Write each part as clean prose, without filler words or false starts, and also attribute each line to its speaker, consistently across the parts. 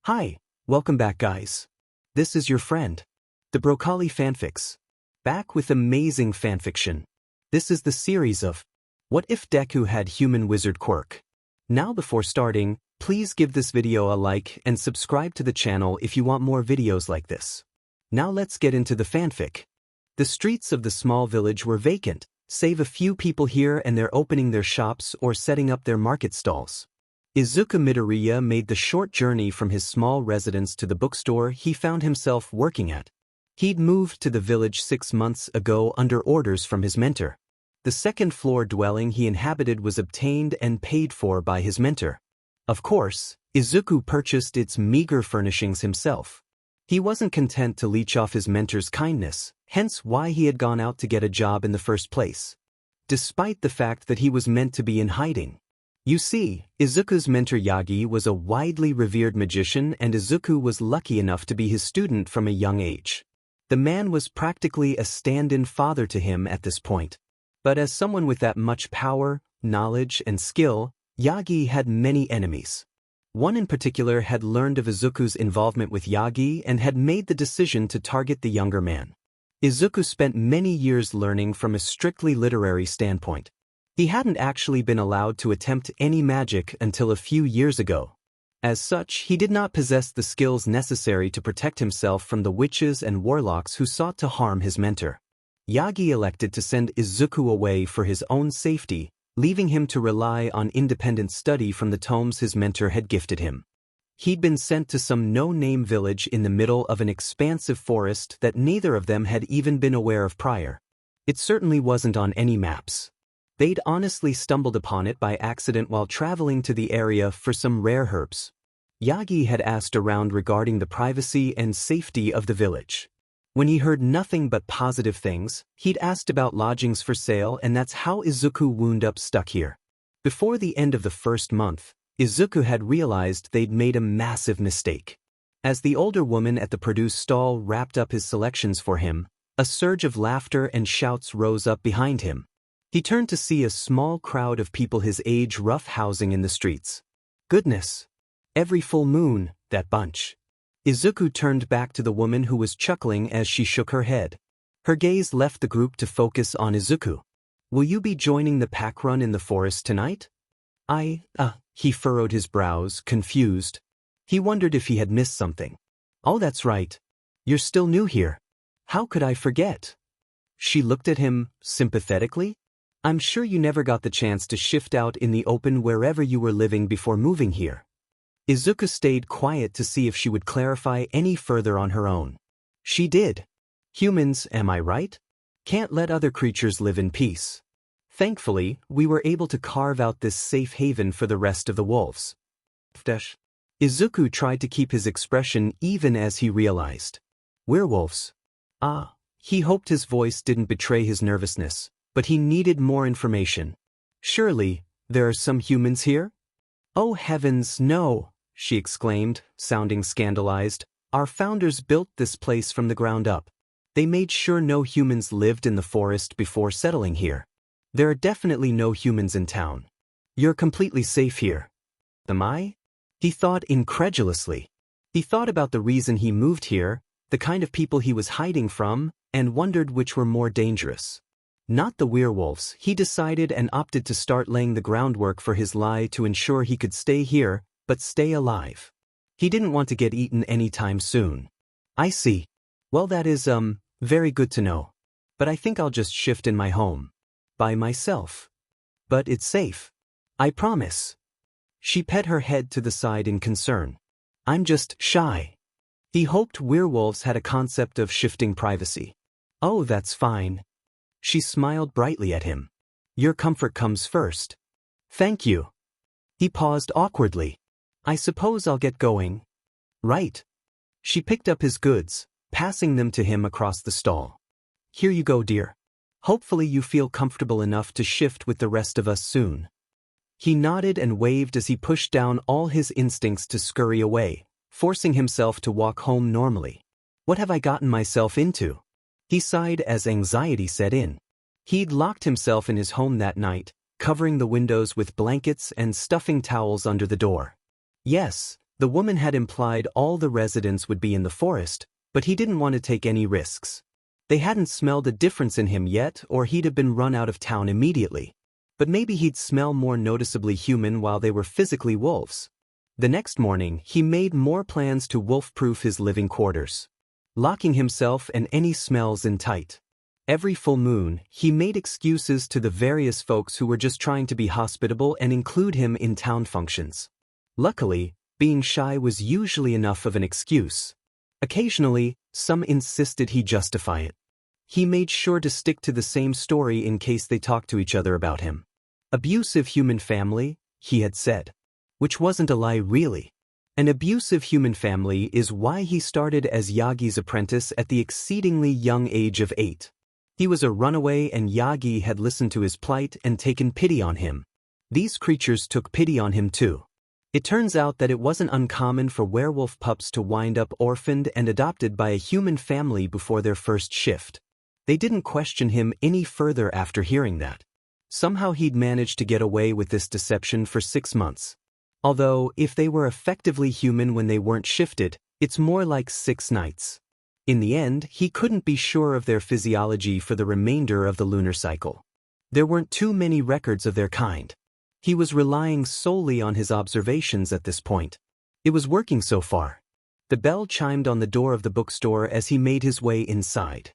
Speaker 1: Hi, welcome back guys. This is your friend, the Broccoli Fanfics. Back with amazing fanfiction. This is the series of What If Deku Had Human Wizard Quirk? Now before starting, please give this video a like and subscribe to the channel if you want more videos like this. Now let's get into the fanfic. The streets of the small village were vacant, save a few people here and they're opening their shops or setting up their market stalls. Izuku Midoriya made the short journey from his small residence to the bookstore he found himself working at. He'd moved to the village 6 months ago under orders from his mentor. The second-floor dwelling he inhabited was obtained and paid for by his mentor. Of course, Izuku purchased its meager furnishings himself. He wasn't content to leech off his mentor's kindness, hence why he had gone out to get a job in the first place. Despite the fact that he was meant to be in hiding. You see, Izuku's mentor Yagi was a widely revered magician and Izuku was lucky enough to be his student from a young age. The man was practically a stand-in father to him at this point. But as someone with that much power, knowledge, and skill, Yagi had many enemies. One in particular had learned of Izuku's involvement with Yagi and had made the decision to target the younger man. Izuku spent many years learning from a strictly literary standpoint. He hadn't actually been allowed to attempt any magic until a few years ago. As such, he did not possess the skills necessary to protect himself from the witches and warlocks who sought to harm his mentor. Yagi elected to send Izuku away for his own safety, leaving him to rely on independent study from the tomes his mentor had gifted him. He'd been sent to some no-name village in the middle of an expansive forest that neither of them had even been aware of prior. It certainly wasn't on any maps. They'd honestly stumbled upon it by accident while traveling to the area for some rare herbs. Yagi had asked around regarding the privacy and safety of the village. When he heard nothing but positive things, he'd asked about lodgings for sale, and that's how Izuku wound up stuck here. Before the end of the first month, Izuku had realized they'd made a massive mistake. As the older woman at the produce stall wrapped up his selections for him, a surge of laughter and shouts rose up behind him. He turned to see a small crowd of people his age roughhousing in the streets. Goodness! Every full moon, that bunch. Izuku turned back to the woman who was chuckling as she shook her head. Her gaze left the group to focus on Izuku. Will you be joining the pack run in the forest tonight? He furrowed his brows, confused. He wondered if he had missed something. Oh, that's right. You're still new here. How could I forget? She looked at him, sympathetically. I'm sure you never got the chance to shift out in the open wherever you were living before moving here. Izuku stayed quiet to see if she would clarify any further on her own. She did. Humans, am I right? Can't let other creatures live in peace. Thankfully, we were able to carve out this safe haven for the rest of the wolves. Izuku tried to keep his expression even as he realized. Werewolves. He hoped his voice didn't betray his nervousness. But he needed more information. Surely, there are some humans here? Oh heavens, no, she exclaimed, sounding scandalized. Our founders built this place from the ground up. They made sure no humans lived in the forest before settling here. There are definitely no humans in town. You're completely safe here. Am I? He thought incredulously. He thought about the reason he moved here, the kind of people he was hiding from, and wondered which were more dangerous. Not the werewolves, he decided, and opted to start laying the groundwork for his lie to ensure he could stay here, but stay alive. He didn't want to get eaten anytime soon. I see. Well, that is, very good to know. But I think I'll just shift in my home. By myself. But it's safe. I promise. She pet her head to the side in concern. I'm just shy. He hoped werewolves had a concept of shifting privacy. Oh, that's fine. She smiled brightly at him. Your comfort comes first. Thank you. He paused awkwardly. I suppose I'll get going. Right. She picked up his goods, passing them to him across the stall. Here you go, dear. Hopefully you feel comfortable enough to shift with the rest of us soon. He nodded and waved as he pushed down all his instincts to scurry away, forcing himself to walk home normally. What have I gotten myself into? He sighed as anxiety set in. He'd locked himself in his home that night, covering the windows with blankets and stuffing towels under the door. Yes, The woman had implied all the residents would be in the forest, but he didn't want to take any risks. They hadn't smelled a difference in him yet, or he'd have been run out of town immediately. But maybe he'd smell more noticeably human while they were physically wolves. The next morning, he made more plans to wolf-proof his living quarters, locking himself and any smells in tight. Every full moon, he made excuses to the various folks who were just trying to be hospitable and include him in town functions. Luckily, being shy was usually enough of an excuse. Occasionally, some insisted he justify it. He made sure to stick to the same story in case they talked to each other about him. Abusive human family, he had said. Which wasn't a lie really. An abusive human family is why he started as Yagi's apprentice at the exceedingly young age of 8. He was a runaway and Yagi had listened to his plight and taken pity on him. These creatures took pity on him too. It turns out that it wasn't uncommon for werewolf pups to wind up orphaned and adopted by a human family before their first shift. They didn't question him any further after hearing that. Somehow he'd managed to get away with this deception for 6 months. Although, if they were effectively human when they weren't shifted, it's more like 6 nights. In the end, he couldn't be sure of their physiology for the remainder of the lunar cycle. There weren't too many records of their kind. He was relying solely on his observations at this point. It was working so far. The bell chimed on the door of the bookstore as he made his way inside.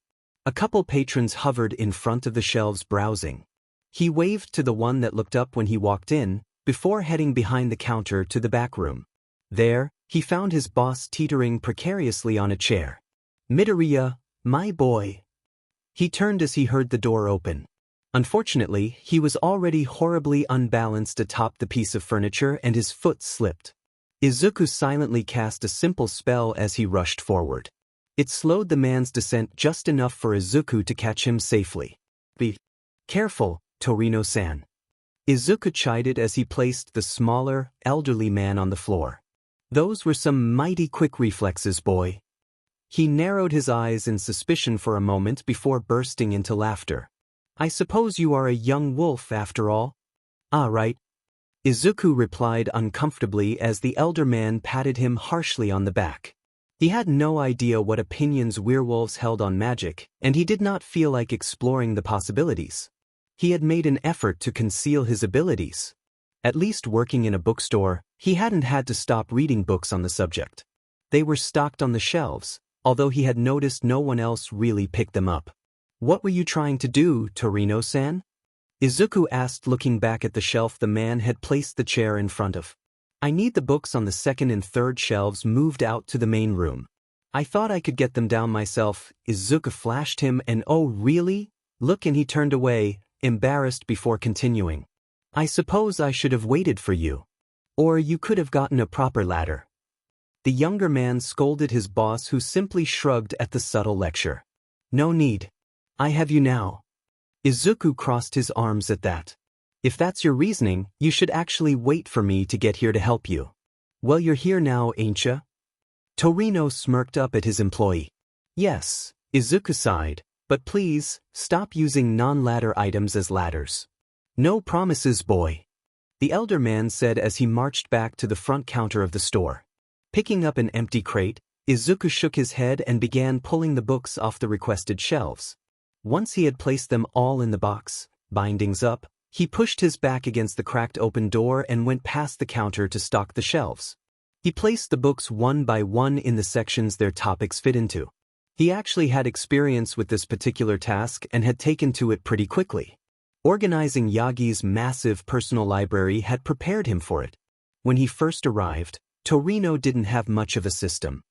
Speaker 1: A couple patrons hovered in front of the shelves browsing. He waved to the one that looked up when he walked in, before heading behind the counter to the back room. There, he found his boss teetering precariously on a chair. "Midoriya, my boy." He turned as he heard the door open. Unfortunately, he was already horribly unbalanced atop the piece of furniture and his foot slipped. Izuku silently cast a simple spell as he rushed forward. It slowed the man's descent just enough for Izuku to catch him safely. "Be careful, Torino-san." Izuku chided as he placed the smaller, elderly man on the floor. "Those were some mighty quick reflexes, boy." He narrowed his eyes in suspicion for a moment before bursting into laughter. "I suppose you are a young wolf after all?" "Ah, right." Izuku replied uncomfortably as the elder man patted him harshly on the back. He had no idea what opinions werewolves held on magic, and he did not feel like exploring the possibilities. He had made an effort to conceal his abilities. At least working in a bookstore, he hadn't had to stop reading books on the subject. They were stocked on the shelves, although he had noticed no one else really picked them up. "What were you trying to do, Torino-san?" Izuku asked, looking back at the shelf the man had placed the chair in front of. "I need the books on the second and third shelves moved out to the main room. I thought I could get them down myself." Izuku flashed him an "Oh really?" look and he turned away, embarrassed before continuing. "I suppose I should have waited for you. Or you could have gotten a proper ladder." The younger man scolded his boss, who simply shrugged at the subtle lecture. "No need. I have you now." Izuku crossed his arms at that. "If that's your reasoning, you should actually wait for me to get here to help you." "Well, you're here now, ain't ya?" Torino smirked up at his employee. "Yes," Izuku sighed, "but please, stop using non-ladder items as ladders." "No promises, boy," the elder man said as he marched back to the front counter of the store. Picking up an empty crate, Izuku shook his head and began pulling the books off the requested shelves. Once he had placed them all in the box, bindings up, he pushed his back against the cracked open door and went past the counter to stock the shelves. He placed the books one by one in the sections their topics fit into. He actually had experience with this particular task and had taken to it pretty quickly. Organizing Yagi's massive personal library had prepared him for it. When he first arrived, Torino didn't have much of a system.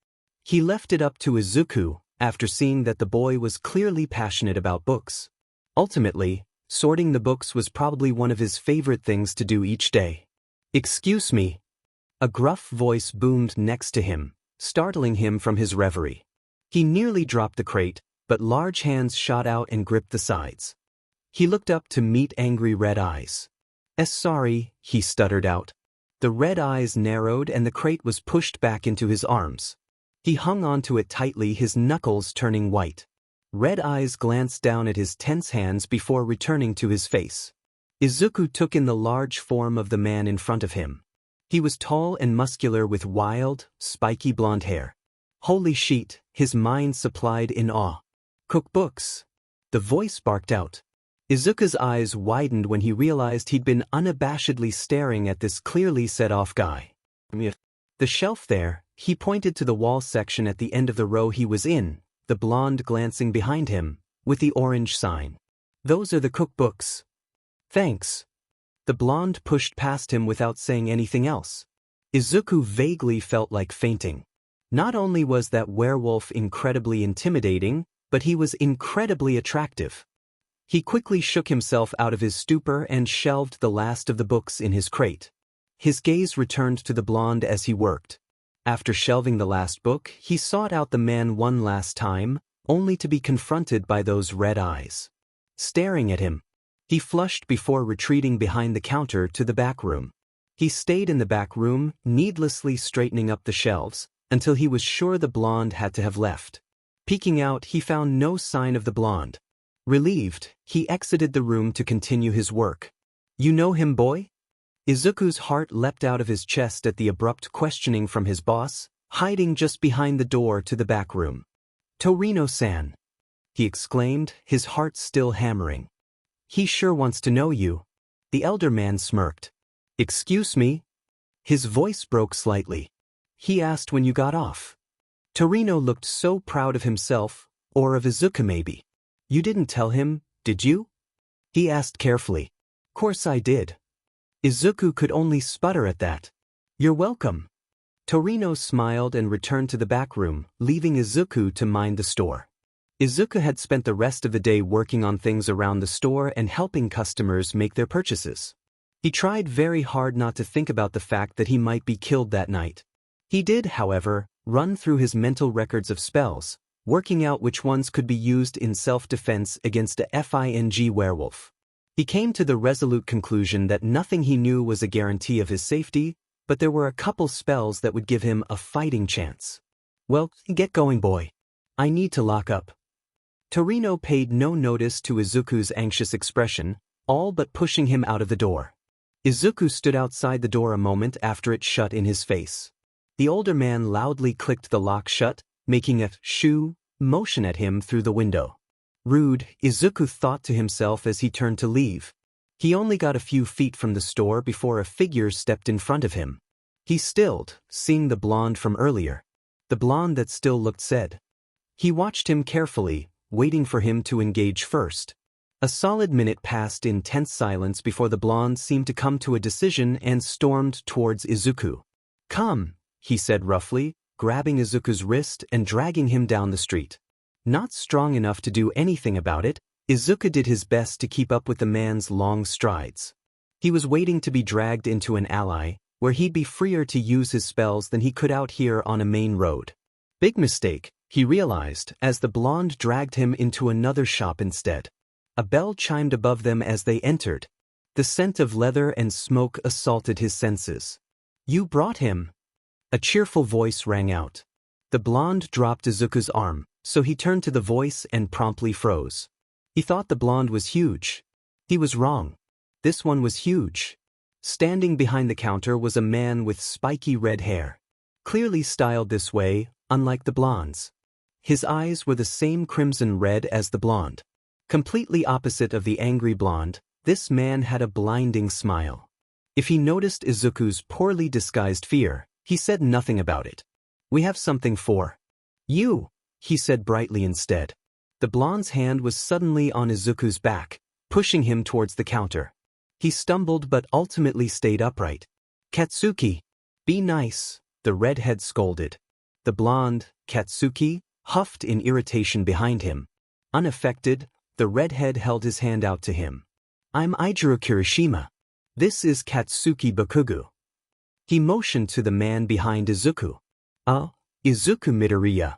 Speaker 1: He left it up to Izuku, after seeing that the boy was clearly passionate about books. Ultimately, sorting the books was probably one of his favorite things to do each day. "Excuse me." A gruff voice boomed next to him, startling him from his reverie. He nearly dropped the crate, but large hands shot out and gripped the sides. He looked up to meet angry red eyes. Sorry," he stuttered out. The red eyes narrowed and the crate was pushed back into his arms. He hung onto it tightly, his knuckles turning white. Red eyes glanced down at his tense hands before returning to his face. Izuku took in the large form of the man in front of him. He was tall and muscular with wild, spiky blonde hair. Holy shit, his mind supplied in awe. Cookbooks. The voice barked out. Izuku's eyes widened when he realized he'd been unabashedly staring at this clearly set-off guy. The shelf there, he pointed to the wall section at the end of the row he was in, the blonde glancing behind him, with the orange sign. Those are the cookbooks. Thanks. The blonde pushed past him without saying anything else. Izuku vaguely felt like fainting. Not only was that werewolf incredibly intimidating, but he was incredibly attractive. He quickly shook himself out of his stupor and shelved the last of the books in his crate. His gaze returned to the blonde as he worked. After shelving the last book, he sought out the man one last time, only to be confronted by those red eyes. Staring at him. He flushed before retreating behind the counter to the back room. He stayed in the back room, needlessly straightening up the shelves, until he was sure the blonde had to have left. Peeking out, he found no sign of the blonde. Relieved, he exited the room to continue his work. You know him, boy? Izuku's heart leapt out of his chest at the abrupt questioning from his boss, hiding just behind the door to the back room. Torino-san, he exclaimed, his heart still hammering. He sure wants to know you. The elder man smirked. Excuse me? His voice broke slightly. He asked when you got off. Torino looked so proud of himself, or of Izuku maybe. You didn't tell him, did you? He asked carefully. Course I did. Izuku could only sputter at that. You're welcome. Torino smiled and returned to the back room, leaving Izuku to mind the store. Izuku had spent the rest of the day working on things around the store and helping customers make their purchases. He tried very hard not to think about the fact that he might be killed that night. He did, however, run through his mental records of spells, working out which ones could be used in self-defense against a FING werewolf. He came to the resolute conclusion that nothing he knew was a guarantee of his safety, but there were a couple spells that would give him a fighting chance. Well, get going, boy. I need to lock up. Torino paid no notice to Izuku's anxious expression, all but pushing him out of the door. Izuku stood outside the door a moment after it shut in his face. The older man loudly clicked the lock shut, making a shoo motion at him through the window. Rude, Izuku thought to himself as he turned to leave. He only got a few feet from the store before a figure stepped in front of him. He stilled, seeing the blonde from earlier. The blonde that still looked sad. He watched him carefully, waiting for him to engage first. A solid minute passed in tense silence before the blonde seemed to come to a decision and stormed towards Izuku. Come, he said roughly, grabbing Izuku's wrist and dragging him down the street. Not strong enough to do anything about it, Izuku did his best to keep up with the man's long strides. He was waiting to be dragged into an alley, where he'd be freer to use his spells than he could out here on a main road. Big mistake, he realized, as the blonde dragged him into another shop instead. A bell chimed above them as they entered. The scent of leather and smoke assaulted his senses. You brought him. A cheerful voice rang out. The blonde dropped Izuku's arm, so he turned to the voice and promptly froze. He thought the blonde was huge. He was wrong. This one was huge. Standing behind the counter was a man with spiky red hair. Clearly styled this way, unlike the blonde's. His eyes were the same crimson red as the blonde. Completely opposite of the angry blonde, this man had a blinding smile. If he noticed Izuku's poorly disguised fear, he said nothing about it. We have something for you, he said brightly instead. The blonde's hand was suddenly on Izuku's back, pushing him towards the counter. He stumbled but ultimately stayed upright. Katsuki, be nice, the redhead scolded. The blonde, Katsuki, huffed in irritation behind him. Unaffected, the redhead held his hand out to him. I'm Izuku Kirishima. This is Katsuki Bakugu. He motioned to the man behind Izuku. Izuku Midoriya.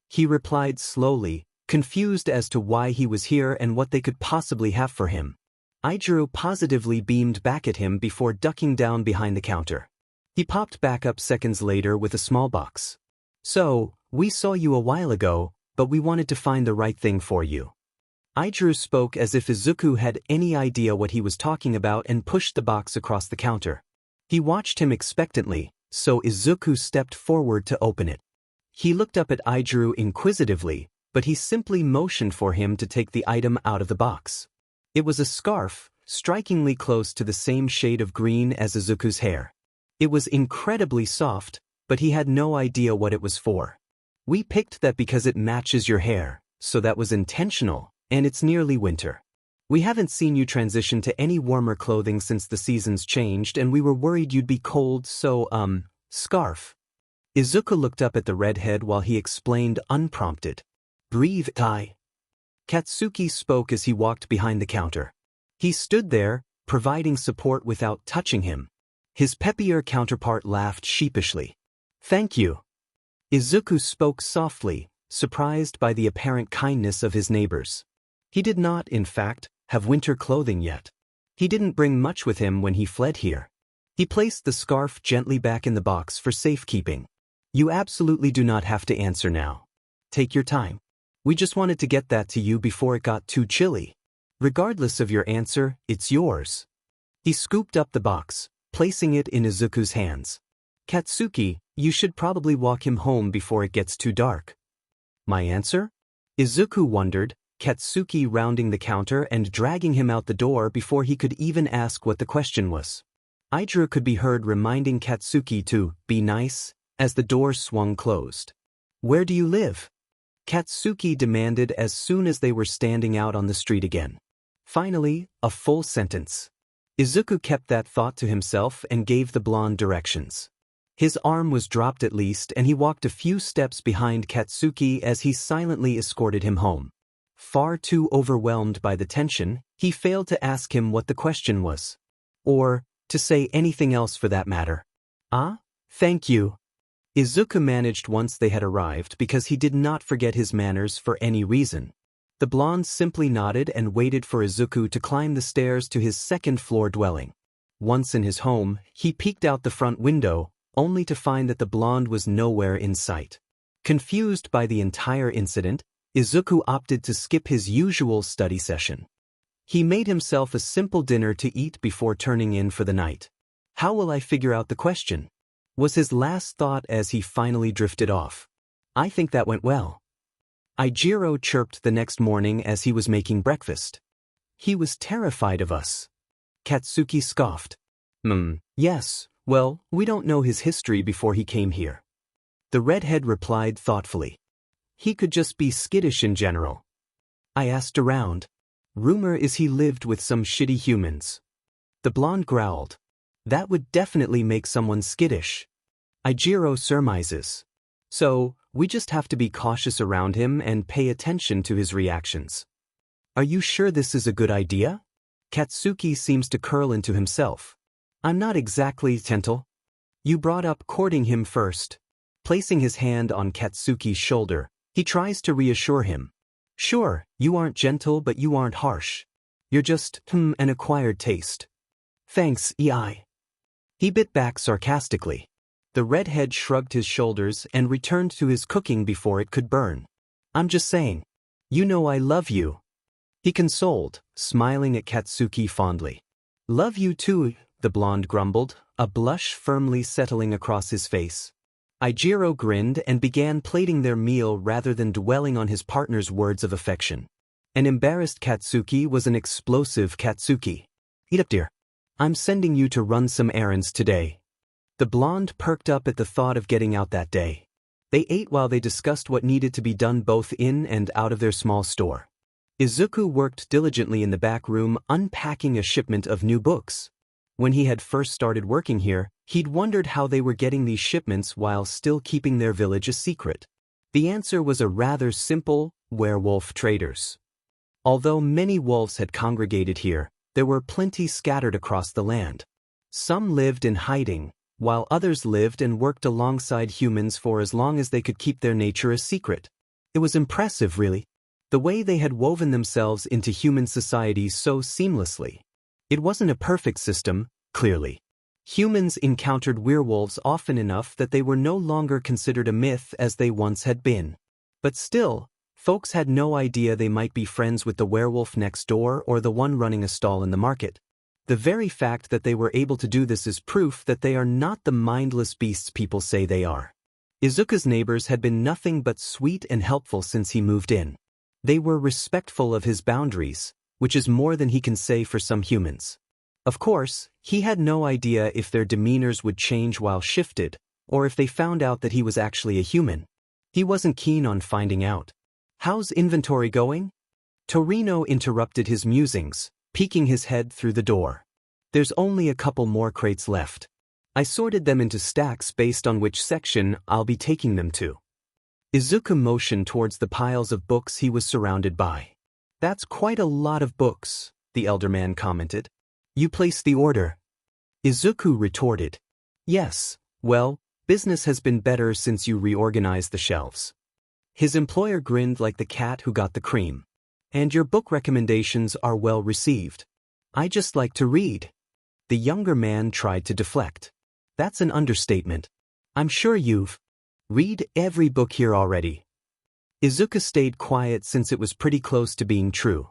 Speaker 1: He replied slowly, confused as to why he was here and what they could possibly have for him. Izuku positively beamed back at him before ducking down behind the counter. He popped back up seconds later with a small box. So, we saw you a while ago, but we wanted to find the right thing for you. Izuku spoke as if Izuku had any idea what he was talking about and pushed the box across the counter. He watched him expectantly, so Izuku stepped forward to open it. He looked up at Izuku inquisitively, but he simply motioned for him to take the item out of the box. It was a scarf, strikingly close to the same shade of green as Izuku's hair. It was incredibly soft, but he had no idea what it was for. We picked that because it matches your hair, so that was intentional, and it's nearly winter. We haven't seen you transition to any warmer clothing since the seasons changed, and we were worried you'd be cold, so, scarf. Izuku looked up at the redhead while he explained unprompted. Breathe, Tai. Katsuki spoke as he walked behind the counter. He stood there, providing support without touching him. His peppier counterpart laughed sheepishly. Thank you. Izuku spoke softly, surprised by the apparent kindness of his neighbors. He did not, in fact, have winter clothing yet. He didn't bring much with him when he fled here. He placed the scarf gently back in the box for safekeeping. You absolutely do not have to answer now. Take your time. We just wanted to get that to you before it got too chilly. Regardless of your answer, it's yours. He scooped up the box, placing it in Izuku's hands. Katsuki, you should probably walk him home before it gets too dark. My answer? Izuku wondered, Katsuki rounding the counter and dragging him out the door before he could even ask what the question was. Izuku could be heard reminding Katsuki to be nice as the door swung closed. Where do you live? Katsuki demanded as soon as they were standing out on the street again. Finally, a full sentence. Izuku kept that thought to himself and gave the blonde directions. His arm was dropped at least, and he walked a few steps behind Katsuki as he silently escorted him home. Far too overwhelmed by the tension, he failed to ask him what the question was. Or, to say anything else for that matter. Thank you. Izuku managed once they had arrived because he did not forget his manners for any reason. The blonde simply nodded and waited for Izuku to climb the stairs to his second-floor dwelling. Once in his home, he peeked out the front window, only to find that the blonde was nowhere in sight. Confused by the entire incident, Izuku opted to skip his usual study session. He made himself a simple dinner to eat before turning in for the night. How will I figure out the question? Was his last thought as he finally drifted off. I think that went well. Izuku chirped the next morning as he was making breakfast. He was terrified of us. Katsuki scoffed. Yes, well, we don't know his history before he came here. The redhead replied thoughtfully. He could just be skittish in general. I asked around. Rumor is he lived with some shitty humans. The blonde growled. That would definitely make someone skittish. Izuku surmises. So, we just have to be cautious around him and pay attention to his reactions. Are you sure this is a good idea? Katsuki seems to curl into himself. I'm not exactly gentle. You brought up courting him first. Placing his hand on Katsuki's shoulder, he tries to reassure him. Sure, you aren't gentle but you aren't harsh. You're just, an acquired taste. Thanks, EI. He bit back sarcastically. The redhead shrugged his shoulders and returned to his cooking before it could burn. I'm just saying. You know I love you. He consoled, smiling at Katsuki fondly. Love you too, the blonde grumbled, a blush firmly settling across his face. Izuku grinned and began plating their meal rather than dwelling on his partner's words of affection. An embarrassed Katsuki was an explosive Katsuki. Eat up, dear. I'm sending you to run some errands today. The blonde perked up at the thought of getting out that day. They ate while they discussed what needed to be done both in and out of their small store. Izuku worked diligently in the back room unpacking a shipment of new books. When he had first started working here, he'd wondered how they were getting these shipments while still keeping their village a secret. The answer was a rather simple: werewolf traders. Although many wolves had congregated here, there were plenty scattered across the land. Some lived in hiding, while others lived and worked alongside humans for as long as they could keep their nature a secret. It was impressive, really, the way they had woven themselves into human society so seamlessly. It wasn't a perfect system, clearly. Humans encountered werewolves often enough that they were no longer considered a myth as they once had been. But still, folks had no idea they might be friends with the werewolf next door or the one running a stall in the market. The very fact that they were able to do this is proof that they are not the mindless beasts people say they are. Izuku's neighbors had been nothing but sweet and helpful since he moved in. They were respectful of his boundaries, which is more than he can say for some humans. Of course, he had no idea if their demeanors would change while shifted, or if they found out that he was actually a human. He wasn't keen on finding out. "How's inventory going?" Torino interrupted his musings, peeking his head through the door. "There's only a couple more crates left. I sorted them into stacks based on which section I'll be taking them to." Izuku motioned towards the piles of books he was surrounded by. "That's quite a lot of books," the elder man commented. "You placed the order?" Izuku retorted. "Yes, well, business has been better since you reorganized the shelves." His employer grinned like the cat who got the cream. "And your book recommendations are well received. I just like to read." The younger man tried to deflect. "That's an understatement. I'm sure you've read every book here already." Izuku stayed quiet since it was pretty close to being true.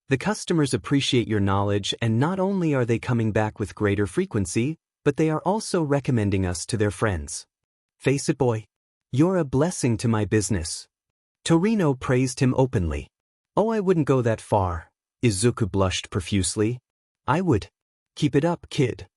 Speaker 1: The customers appreciate your knowledge, and not only are they coming back with greater frequency, but they are also recommending us to their friends. "Face it, boy. You're a blessing to my business." Torino praised him openly. "Oh, I wouldn't go that far." Izuku blushed profusely. "I would. Keep it up, kid."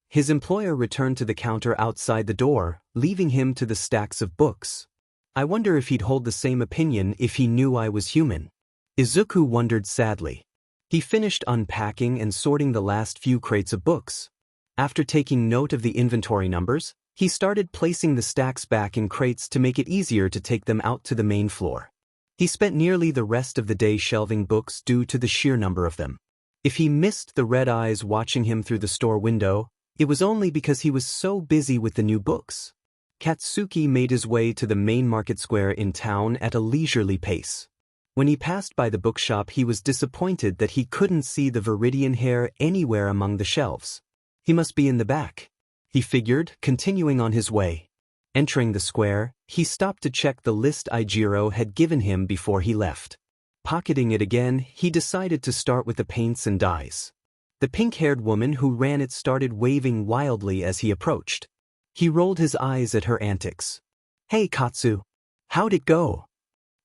Speaker 1: His employer returned to the counter outside the door, leaving him to the stacks of books. "I wonder if he'd hold the same opinion if he knew I was human." Izuku wondered sadly. He finished unpacking and sorting the last few crates of books. After taking note of the inventory numbers, he started placing the stacks back in crates to make it easier to take them out to the main floor. He spent nearly the rest of the day shelving books due to the sheer number of them. If he missed the red eyes watching him through the store window, it was only because he was so busy with the new books. Katsuki made his way to the main market square in town at a leisurely pace. When he passed by the bookshop, he was disappointed that he couldn't see the Viridian hair anywhere among the shelves. He must be in the back, he figured, continuing on his way. Entering the square, he stopped to check the list Ijiro had given him before he left. Pocketing it again, he decided to start with the paints and dyes. The pink-haired woman who ran it started waving wildly as he approached. He rolled his eyes at her antics. "Hey, Katsu. How'd it go?"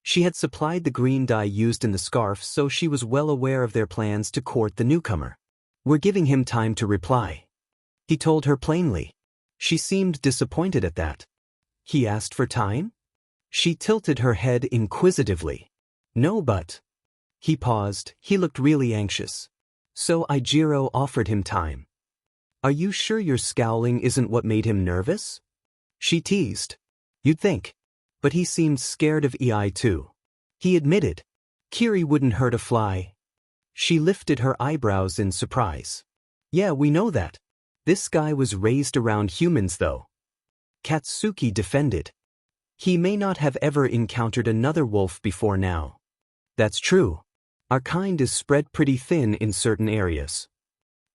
Speaker 1: She had supplied the green dye used in the scarf, so she was well aware of their plans to court the newcomer. "We're giving him time to reply," he told her plainly. She seemed disappointed at that. "He asked for time?" She tilted her head inquisitively. "No, but..." He paused. He looked really anxious. "So Ijiro offered him time. Are you sure your scowling isn't what made him nervous?" She teased. "You'd think." But he seemed scared of EI too. He admitted. "Kiri wouldn't hurt a fly." She lifted her eyebrows in surprise. "Yeah, we know that. This guy was raised around humans though." Katsuki defended. "He may not have ever encountered another wolf before now." "That's true. Our kind is spread pretty thin in certain areas."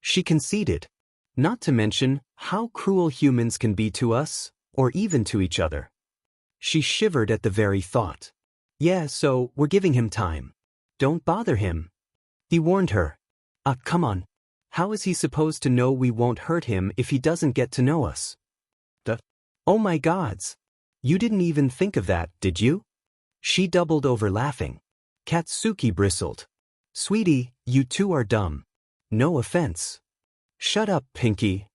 Speaker 1: She conceded. "Not to mention how cruel humans can be to us, or even to each other." She shivered at the very thought. "Yeah, so we're giving him time. Don't bother him," he warned her. Come on. How is he supposed to know we won't hurt him if he doesn't get to know us?" "Oh my gods. You didn't even think of that, did you?" She doubled over laughing. Katsuki bristled. "Sweetie, you two are dumb. No offense." "Shut up, Pinky."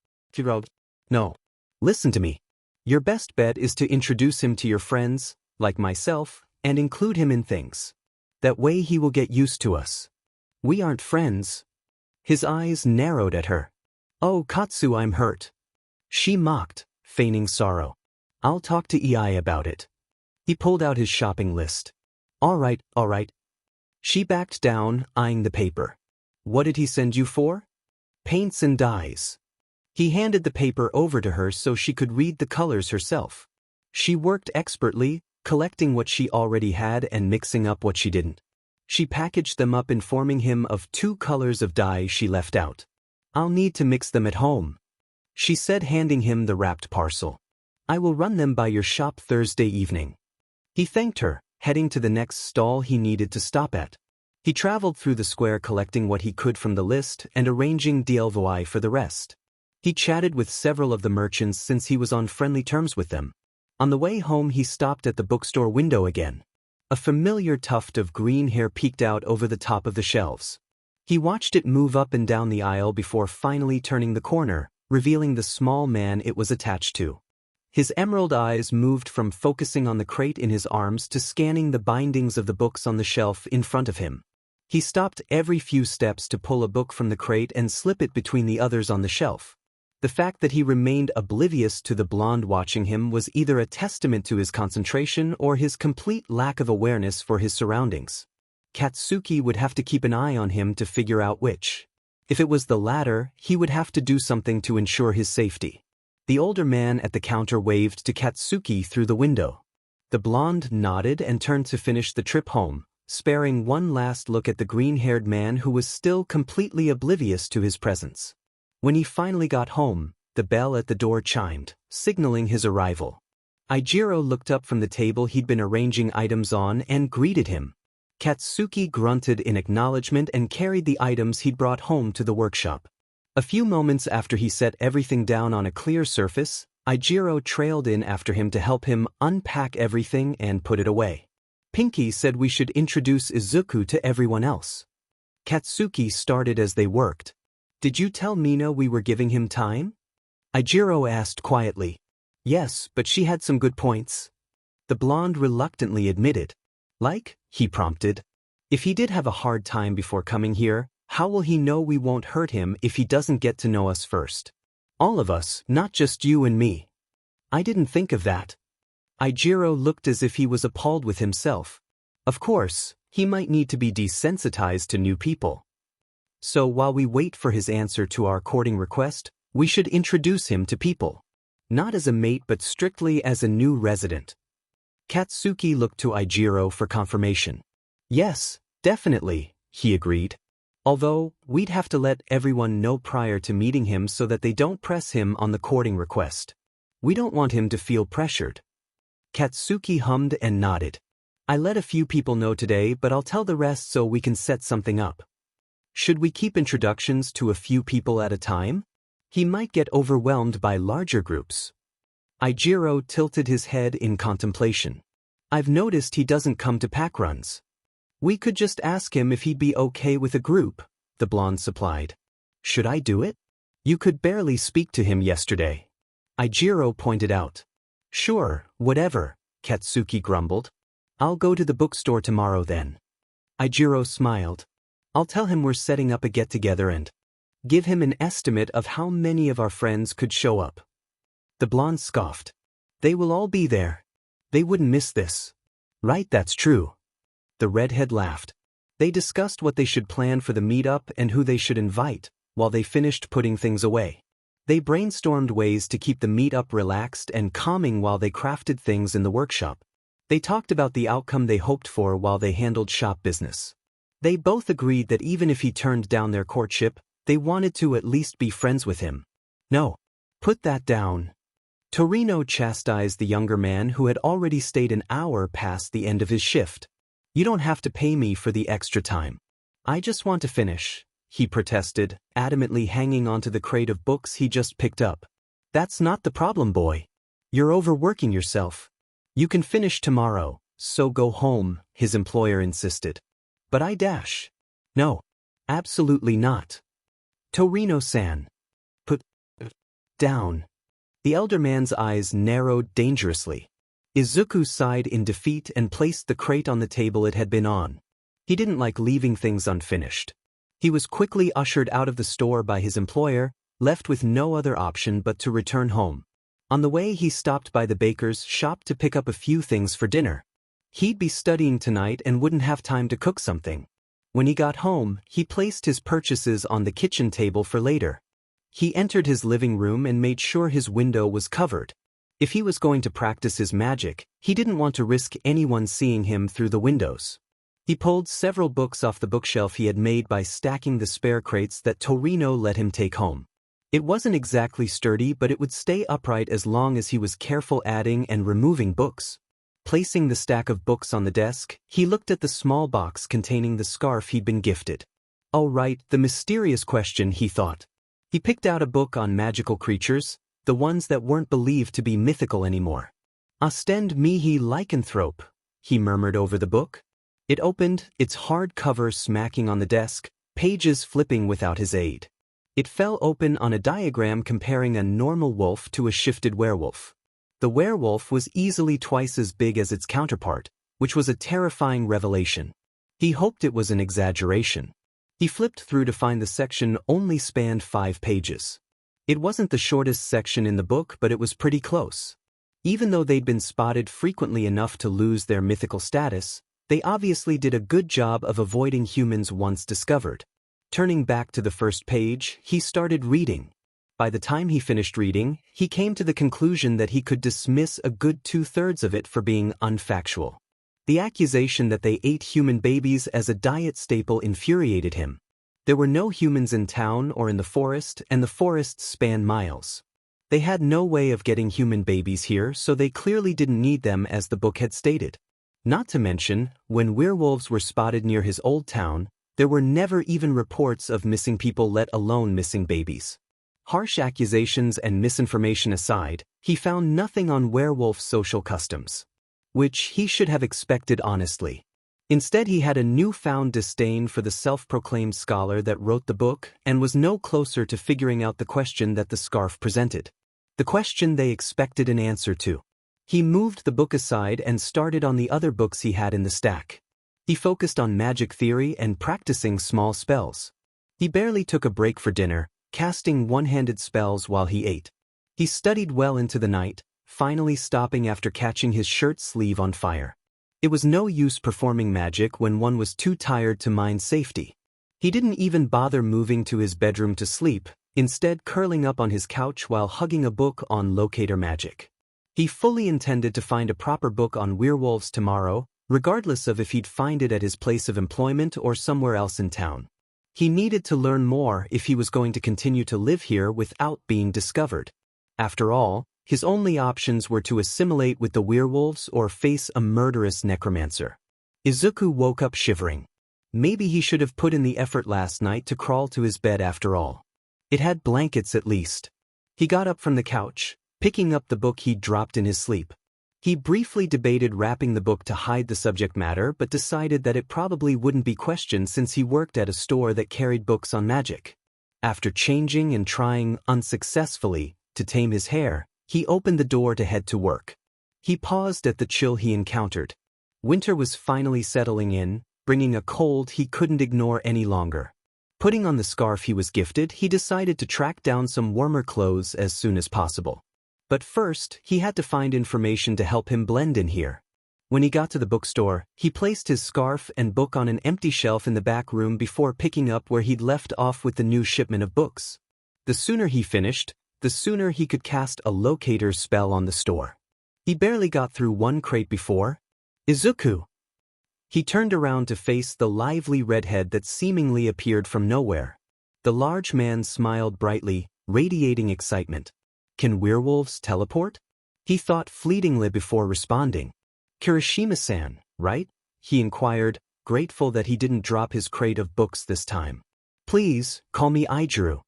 Speaker 1: "No. Listen to me. Your best bet is to introduce him to your friends, like myself, and include him in things. That way he will get used to us." "We aren't friends." His eyes narrowed at her. "Oh, Katsu, I'm hurt." She mocked, feigning sorrow. "I'll talk to EI about it." He pulled out his shopping list. All right. She backed down, eyeing the paper. "What did he send you for?" "Paints and dyes." He handed the paper over to her so she could read the colors herself. She worked expertly, collecting what she already had and mixing up what she didn't. She packaged them up, informing him of 2 colors of dye she left out. "I'll need to mix them at home," she said, handing him the wrapped parcel. "I will run them by your shop Thursday evening." He thanked her, heading to the next stall he needed to stop at. He traveled through the square collecting what he could from the list and arranging DLVI for the rest. He chatted with several of the merchants since he was on friendly terms with them. On the way home he stopped at the bookstore window again. A familiar tuft of green hair peeked out over the top of the shelves. He watched it move up and down the aisle before finally turning the corner, revealing the small man it was attached to. His emerald eyes moved from focusing on the crate in his arms to scanning the bindings of the books on the shelf in front of him. He stopped every few steps to pull a book from the crate and slip it between the others on the shelf. The fact that he remained oblivious to the blonde watching him was either a testament to his concentration or his complete lack of awareness for his surroundings. Katsuki would have to keep an eye on him to figure out which. If it was the latter, he would have to do something to ensure his safety. The older man at the counter waved to Katsuki through the window. The blonde nodded and turned to finish the trip home, sparing one last look at the green-haired man who was still completely oblivious to his presence. When he finally got home, the bell at the door chimed, signaling his arrival. Ijiro looked up from the table he'd been arranging items on and greeted him. Katsuki grunted in acknowledgement and carried the items he'd brought home to the workshop. A few moments after he set everything down on a clear surface, Ijiro trailed in after him to help him unpack everything and put it away. Pinky said we should introduce Izuku to everyone else. Katsuki started as they worked. Did you tell Mina we were giving him time? Ijiro asked quietly. Yes, but she had some good points. The blonde reluctantly admitted. Like, he prompted. If he did have a hard time before coming here, how will he know we won't hurt him if he doesn't get to know us first? All of us, not just you and me. I didn't think of that. Ijiro looked as if he was appalled with himself. Of course, he might need to be desensitized to new people. So while we wait for his answer to our courting request, we should introduce him to people. Not as a mate but strictly as a new resident. Katsuki looked to Ijiro for confirmation. Yes, definitely, he agreed. Although, we'd have to let everyone know prior to meeting him so that they don't press him on the courting request. We don't want him to feel pressured. Katsuki hummed and nodded. I let a few people know today, but I'll tell the rest so we can set something up. Should we keep introductions to a few people at a time? He might get overwhelmed by larger groups. Ijiro tilted his head in contemplation. I've noticed he doesn't come to pack runs. We could just ask him if he'd be okay with a group, the blonde supplied. Should I do it? You could barely speak to him yesterday. Ijiro pointed out. Sure, whatever, Katsuki grumbled. I'll go to the bookstore tomorrow then. Ijiro smiled. I'll tell him we're setting up a get-together and give him an estimate of how many of our friends could show up. The blonde scoffed. They will all be there. They wouldn't miss this. Right, that's true. The redhead laughed. They discussed what they should plan for the meetup and who they should invite, while they finished putting things away. They brainstormed ways to keep the meetup relaxed and calming while they crafted things in the workshop. They talked about the outcome they hoped for while they handled shop business. They both agreed that even if he turned down their courtship, they wanted to at least be friends with him. No. Put that down. Torino chastised the younger man who had already stayed an hour past the end of his shift. You don't have to pay me for the extra time. I just want to finish, he protested, adamantly hanging onto the crate of books he just picked up. That's not the problem, boy. You're overworking yourself. You can finish tomorrow, so go home, his employer insisted. But I dash. No. Absolutely not. Torino-san. Put down. The elder man's eyes narrowed dangerously. Izuku sighed in defeat and placed the crate on the table it had been on. He didn't like leaving things unfinished. He was quickly ushered out of the store by his employer, left with no other option but to return home. On the way he stopped by the baker's shop to pick up a few things for dinner. He'd be studying tonight and wouldn't have time to cook something. When he got home, he placed his purchases on the kitchen table for later. He entered his living room and made sure his window was covered. If he was going to practice his magic, he didn't want to risk anyone seeing him through the windows. He pulled several books off the bookshelf he had made by stacking the spare crates that Torino let him take home. It wasn't exactly sturdy, but it would stay upright as long as he was careful adding and removing books. Placing the stack of books on the desk, he looked at the small box containing the scarf he'd been gifted. "Oh right, the mysterious question," he thought. He picked out a book on magical creatures, the ones that weren't believed to be mythical anymore. "Ostend mihi lycanthrope," he murmured over the book. It opened, its hard cover smacking on the desk, pages flipping without his aid. It fell open on a diagram comparing a normal wolf to a shifted werewolf. The werewolf was easily twice as big as its counterpart, which was a terrifying revelation. He hoped it was an exaggeration. He flipped through to find the section only spanned 5 pages. It wasn't the shortest section in the book, but it was pretty close. Even though they'd been spotted frequently enough to lose their mythical status, they obviously did a good job of avoiding humans once discovered. Turning back to the first page, he started reading. By the time he finished reading, he came to the conclusion that he could dismiss a good 2/3 of it for being unfactual. The accusation that they ate human babies as a diet staple infuriated him. There were no humans in town or in the forest, and the forests span miles. They had no way of getting human babies here, so they clearly didn't need them, as the book had stated. Not to mention, when werewolves were spotted near his old town, there were never even reports of missing people, let alone missing babies. Harsh accusations and misinformation aside, he found nothing on werewolf social customs. Which he should have expected, honestly. Instead, he had a newfound disdain for the self-proclaimed scholar that wrote the book and was no closer to figuring out the question that the scarf presented. The question they expected an answer to. He moved the book aside and started on the other books he had in the stack. He focused on magic theory and practicing small spells. He barely took a break for dinner, casting one-handed spells while he ate. He studied well into the night, finally stopping after catching his shirt sleeve on fire. It was no use performing magic when one was too tired to mind safety. He didn't even bother moving to his bedroom to sleep, instead curling up on his couch while hugging a book on locator magic. He fully intended to find a proper book on werewolves tomorrow, regardless of if he'd find it at his place of employment or somewhere else in town. He needed to learn more if he was going to continue to live here without being discovered. After all, his only options were to assimilate with the werewolves or face a murderous necromancer. Izuku woke up shivering. Maybe he should have put in the effort last night to crawl to his bed after all. It had blankets at least. He got up from the couch, picking up the book he'd dropped in his sleep. He briefly debated wrapping the book to hide the subject matter, but decided that it probably wouldn't be questioned since he worked at a store that carried books on magic. After changing and trying, unsuccessfully, to tame his hair, he opened the door to head to work. He paused at the chill he encountered. Winter was finally settling in, bringing a cold he couldn't ignore any longer. Putting on the scarf he was gifted, he decided to track down some warmer clothes as soon as possible. But first, he had to find information to help him blend in here. When he got to the bookstore, he placed his scarf and book on an empty shelf in the back room before picking up where he'd left off with the new shipment of books. The sooner he finished, the sooner he could cast a locator spell on the store. He barely got through one crate before. "Izuku!" He turned around to face the lively redhead that seemingly appeared from nowhere. The large man smiled brightly, radiating excitement. "Can werewolves teleport?" He thought fleetingly before responding. "Kirishima-san, right?" he inquired, grateful that he didn't drop his crate of books this time. "Please, call me Izuku."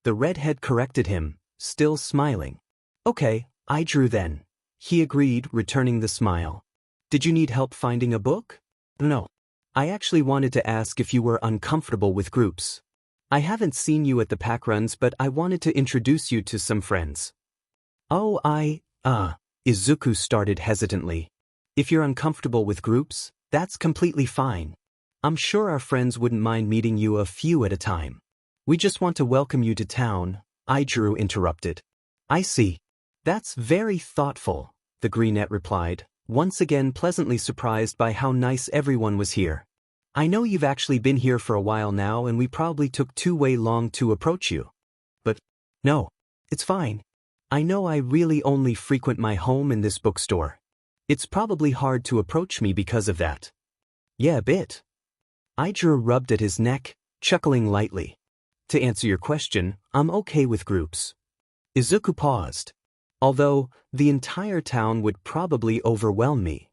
Speaker 1: The redhead corrected him, still smiling. "Okay, Izuku then," he agreed, returning the smile. "Did you need help finding a book?" "No. I actually wanted to ask if you were uncomfortable with groups. I haven't seen you at the pack runs, but I wanted to introduce you to some friends." "Oh, Izuku started hesitantly. "If you're uncomfortable with groups, that's completely fine. I'm sure our friends wouldn't mind meeting you a few at a time. We just want to welcome you to town," Izuku interrupted. "I see. That's very thoughtful," the greenette replied, once again pleasantly surprised by how nice everyone was here. "I know you've actually been here for a while now, and we probably took too way long to approach you. But no, it's fine. I know I really only frequent my home in this bookstore. It's probably hard to approach me because of that." "Yeah, a bit." Izuku rubbed at his neck, chuckling lightly. "To answer your question, I'm okay with groups." Izuku paused. "Although, the entire town would probably overwhelm me."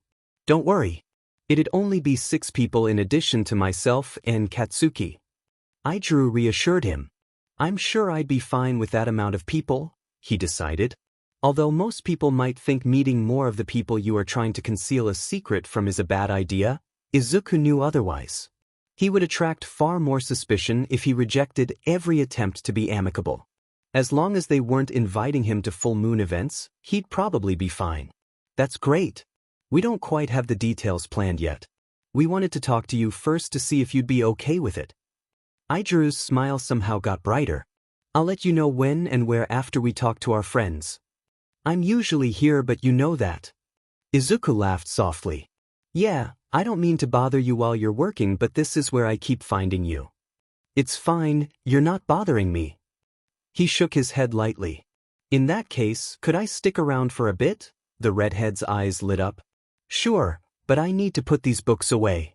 Speaker 1: Don't worry. It'd only be 6 people in addition to myself and Katsuki. Izuku reassured him. I'm sure I'd be fine with that amount of people, he decided. Although most people might think meeting more of the people you are trying to conceal a secret from is a bad idea, Izuku knew otherwise. He would attract far more suspicion if he rejected every attempt to be amicable. As long as they weren't inviting him to full moon events, he'd probably be fine. That's great. We don't quite have the details planned yet. We wanted to talk to you first to see if you'd be okay with it. Izuku's smile somehow got brighter. I'll let you know when and where after we talk to our friends. I'm usually here, but you know that. Izuku laughed softly. Yeah, I don't mean to bother you while you're working, but this is where I keep finding you. It's fine, you're not bothering me. He shook his head lightly. In that case, could I stick around for a bit? The redhead's eyes lit up. Sure, but I need to put these books away.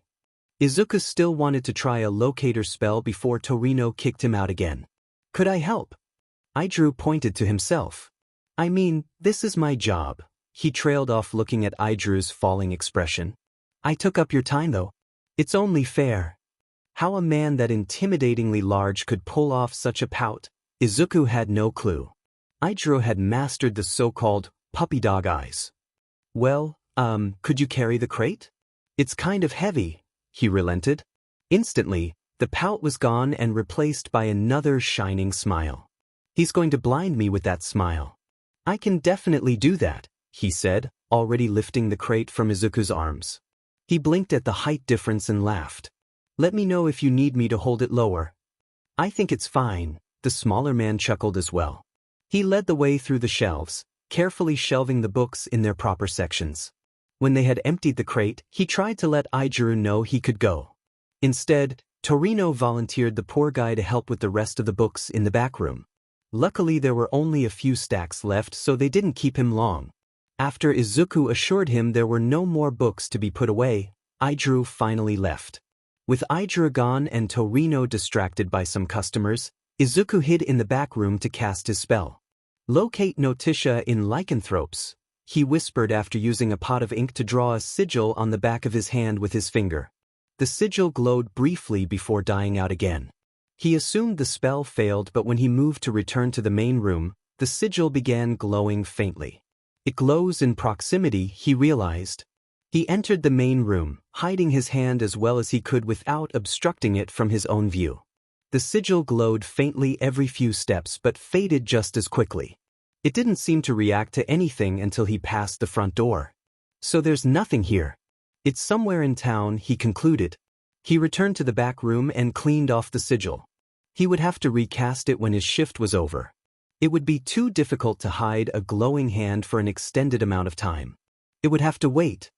Speaker 1: Izuku still wanted to try a locator spell before Torino kicked him out again. Could I help? Izuku pointed to himself. I mean, this is my job. He trailed off, looking at Izuku's falling expression. I took up your time though. It's only fair. How a man that intimidatingly large could pull off such a pout, Izuku had no clue. Izuku had mastered the so-called puppy dog eyes. Well, could you carry the crate? It's kind of heavy, he relented. Instantly, the pout was gone and replaced by another shining smile. He's going to blind me with that smile. I can definitely do that, he said, already lifting the crate from Izuku's arms. He blinked at the height difference and laughed. Let me know if you need me to hold it lower. I think it's fine, the smaller man chuckled as well. He led the way through the shelves, carefully shelving the books in their proper sections. When they had emptied the crate, he tried to let Izuku know he could go. Instead, Torino volunteered the poor guy to help with the rest of the books in the back room. Luckily there were only a few stacks left, so they didn't keep him long. After Izuku assured him there were no more books to be put away, Izuku finally left. With Izuku gone and Torino distracted by some customers, Izuku hid in the back room to cast his spell. Locate Notitia in lycanthropes, he whispered after using a pot of ink to draw a sigil on the back of his hand with his finger. The sigil glowed briefly before dying out again. He assumed the spell failed, but when he moved to return to the main room, the sigil began glowing faintly. It glows in proximity, he realized. He entered the main room, hiding his hand as well as he could without obstructing it from his own view. The sigil glowed faintly every few steps but faded just as quickly. It didn't seem to react to anything until he passed the front door. So there's nothing here. It's somewhere in town, he concluded. He returned to the back room and cleaned off the sigil. He would have to recast it when his shift was over. It would be too difficult to hide a glowing hand for an extended amount of time. It would have to wait.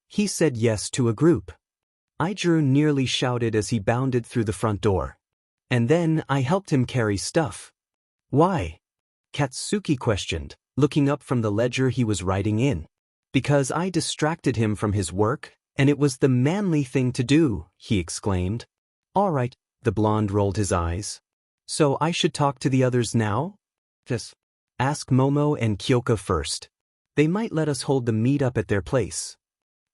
Speaker 1: He said yes to a group. Izuku nearly shouted as he bounded through the front door. And then I helped him carry stuff. Why? Katsuki questioned, looking up from the ledger he was writing in. Because I distracted him from his work, and it was the manly thing to do, he exclaimed. All right, the blonde rolled his eyes. So I should talk to the others now? Yes. Ask Momo and Kyoka first. They might let us hold the meet-up at their place.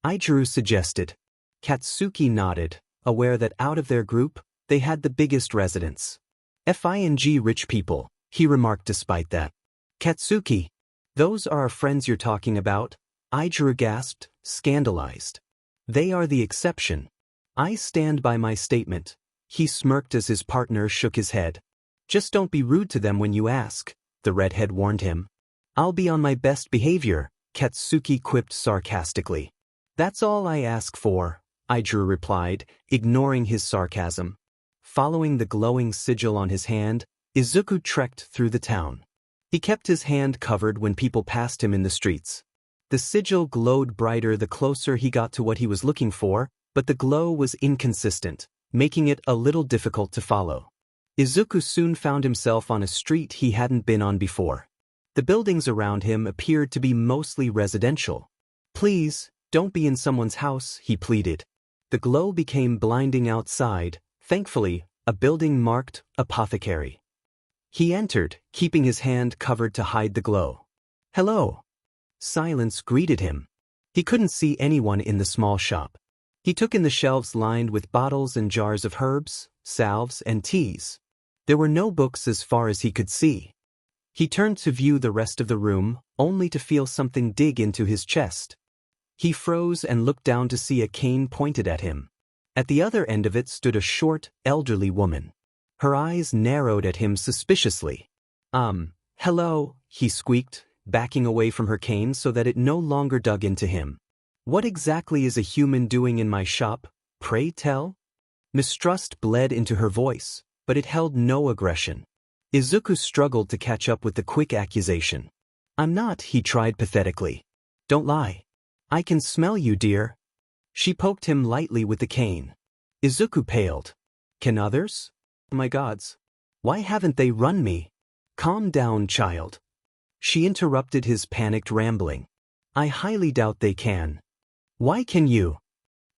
Speaker 1: Izuku suggested. Katsuki nodded, aware that out of their group, they had the biggest residence. FING rich people, he remarked despite that. Katsuki, those are our friends you're talking about? Izuku gasped, scandalized. They are the exception. I stand by my statement. He smirked as his partner shook his head. Just don't be rude to them when you ask, the redhead warned him. I'll be on my best behavior, Katsuki quipped sarcastically. That's all I ask for, Izuku replied, ignoring his sarcasm. Following the glowing sigil on his hand, Izuku trekked through the town. He kept his hand covered when people passed him in the streets. The sigil glowed brighter the closer he got to what he was looking for, but the glow was inconsistent, making it a little difficult to follow. Izuku soon found himself on a street he hadn't been on before. The buildings around him appeared to be mostly residential. Please, don't be in someone's house, he pleaded. The glow became blinding outside, thankfully, a building marked apothecary. He entered, keeping his hand covered to hide the glow. Hello. Silence greeted him. He couldn't see anyone in the small shop. He took in the shelves lined with bottles and jars of herbs, salves, and teas. There were no books as far as he could see. He turned to view the rest of the room, only to feel something dig into his chest. He froze and looked down to see a cane pointed at him. At the other end of it stood a short, elderly woman. Her eyes narrowed at him suspiciously. Hello, he squeaked, backing away from her cane so that it no longer dug into him. What exactly is a human doing in my shop, pray tell? Mistrust bled into her voice, but it held no aggression. Izuku struggled to catch up with the quick accusation. I'm not, he tried pathetically. Don't lie. I can smell you, dear. She poked him lightly with the cane. Izuku paled. Can others? My gods. Why haven't they run me? Calm down, child. She interrupted his panicked rambling. I highly doubt they can. Why can you?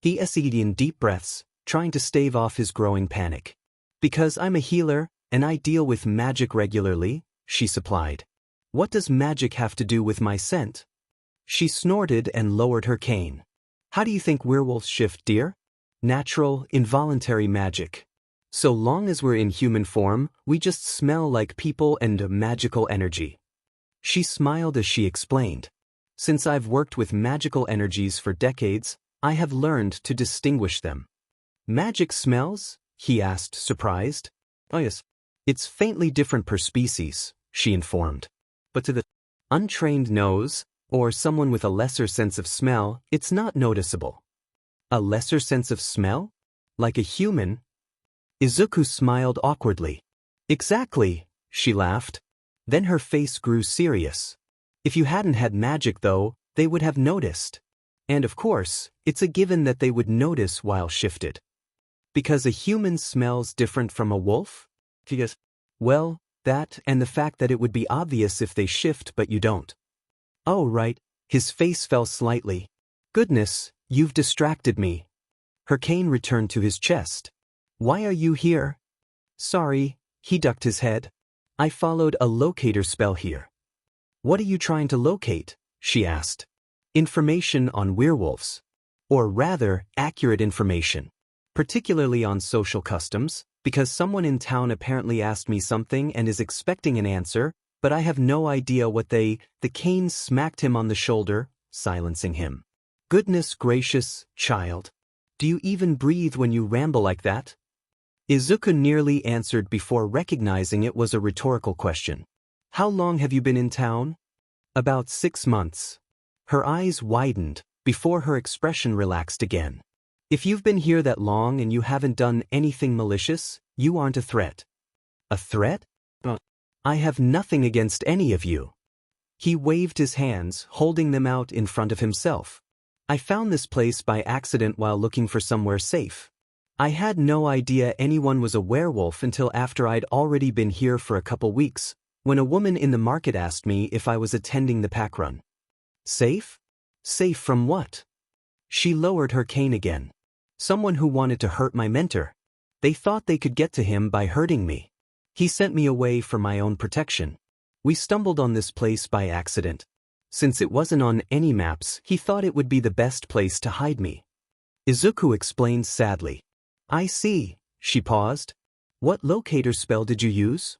Speaker 1: He essayed in deep breaths, trying to stave off his growing panic. Because I'm a healer, and I deal with magic regularly, she supplied. What does magic have to do with my scent? She snorted and lowered her cane. How do you think werewolves shift, dear? Natural, involuntary magic. So long as we're in human form, we just smell like people and magical energy. She smiled as she explained. Since I've worked with magical energies for decades, I have learned to distinguish them. Magic smells? He asked, surprised. Oh yes. It's faintly different per species, she informed. But to the untrained nose, or someone with a lesser sense of smell, it's not noticeable. A lesser sense of smell? Like a human? Izuku smiled awkwardly. Exactly, she laughed. Then her face grew serious. If you hadn't had magic though, they would have noticed. And of course, it's a given that they would notice while shifted. Because a human smells different from a wolf? Because, well, that and the fact that it would be obvious if they shift but you don't. Oh right, his face fell slightly. Goodness, you've distracted me. Her cane returned to his chest. Why are you here? Sorry, he ducked his head. I followed a locator spell here. What are you trying to locate? She asked. Information on werewolves. Or rather, accurate information. Particularly on social customs, because someone in town apparently asked me something and is expecting an answer, but I have no idea what The cane smacked him on the shoulder, silencing him. Goodness gracious, child. Do you even breathe when you ramble like that? Izuku nearly answered before recognizing it was a rhetorical question. How long have you been in town? About 6 months. Her eyes widened, before her expression relaxed again. If you've been here that long and you haven't done anything malicious, you aren't a threat. A threat? I have nothing against any of you. He waved his hands, holding them out in front of himself. I found this place by accident while looking for somewhere safe. I had no idea anyone was a werewolf until after I'd already been here for a couple weeks, when a woman in the market asked me if I was attending the pack run. Safe? Safe from what? She lowered her cane again. Someone who wanted to hurt my mentor. They thought they could get to him by hurting me. He sent me away for my own protection. We stumbled on this place by accident. Since it wasn't on any maps, he thought it would be the best place to hide me. Izuku explained sadly. I see, she paused. What locator spell did you use?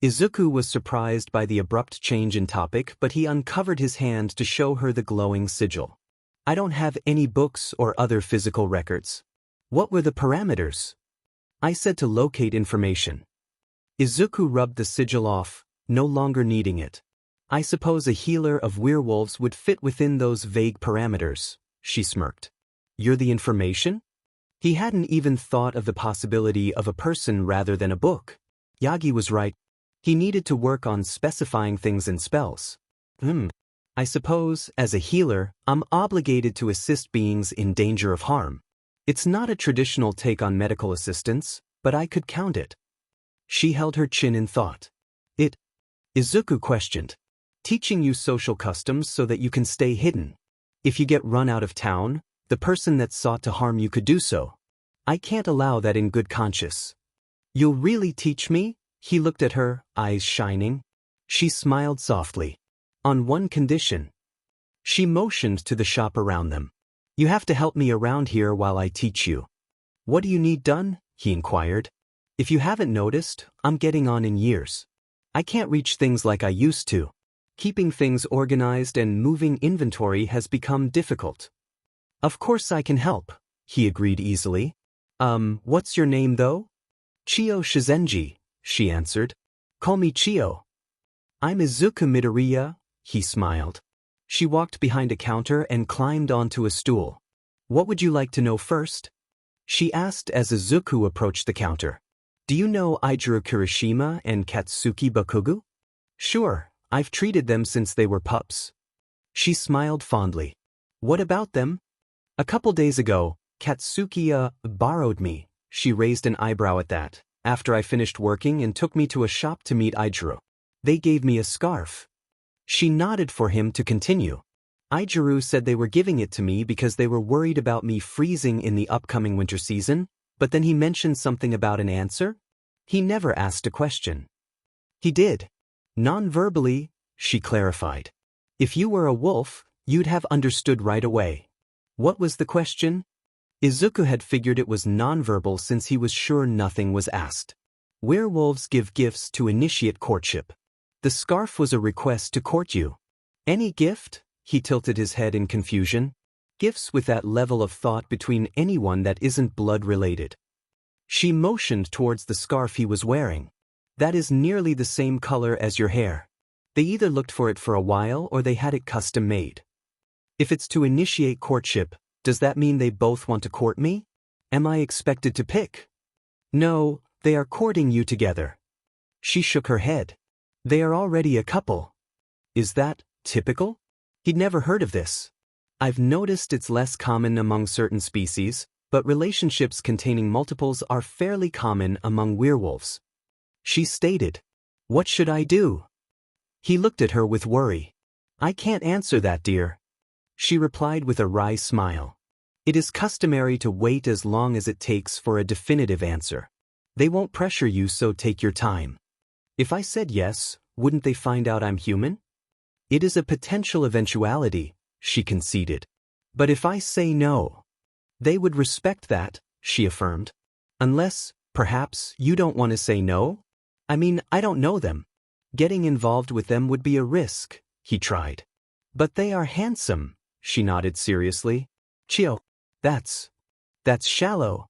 Speaker 1: Izuku was surprised by the abrupt change in topic, but he uncovered his hand to show her the glowing sigil. I don't have any books or other physical records. What were the parameters? I said to locate information. Izuku rubbed the sigil off, no longer needing it. I suppose a healer of werewolves would fit within those vague parameters, she smirked. You're the information? He hadn't even thought of the possibility of a person rather than a book. Yagi was right. He needed to work on specifying things in spells. I suppose, as a healer, I'm obligated to assist beings in danger of harm. It's not a traditional take on medical assistance, but I could count it. She held her chin in thought. Izuku questioned. Teaching you social customs so that you can stay hidden. If you get run out of town, the person that sought to harm you could do so. I can't allow that in good conscience. You'll really teach me? He looked at her, eyes shining. She smiled softly. On one condition. She motioned to the shop around them. You have to help me around here while I teach you. What do you need done? He inquired. If you haven't noticed, I'm getting on in years. I can't reach things like I used to. Keeping things organized and moving inventory has become difficult. Of course I can help, he agreed easily. What's your name though? Chio Shizenji, she answered. Call me Chio. I'm Izuku Midoriya, he smiled. She walked behind a counter and climbed onto a stool. What would you like to know first? She asked as Izuku approached the counter. Do you know Ijiro Kirishima and Katsuki Bakugu? Sure, I've treated them since they were pups. She smiled fondly. What about them? A couple days ago, Katsuki borrowed me. She raised an eyebrow at that, after I finished working and took me to a shop to meet Ijiro. They gave me a scarf. She nodded for him to continue. Ijiro said they were giving it to me because they were worried about me freezing in the upcoming winter season, but then he mentioned something about an answer? He never asked a question. He did. Non-verbally, she clarified. If you were a wolf, you'd have understood right away. What was the question? Izuku had figured it was non-verbal since he was sure nothing was asked. Werewolves give gifts to initiate courtship. The scarf was a request to court you. Any gift? He tilted his head in confusion. Gifts with that level of thought between anyone that isn't blood-related. She motioned towards the scarf he was wearing. That is nearly the same color as your hair. They either looked for it for a while or they had it custom-made. If it's to initiate courtship, does that mean they both want to court me? Am I expected to pick? No, they are courting you together. She shook her head. They are already a couple. Is that typical? He'd never heard of this. I've noticed it's less common among certain species, but relationships containing multiples are fairly common among werewolves. She stated. What should I do? He looked at her with worry. I can't answer that, dear. She replied with a wry smile. It is customary to wait as long as it takes for a definitive answer. They won't pressure you, so take your time. If I said yes, wouldn't they find out I'm human? It is a potential eventuality, she conceded. But if I say no, they would respect that, she affirmed. Unless, perhaps, you don't want to say no? I mean, I don't know them. Getting involved with them would be a risk, he tried. But they are handsome, she nodded seriously. Chio, that's shallow.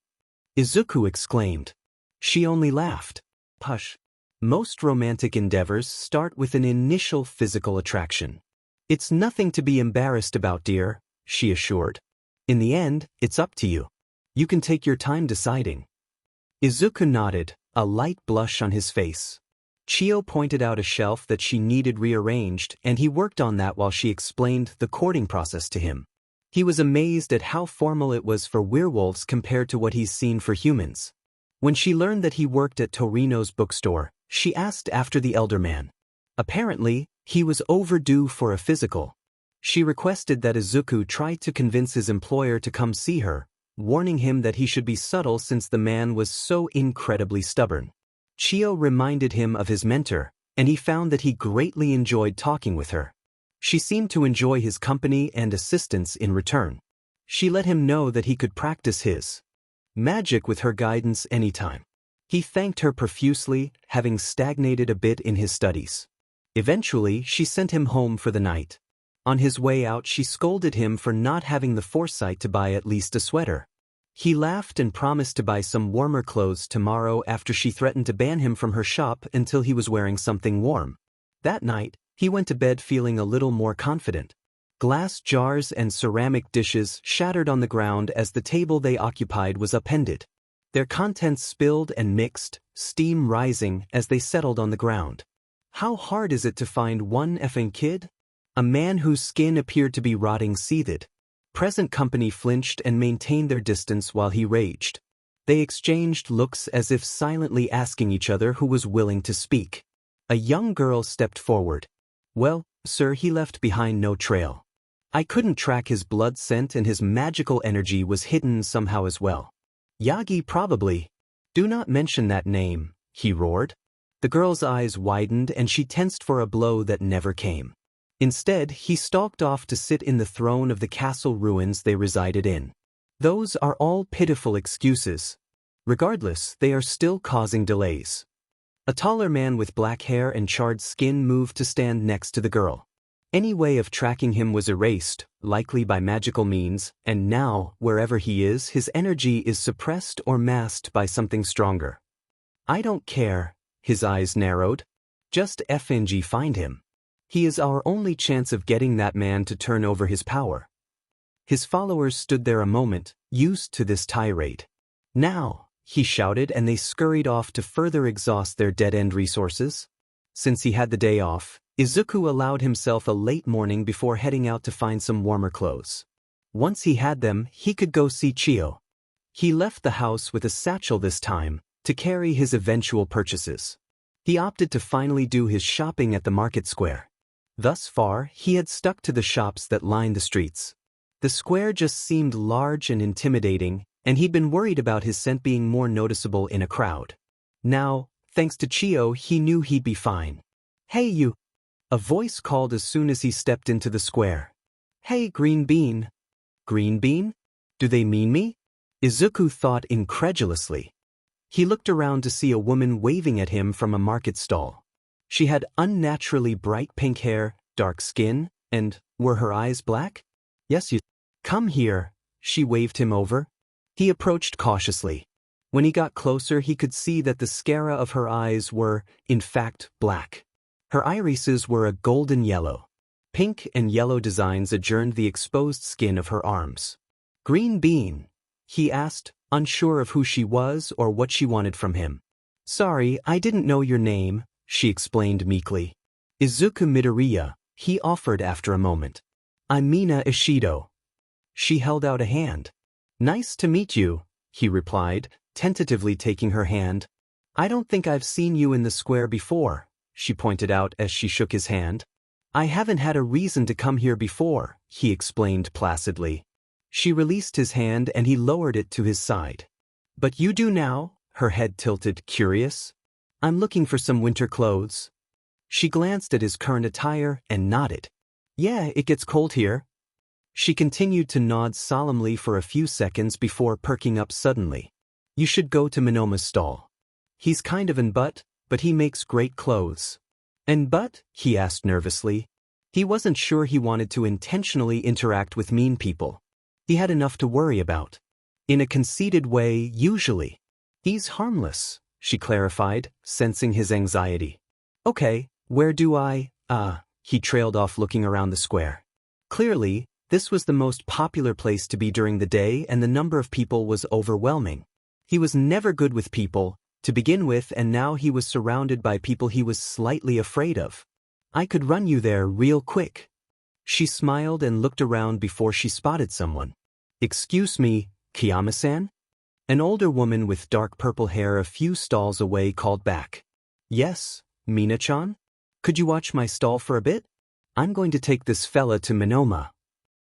Speaker 1: Izuku exclaimed. She only laughed. Hush. Most romantic endeavors start with an initial physical attraction. It's nothing to be embarrassed about, dear, she assured. In the end, it's up to you. You can take your time deciding. Izuku nodded, a light blush on his face. Chio pointed out a shelf that she needed rearranged, and he worked on that while she explained the courting process to him. He was amazed at how formal it was for werewolves compared to what he's seen for humans. When she learned that he worked at Torino's bookstore, she asked after the elder man. Apparently, he was overdue for a physical. She requested that Izuku try to convince his employer to come see her, warning him that he should be subtle since the man was so incredibly stubborn. Chio reminded him of his mentor, and he found that he greatly enjoyed talking with her. She seemed to enjoy his company and assistance in return. She let him know that he could practice his magic with her guidance anytime. He thanked her profusely, having stagnated a bit in his studies. Eventually, she sent him home for the night. On his way out, she scolded him for not having the foresight to buy at least a sweater. He laughed and promised to buy some warmer clothes tomorrow after she threatened to ban him from her shop until he was wearing something warm. That night, he went to bed feeling a little more confident. Glass jars and ceramic dishes shattered on the ground as the table they occupied was upended. Their contents spilled and mixed, steam rising as they settled on the ground. How hard is it to find one effing kid? A man whose skin appeared to be rotting seethed. Present company flinched and maintained their distance while he raged. They exchanged looks as if silently asking each other who was willing to speak. A young girl stepped forward. Well, sir, he left behind no trail. I couldn't track his blood scent and his magical energy was hidden somehow as well. Yagi probably. Do not mention that name, he roared. The girl's eyes widened and she tensed for a blow that never came. Instead, he stalked off to sit in the throne of the castle ruins they resided in. Those are all pitiful excuses. Regardless, they are still causing delays. A taller man with black hair and charred skin moved to stand next to the girl. Any way of tracking him was erased, likely by magical means, and now, wherever he is, his energy is suppressed or masked by something stronger. I don't care, his eyes narrowed. Just FNG find him. He is our only chance of getting that man to turn over his power. His followers stood there a moment, used to this tirade. Now, he shouted, and they scurried off to further exhaust their dead-end resources. Since he had the day off, Izuku allowed himself a late morning before heading out to find some warmer clothes. Once he had them, he could go see Chio. He left the house with a satchel this time, to carry his eventual purchases. He opted to finally do his shopping at the market square. Thus far, he had stuck to the shops that lined the streets. The square just seemed large and intimidating, and he'd been worried about his scent being more noticeable in a crowd. Now, thanks to Chio, he knew he'd be fine. "Hey you!" A voice called as soon as he stepped into the square. "Hey, Green Bean." "Green Bean? Do they mean me?" Izuku thought incredulously. He looked around to see a woman waving at him from a market stall. She had unnaturally bright pink hair, dark skin, and were her eyes black? "Yes, you. Come here." She waved him over. He approached cautiously. When he got closer, he could see that the sclera of her eyes were, in fact, black. Her irises were a golden yellow. Pink and yellow designs adorned the exposed skin of her arms. "Green Bean?" he asked, unsure of who she was or what she wanted from him. "Sorry, I didn't know your name," she explained meekly. "Izuku Midoriya," he offered after a moment. "I'm Mina Ishido." She held out a hand. "Nice to meet you," he replied, tentatively taking her hand. "I don't think I've seen you in the square before," she pointed out as she shook his hand. "I haven't had a reason to come here before," he explained placidly. She released his hand and he lowered it to his side. "But you do now?" Her head tilted, curious. "I'm looking for some winter clothes." She glanced at his current attire and nodded. "Yeah, it gets cold here." She continued to nod solemnly for a few seconds before perking up suddenly. "You should go to Minoma's stall. He's kind of an butt, but he makes great clothes." "And but?" he asked nervously. He wasn't sure he wanted to intentionally interact with mean people. He had enough to worry about. In a conceited way, usually. "He's harmless," she clarified, sensing his anxiety. "Okay, where do I, he trailed off looking around the square. Clearly, this was the most popular place to be during the day and the number of people was overwhelming. He was never good with people, to begin with, and now he was surrounded by people he was slightly afraid of. "I could run you there real quick." She smiled and looked around before she spotted someone. "Excuse me, Kiyama-san?" An older woman with dark purple hair a few stalls away called back. "Yes, Mina-chan? Could you watch my stall for a bit? I'm going to take this fella to Minoma."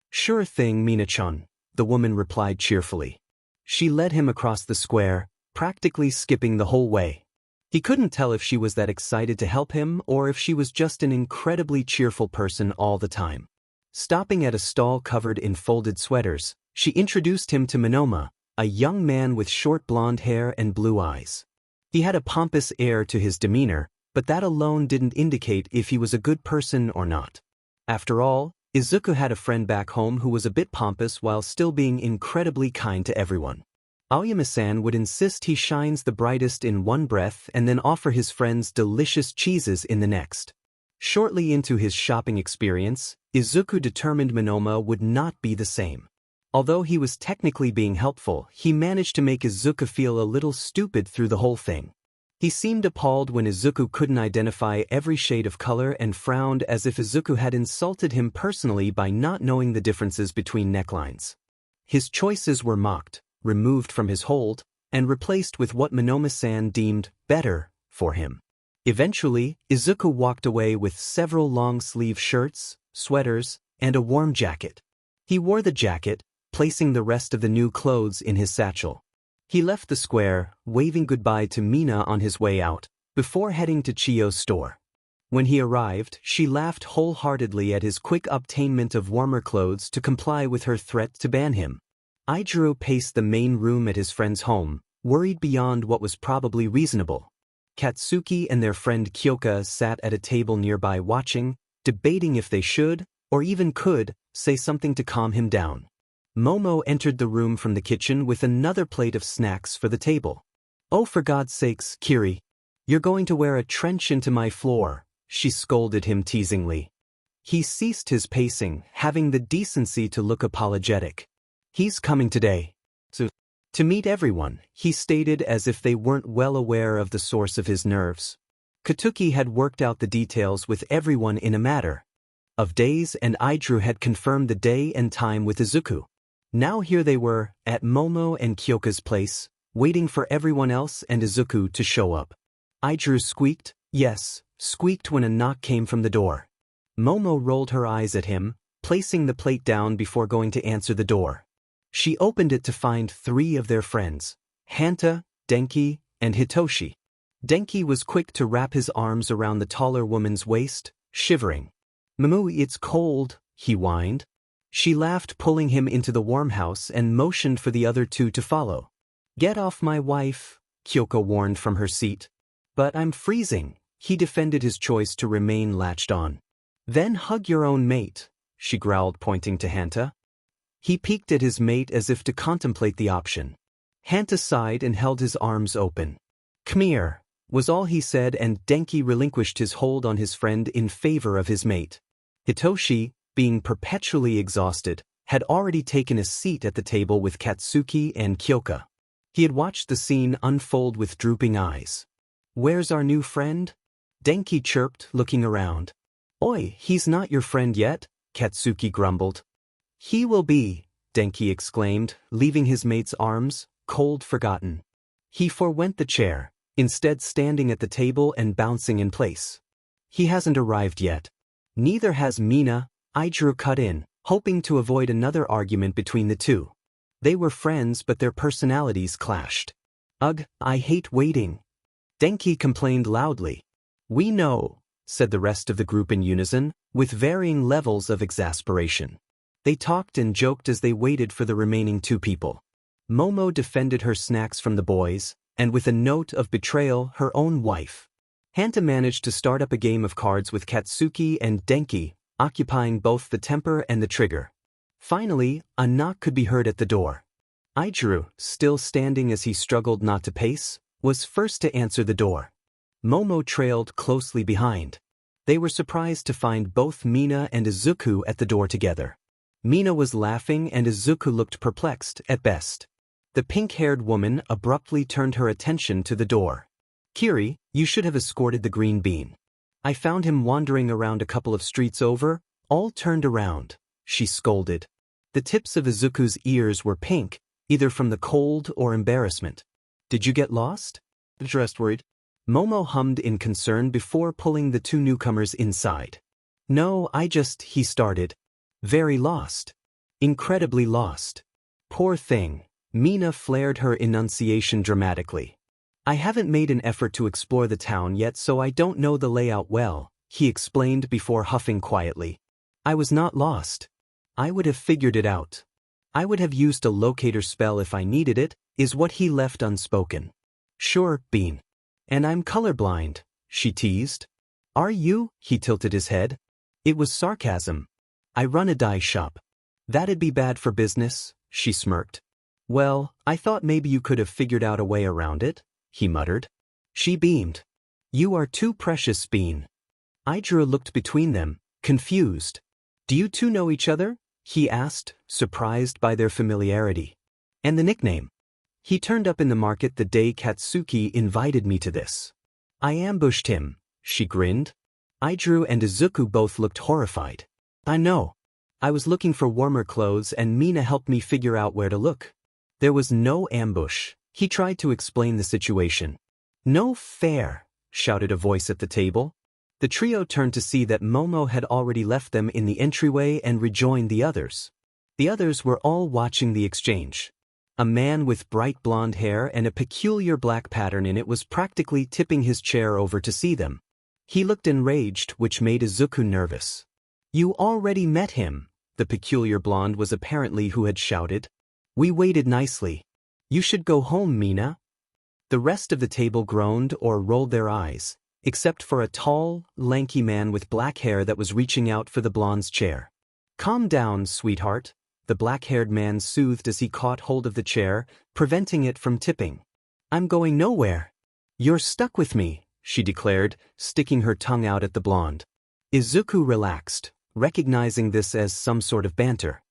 Speaker 1: "Sure thing, Mina-chan," the woman replied cheerfully. She led him across the square, practically skipping the whole way. He couldn't tell if she was that excited to help him or if she was just an incredibly cheerful person all the time. Stopping at a stall covered in folded sweaters, she introduced him to Minoma, a young man with short blonde hair and blue eyes. He had a pompous air to his demeanor, but that alone didn't indicate if he was a good person or not. After all, Izuku had a friend back home who was a bit pompous while still being incredibly kind to everyone. Aoyama-san would insist he shines the brightest in one breath and then offer his friends delicious cheeses in the next. Shortly into his shopping experience, Izuku determined Minoma would not be the same. Although he was technically being helpful, he managed to make Izuku feel a little stupid through the whole thing. He seemed appalled when Izuku couldn't identify every shade of color and frowned as if Izuku had insulted him personally by not knowing the differences between necklines. His choices were mocked, removed from his hold, and replaced with what Minoma-san deemed better for him. Eventually, Izuku walked away with several long-sleeve shirts, sweaters, and a warm jacket. He wore the jacket, placing the rest of the new clothes in his satchel. He left the square, waving goodbye to Mina on his way out, before heading to Chio's store. When he arrived, she laughed wholeheartedly at his quick obtainment of warmer clothes to comply with her threat to ban him. Izuku paced the main room at his friend's home, worried beyond what was probably reasonable. Katsuki and their friend Kyoka sat at a table nearby watching, debating if they should, or even could, say something to calm him down. Momo entered the room from the kitchen with another plate of snacks for the table. "Oh, for God's sakes, Kiri. You're going to wear a trench into my floor," she scolded him teasingly. He ceased his pacing, having the decency to look apologetic. "He's coming today. To meet everyone," he stated as if they weren't well aware of the source of his nerves. Katuki had worked out the details with everyone in a matter of days, and Izuku had confirmed the day and time with Izuku. Now here they were, at Momo and Kyoka's place, waiting for everyone else and Izuku to show up. Izuku squeaked when a knock came from the door. Momo rolled her eyes at him, placing the plate down before going to answer the door. She opened it to find 3 of their friends, Hanta, Denki, and Hitoshi. Denki was quick to wrap his arms around the taller woman's waist, shivering. "Mamu, it's cold," he whined. She laughed, pulling him into the warm house and motioned for the other 2 to follow. "Get off my wife," Kyoko warned from her seat. "But I'm freezing," he defended his choice to remain latched on. "Then hug your own mate," she growled, pointing to Hanta. He peeked at his mate as if to contemplate the option. Hanta sighed and held his arms open. "Come here," was all he said, and Denki relinquished his hold on his friend in favor of his mate. Hitoshi, being perpetually exhausted, had already taken a seat at the table with Katsuki and Kyoka. He had watched the scene unfold with drooping eyes. "Where's our new friend?" Denki chirped, looking around. "Oi, he's not your friend yet," Katsuki grumbled. "He will be," Denki exclaimed, leaving his mate's arms, cold forgotten. He forewent the chair, instead standing at the table and bouncing in place. "He hasn't arrived yet. Neither has Mina," Izuku cut in, hoping to avoid another argument between the 2. They were friends, but their personalities clashed. "Ugh, I hate waiting," Denki complained loudly. "We know," said the rest of the group in unison, with varying levels of exasperation. They talked and joked as they waited for the remaining 2 people. Momo defended her snacks from the boys, and with a note of betrayal, her own wife. Hanta managed to start up a game of cards with Katsuki and Denki, occupying both the temper and the trigger. Finally, a knock could be heard at the door. Izuku, still standing as he struggled not to pace, was first to answer the door. Momo trailed closely behind. They were surprised to find both Mina and Izuku at the door together. Mina was laughing and Izuku looked perplexed at best. The pink-haired woman abruptly turned her attention to the door. "Kiri, you should have escorted the green bean. I found him wandering around a couple of streets over, all turned around," she scolded. The tips of Izuku's ears were pink, either from the cold or embarrassment. "Did you get lost?" Dressed worried. Momo hummed in concern before pulling the 2 newcomers inside. "No, he started. Very lost. Incredibly lost." "Poor thing." Mina flared her enunciation dramatically. "I haven't made an effort to explore the town yet, so I don't know the layout well," he explained before huffing quietly. "I was not lost. I would have figured it out. I would have used a locator spell if I needed it," is what he left unspoken. "Sure, Bean. And I'm colorblind," she teased. "Are you?" He tilted his head. It was sarcasm. "I run a dye shop." "That'd be bad for business," she smirked. "Well, I thought maybe you could have figured out a way around it," he muttered. She beamed. "You are too precious, Bean." Izuku looked between them, confused. "Do you 2 know each other?" he asked, surprised by their familiarity. "And the nickname?" "He turned up in the market the day Katsuki invited me to this. I ambushed him," she grinned. Izuku and Izuku both looked horrified. "I know. I was looking for warmer clothes and Mina helped me figure out where to look. There was no ambush." He tried to explain the situation. "No fair," shouted a voice at the table. The trio turned to see that Momo had already left them in the entryway and rejoined the others. The others were all watching the exchange. A man with bright blonde hair and a peculiar black pattern in it was practically tipping his chair over to see them. He looked enraged, which made Izuku nervous. You already met him, the peculiar blonde was apparently who had shouted. We waited nicely. You should go home, Mina. The rest of the table groaned or rolled their eyes, except for a tall, lanky man with black hair that was reaching out for the blonde's chair. Calm down, sweetheart, the black-haired man soothed as he caught hold of the chair, preventing it from tipping. I'm going nowhere. You're stuck with me, she declared, sticking her tongue out at the blonde. Izuku relaxed, recognizing this as some sort of banter.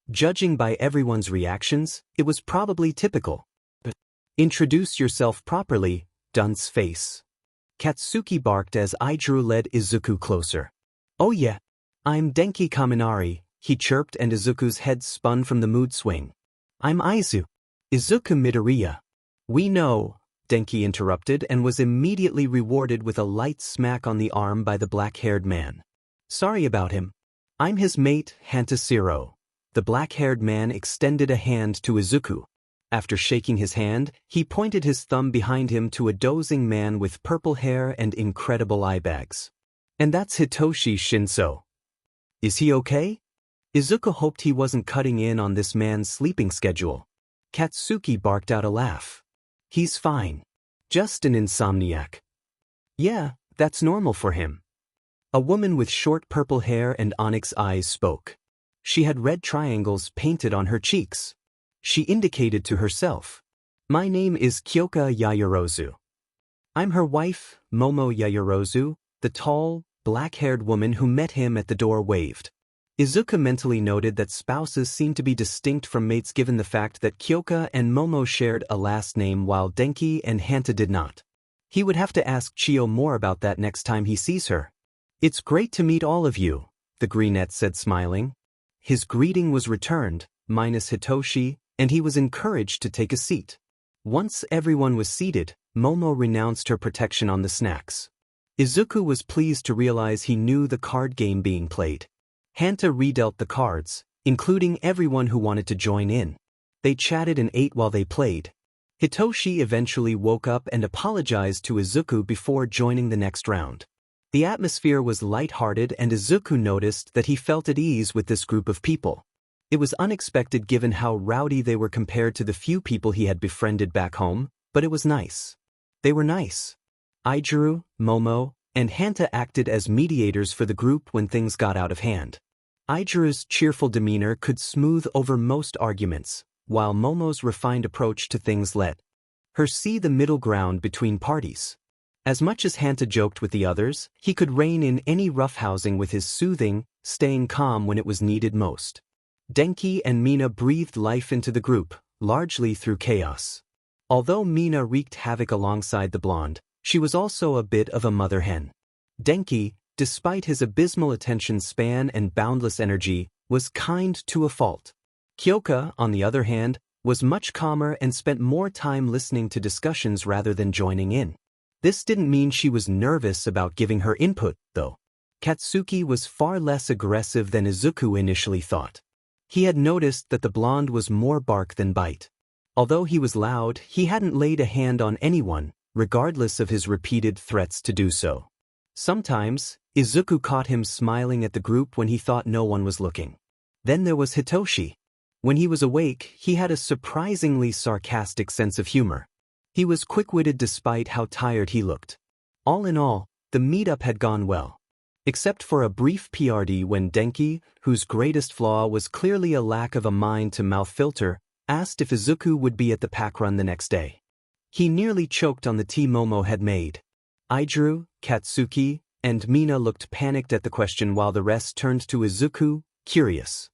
Speaker 1: Judging by everyone's reactions, it was probably typical. Introduce yourself properly, dunce face. Katsuki barked as Idru led Izuku closer. Oh yeah. I'm Denki Kaminari, he chirped and Izuku's head spun from the mood swing. I'm Izuku Midoriya. We know, Denki interrupted and was immediately rewarded with a light smack on the arm by the black-haired man. Sorry about him. I'm his mate, Hantashiro. The black-haired man extended a hand to Izuku. After shaking his hand, he pointed his thumb behind him to a dozing man with purple hair and incredible eye bags. And that's Hitoshi Shinso. Is he okay? Izuku hoped he wasn't cutting in on this man's sleeping schedule. Katsuki barked out a laugh. He's fine. Just an insomniac. Yeah, that's normal for him. A woman with short purple hair and onyx eyes spoke. She had red triangles painted on her cheeks. She indicated to herself. My name is Kyoka Yayorozu. I'm her wife, Momo Yayorozu, the tall, black-haired woman who met him at the door waved. Izuku mentally noted that spouses seemed to be distinct from mates given the fact that Kyoka and Momo shared a last name while Denki and Hanta did not. He would have to ask Chio more about that next time he sees her. It's great to meet all of you, the brunette said smiling. His greeting was returned, minus Hitoshi, and he was encouraged to take a seat. Once everyone was seated, Momo renounced her protection on the snacks. Izuku was pleased to realize he knew the card game being played. Hanta redealt the cards, including everyone who wanted to join in. They chatted and ate while they played. Hitoshi eventually woke up and apologized to Izuku before joining the next round. The atmosphere was light-hearted and Izuku noticed that he felt at ease with this group of people. It was unexpected given how rowdy they were compared to the few people he had befriended back home, but it was nice. They were nice. Idru, Momo, and Hanta acted as mediators for the group when things got out of hand. Idru's cheerful demeanor could smooth over most arguments, while Momo's refined approach to things let her see the middle ground between parties. As much as Hanta joked with the others, he could rein in any roughhousing with his soothing, staying calm when it was needed most. Denki and Mina breathed life into the group, largely through chaos. Although Mina wreaked havoc alongside the blonde, she was also a bit of a mother hen. Denki, despite his abysmal attention span and boundless energy, was kind to a fault. Kyoka, on the other hand, was much calmer and spent more time listening to discussions rather than joining in. This didn't mean she was nervous about giving her input, though. Katsuki was far less aggressive than Izuku initially thought. He had noticed that the blonde was more bark than bite. Although he was loud, he hadn't laid a hand on anyone, regardless of his repeated threats to do so. Sometimes, Izuku caught him smiling at the group when he thought no one was looking. Then there was Hitoshi. When he was awake, he had a surprisingly sarcastic sense of humor. He was quick-witted despite how tired he looked. All in all, the meetup had gone well. Except for a brief PRD when Denki, whose greatest flaw was clearly a lack of a mind-to-mouth filter, asked if Izuku would be at the pack run the next day. He nearly choked on the tea Momo had made. Idru, Katsuki, and Mina looked panicked at the question while the rest turned to Izuku, curious.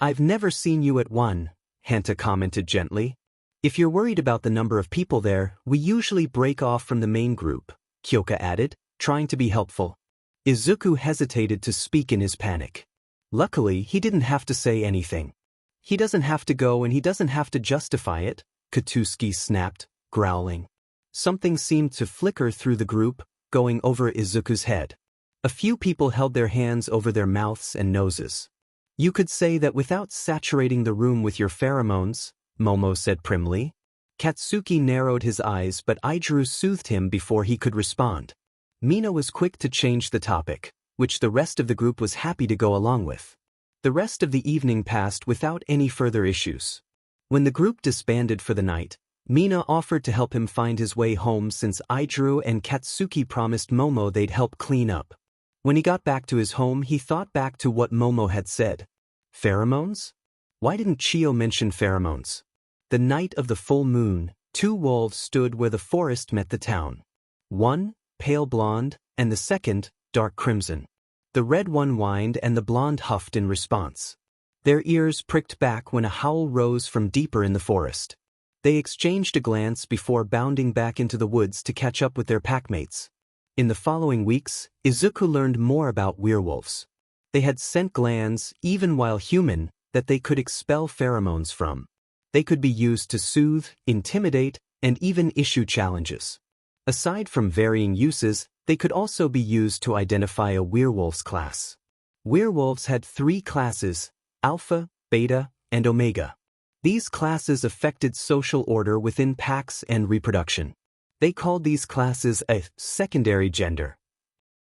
Speaker 1: I've never seen you at one, Hanta commented gently. If you're worried about the number of people there, we usually break off from the main group, Kyoka added, trying to be helpful. Izuku hesitated to speak in his panic. Luckily, he didn't have to say anything. He doesn't have to go and he doesn't have to justify it, Katsuki snapped, growling. Something seemed to flicker through the group, going over Izuku's head. A few people held their hands over their mouths and noses. You could say that without saturating the room with your pheromones, Momo said primly. Katsuki narrowed his eyes but Idru soothed him before he could respond. Mina was quick to change the topic, which the rest of the group was happy to go along with. The rest of the evening passed without any further issues. When the group disbanded for the night, Mina offered to help him find his way home since Izuku and Katsuki promised Momo they'd help clean up. When he got back to his home, he thought back to what Momo had said. Pheromones? Why didn't Chio mention pheromones? The night of the full moon, two wolves stood where the forest met the town. One, pale blonde, and the second, dark crimson. The red one whined and the blonde huffed in response. Their ears pricked back when a howl rose from deeper in the forest. They exchanged a glance before bounding back into the woods to catch up with their packmates. In the following weeks, Izuku learned more about werewolves. They had scent glands, even while human, that they could expel pheromones from. They could be used to soothe, intimidate, and even issue challenges. Aside from varying uses, they could also be used to identify a werewolf's class. Werewolves had 3 classes: Alpha, Beta, and Omega. These classes affected social order within packs and reproduction. They called these classes a secondary gender.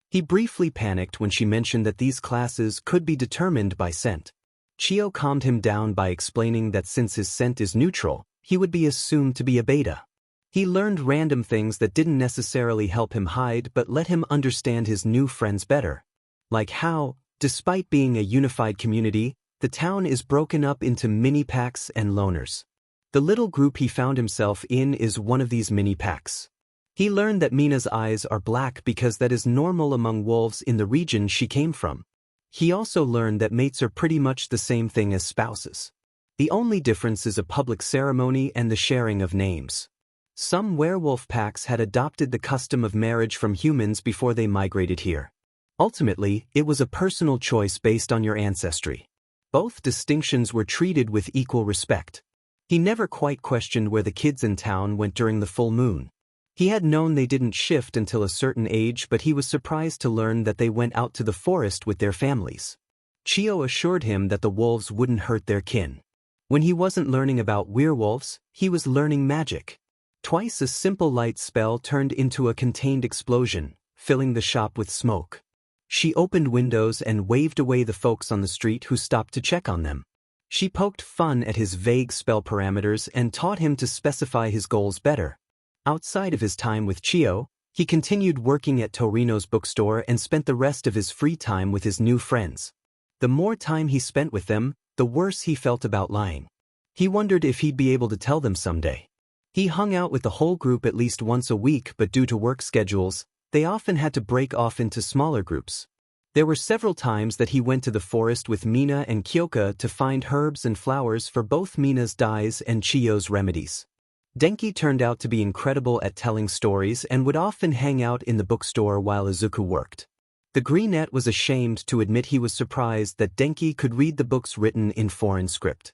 Speaker 1: He briefly panicked when she mentioned that these classes could be determined by scent. Chio calmed him down by explaining that since his scent is neutral, he would be assumed to be a beta. He learned random things that didn't necessarily help him hide but let him understand his new friends better. Like how, despite being a unified community, the town is broken up into mini-packs and loners. The little group he found himself in is one of these mini-packs. He learned that Mina's eyes are black because that is normal among wolves in the region she came from. He also learned that mates are pretty much the same thing as spouses. The only difference is a public ceremony and the sharing of names. Some werewolf packs had adopted the custom of marriage from humans before they migrated here. Ultimately, it was a personal choice based on your ancestry. Both distinctions were treated with equal respect. He never quite questioned where the kids in town went during the full moon. He had known they didn't shift until a certain age, but he was surprised to learn that they went out to the forest with their families. Chio assured him that the wolves wouldn't hurt their kin. When he wasn't learning about werewolves, he was learning magic. Twice a simple light spell turned into a contained explosion, filling the shop with smoke. She opened windows and waved away the folks on the street who stopped to check on them. She poked fun at his vague spell parameters and taught him to specify his goals better. Outside of his time with Chio, he continued working at Torino's bookstore and spent the rest of his free time with his new friends. The more time he spent with them, the worse he felt about lying. He wondered if he'd be able to tell them someday. He hung out with the whole group at least once a week, but due to work schedules, they often had to break off into smaller groups. There were several times that he went to the forest with Mina and Kyoka to find herbs and flowers for both Mina's dyes and Chio's remedies. Denki turned out to be incredible at telling stories and would often hang out in the bookstore while Izuku worked. The Greenette was ashamed to admit he was surprised that Denki could read the books written in foreign script.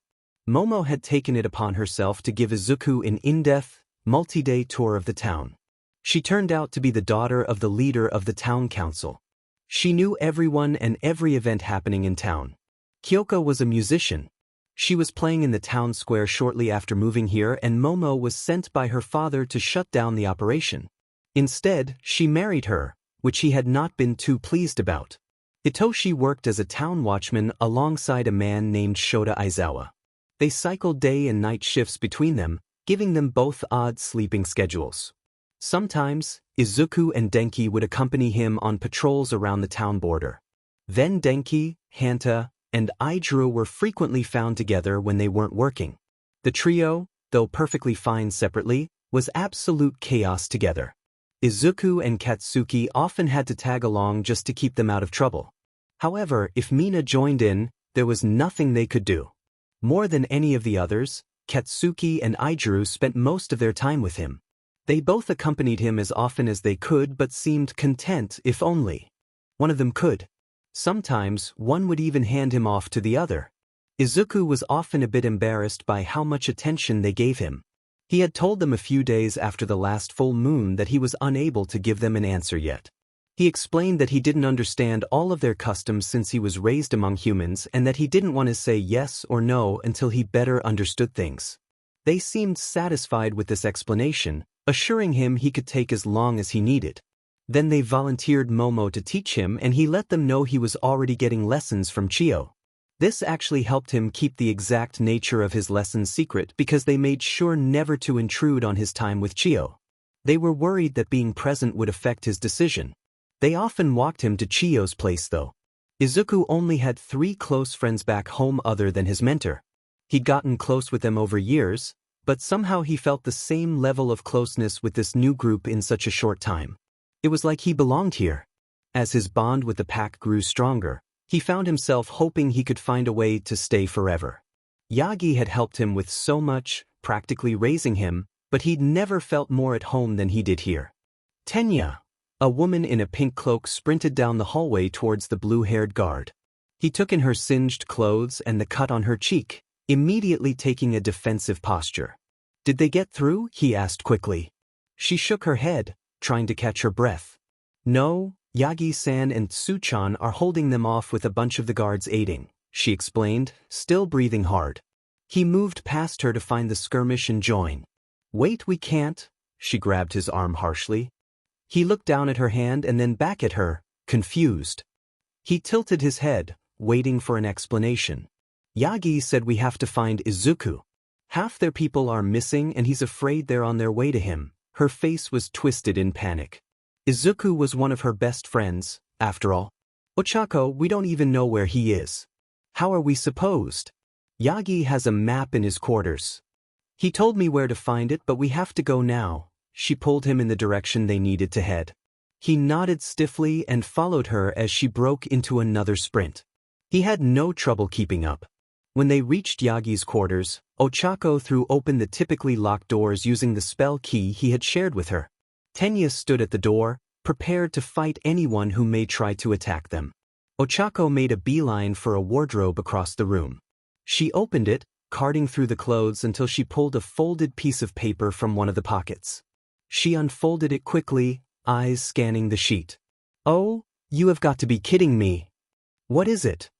Speaker 1: Momo had taken it upon herself to give Izuku an in-depth, multi-day tour of the town. She turned out to be the daughter of the leader of the town council. She knew everyone and every event happening in town. Kyoka was a musician. She was playing in the town square shortly after moving here, and Momo was sent by her father to shut down the operation. Instead, she married her, which he had not been too pleased about. Hitoshi worked as a town watchman alongside a man named Shota Aizawa. They cycled day and night shifts between them, giving them both odd sleeping schedules. Sometimes, Izuku and Denki would accompany him on patrols around the town border. Then Denki, Hanta, and Izuku were frequently found together when they weren't working. The trio, though perfectly fine separately, was absolute chaos together. Izuku and Katsuki often had to tag along just to keep them out of trouble. However, if Mina joined in, there was nothing they could do. More than any of the others, Katsuki and Izuku spent most of their time with him. They both accompanied him as often as they could but seemed content if only one of them could. Sometimes, one would even hand him off to the other. Izuku was often a bit embarrassed by how much attention they gave him. He had told them a few days after the last full moon that he was unable to give them an answer yet. He explained that he didn't understand all of their customs since he was raised among humans and that he didn't want to say yes or no until he better understood things. They seemed satisfied with this explanation, assuring him he could take as long as he needed. Then they volunteered Momo to teach him and he let them know he was already getting lessons from Chio. This actually helped him keep the exact nature of his lessons secret because they made sure never to intrude on his time with Chio. They were worried that being present would affect his decision. They often walked him to Chio's place though. Izuku only had 3 close friends back home other than his mentor. He'd gotten close with them over years, but somehow he felt the same level of closeness with this new group in such a short time. It was like he belonged here. As his bond with the pack grew stronger, he found himself hoping he could find a way to stay forever. Yagi had helped him with so much, practically raising him, but he'd never felt more at home than he did here. Tenya, a woman in a pink cloak, sprinted down the hallway towards the blue-haired guard. He took in her singed clothes and the cut on her cheek, immediately taking a defensive posture. "Did they get through?" he asked quickly. She shook her head, trying to catch her breath. "No, Yagi-san and Tsuchan are holding them off with a bunch of the guards aiding," she explained, still breathing hard. He moved past her to find the skirmish and join. "Wait, we can't," she grabbed his arm harshly. He looked down at her hand and then back at her, confused. He tilted his head, waiting for an explanation. "Yagi said we have to find Izuku. Half their people are missing and he's afraid they're on their way to him." Her face was twisted in panic. Izuku was one of her best friends, after all. "Ochako, we don't even know where he is. How are we supposed?" "Yagi has a map in his quarters. He told me where to find it, but we have to go now." She pulled him in the direction they needed to head. He nodded stiffly and followed her as she broke into another sprint. He had no trouble keeping up. When they reached Yagi's quarters, Ochako threw open the typically locked doors using the spell key he had shared with her. Tenya stood at the door, prepared to fight anyone who may try to attack them. Ochako made a beeline for a wardrobe across the room. She opened it, carting through the clothes until she pulled a folded piece of paper from one of the pockets. She unfolded it quickly, eyes scanning the sheet. "Oh, you have got to be kidding me. What is it?"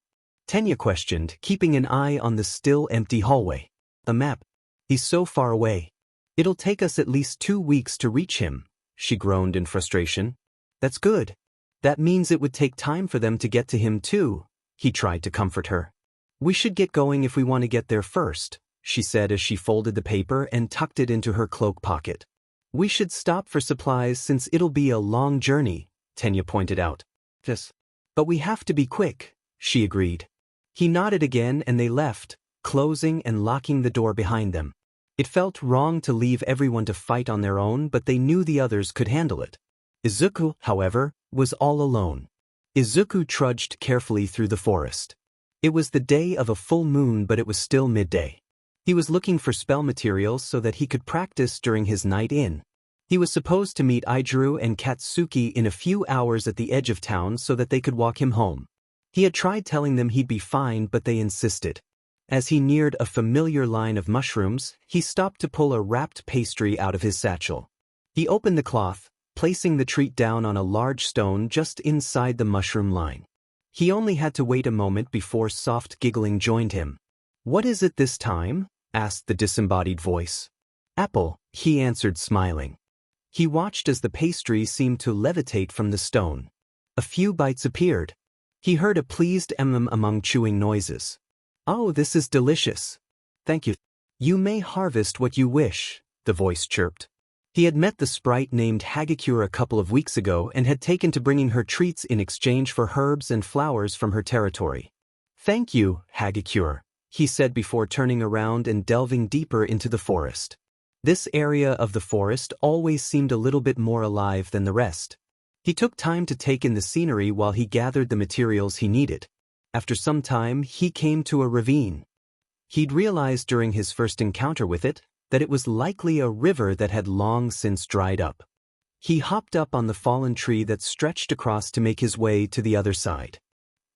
Speaker 1: Tenya questioned, keeping an eye on the still empty hallway. "A map. He's so far away. It'll take us at least 2 weeks to reach him," she groaned in frustration. "That's good. That means it would take time for them to get to him too," he tried to comfort her. "We should get going if we want to get there first," she said as she folded the paper and tucked it into her cloak pocket. "We should stop for supplies since it'll be a long journey," Tenya pointed out. "Yes. But we have to be quick," she agreed. He nodded again and they left, closing and locking the door behind them. It felt wrong to leave everyone to fight on their own, but they knew the others could handle it. Izuku, however, was all alone. Izuku trudged carefully through the forest. It was the day of a full moon, but it was still midday. He was looking for spell materials so that he could practice during his night in. He was supposed to meet Aijuru and Katsuki in a few hours at the edge of town so that they could walk him home. He had tried telling them he'd be fine, but they insisted. As he neared a familiar line of mushrooms, he stopped to pull a wrapped pastry out of his satchel. He opened the cloth, placing the treat down on a large stone just inside the mushroom line. He only had to wait a moment before soft giggling joined him. "What is it this time?" asked the disembodied voice. "Apple," he answered, smiling. He watched as the pastry seemed to levitate from the stone. A few bites appeared. He heard a pleased among chewing noises. "Oh, this is delicious. Thank you. You may harvest what you wish," the voice chirped. He had met the sprite named Hagakure a couple of weeks ago and had taken to bringing her treats in exchange for herbs and flowers from her territory. "Thank you, Hagakure," he said before turning around and delving deeper into the forest. This area of the forest always seemed a little bit more alive than the rest. He took time to take in the scenery while he gathered the materials he needed. After some time, he came to a ravine. He'd realized during his first encounter with it that it was likely a river that had long since dried up. He hopped up on the fallen tree that stretched across to make his way to the other side.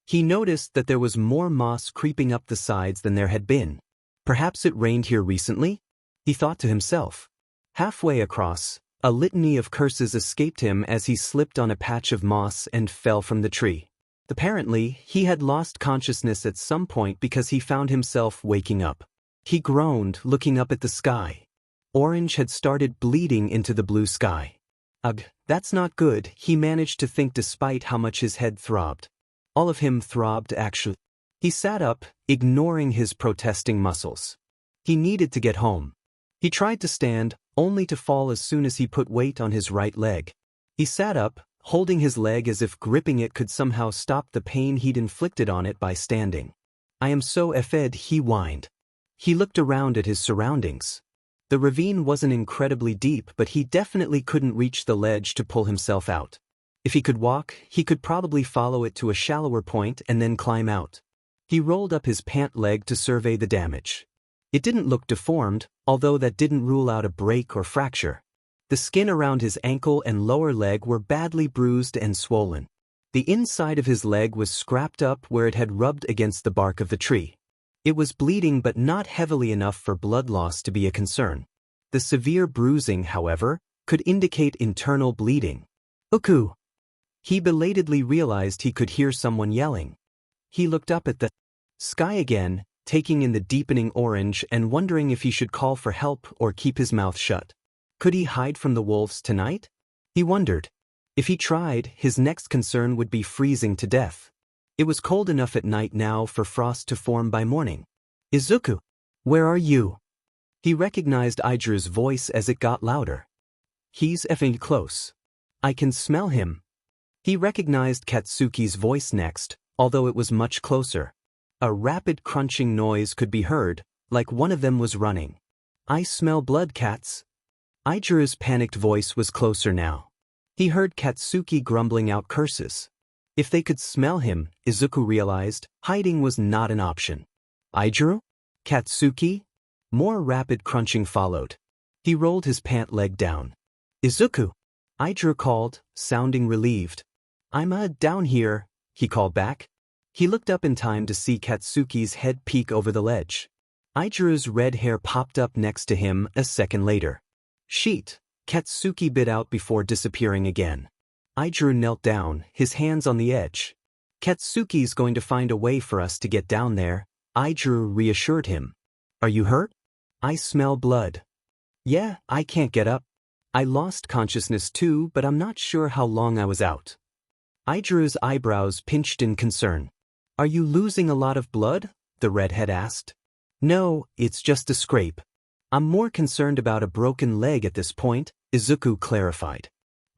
Speaker 1: He noticed that there was more moss creeping up the sides than there had been. Perhaps it rained here recently? He thought to himself. Halfway across, a litany of curses escaped him as he slipped on a patch of moss and fell from the tree. Apparently, he had lost consciousness at some point because he found himself waking up. He groaned, looking up at the sky. Orange had started bleeding into the blue sky. Ugh, That's not good, he managed to think despite how much his head throbbed. All of him throbbed actually. He sat up, ignoring his protesting muscles. He needed to get home. He tried to stand, only to fall as soon as he put weight on his right leg. He sat up, holding his leg as if gripping it could somehow stop the pain he'd inflicted on it by standing. I am so effed, he whined. He looked around at his surroundings. The ravine wasn't incredibly deep, but he definitely couldn't reach the ledge to pull himself out. If he could walk, he could probably follow it to a shallower point and then climb out. He rolled up his pant leg to survey the damage. It didn't look deformed, although that didn't rule out a break or fracture. The skin around his ankle and lower leg were badly bruised and swollen. The inside of his leg was scrapped up where it had rubbed against the bark of the tree. It was bleeding but not heavily enough for blood loss to be a concern. The severe bruising, however, could indicate internal bleeding. Uku! He belatedly realized he could hear someone yelling. He looked up at the sky again, taking in the deepening orange and wondering if he should call for help or keep his mouth shut. Could he hide from the wolves tonight? He wondered. If he tried, his next concern would be freezing to death. It was cold enough at night now for frost to form by morning. Izuku, where are you? He recognized Ijuru's voice as it got louder. He's effing close. I can smell him. He recognized Katsuki's voice next, although it was much closer. A rapid crunching noise could be heard, like one of them was running. I smell blood, cats. Ijuru's panicked voice was closer now. He heard Katsuki grumbling out curses. If they could smell him, Izuku realized, hiding was not an option. Ijuru? Katsuki? More rapid crunching followed. He rolled his pant leg down. Izuku! Ijuru called, sounding relieved. I'm down here, he called back. He looked up in time to see Katsuki's head peek over the ledge. Ijuru's red hair popped up next to him a second later. Sheet, Katsuki bit out before disappearing again. Ijuru knelt down, his hands on the edge. Katsuki's going to find a way for us to get down there, Ijuru reassured him. Are you hurt? I smell blood. Yeah, I can't get up. I lost consciousness too, but I'm not sure how long I was out. Ijuru's eyebrows pinched in concern. Are you losing a lot of blood? The redhead asked. No, it's just a scrape. I'm more concerned about a broken leg at this point, Izuku clarified.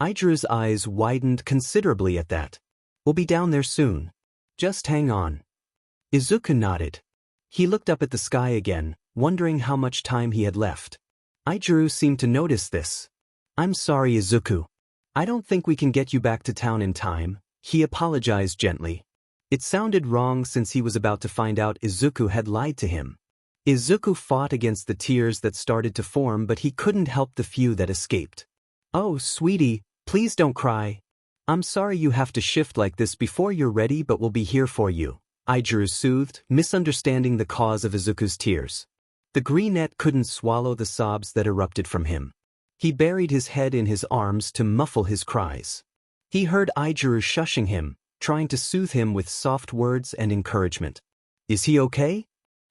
Speaker 1: Ijuru's eyes widened considerably at that. We'll be down there soon. Just hang on. Izuku nodded. He looked up at the sky again, wondering how much time he had left. Ijuru seemed to notice this. I'm sorry, Izuku. I don't think we can get you back to town in time, he apologized gently. It sounded wrong since he was about to find out Izuku had lied to him. Izuku fought against the tears that started to form, but he couldn't help the few that escaped. Oh, sweetie, please don't cry. I'm sorry you have to shift like this before you're ready, but we'll be here for you, Ijuru soothed, misunderstanding the cause of Izuku's tears. The greenette couldn't swallow the sobs that erupted from him. He buried his head in his arms to muffle his cries. He heard Ijuru shushing him, trying to soothe him with soft words and encouragement. Is he okay?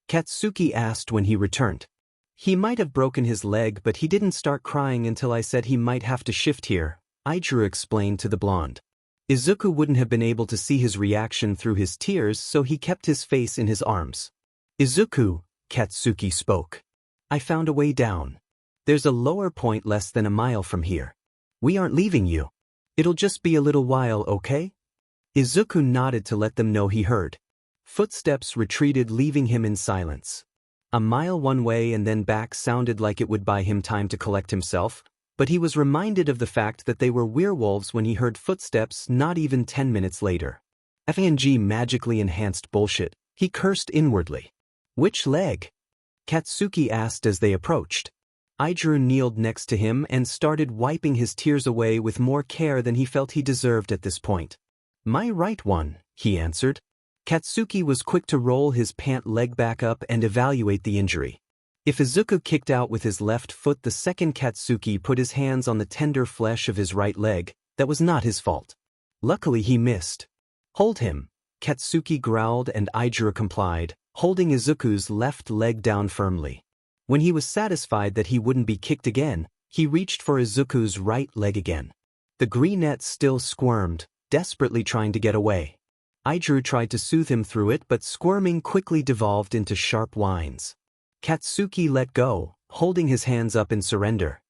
Speaker 1: Katsuki asked when he returned. He might have broken his leg, but he didn't start crying until I said he might have to shift here, Ijuru explained to the blonde. Izuku wouldn't have been able to see his reaction through his tears, so he kept his face in his arms. Izuku, Katsuki spoke. I found a way down. There's a lower point less than a mile from here. We aren't leaving you. It'll just be a little while, okay? Izuku nodded to let them know he heard. Footsteps retreated, leaving him in silence. A mile one way and then back sounded like it would buy him time to collect himself, but he was reminded of the fact that they were werewolves when he heard footsteps not even 10 minutes later. FNG magically enhanced bullshit, he cursed inwardly. Which leg? Katsuki asked as they approached. Ijuru kneeled next to him and started wiping his tears away with more care than he felt he deserved at this point. My right one, he answered. Katsuki was quick to roll his pant leg back up and evaluate the injury. If Izuku kicked out with his left foot the second Katsuki put his hands on the tender flesh of his right leg, that was not his fault. Luckily he missed. Hold him, Katsuki growled and Ijuru complied, holding Izuku's left leg down firmly. When he was satisfied that he wouldn't be kicked again, he reached for Izuku's right leg again. The greenette still squirmed, desperately trying to get away. Izuku tried to soothe him through it, but squirming quickly devolved into sharp whines. Katsuki let go, holding his hands up in surrender.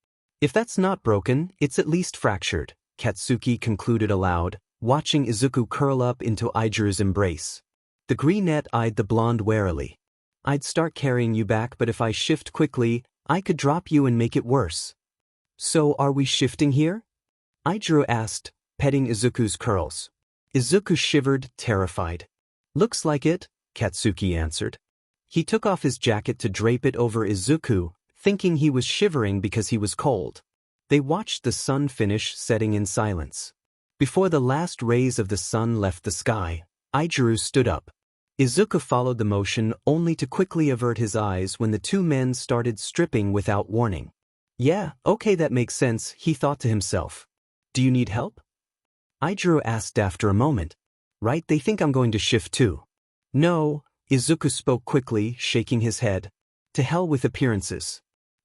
Speaker 1: If that's not broken, it's at least fractured, Katsuki concluded aloud, watching Izuku curl up into Izuku's embrace. The greenette eyed the blonde warily. I'd start carrying you back, but if I shift quickly, I could drop you and make it worse. So are we shifting here? Izuku asked, petting Izuku's curls. Izuku shivered, terrified. Looks like it, Katsuki answered. He took off his jacket to drape it over Izuku, thinking he was shivering because he was cold. They watched the sun finish setting in silence. Before the last rays of the sun left the sky, Izuku stood up. Izuku followed the motion only to quickly avert his eyes when the two men started stripping without warning. Yeah, okay, that makes sense, he thought to himself. Do you need help? Izuku asked after a moment. Right, they think I'm going to shift too. No, Izuku spoke quickly, shaking his head. To hell with appearances.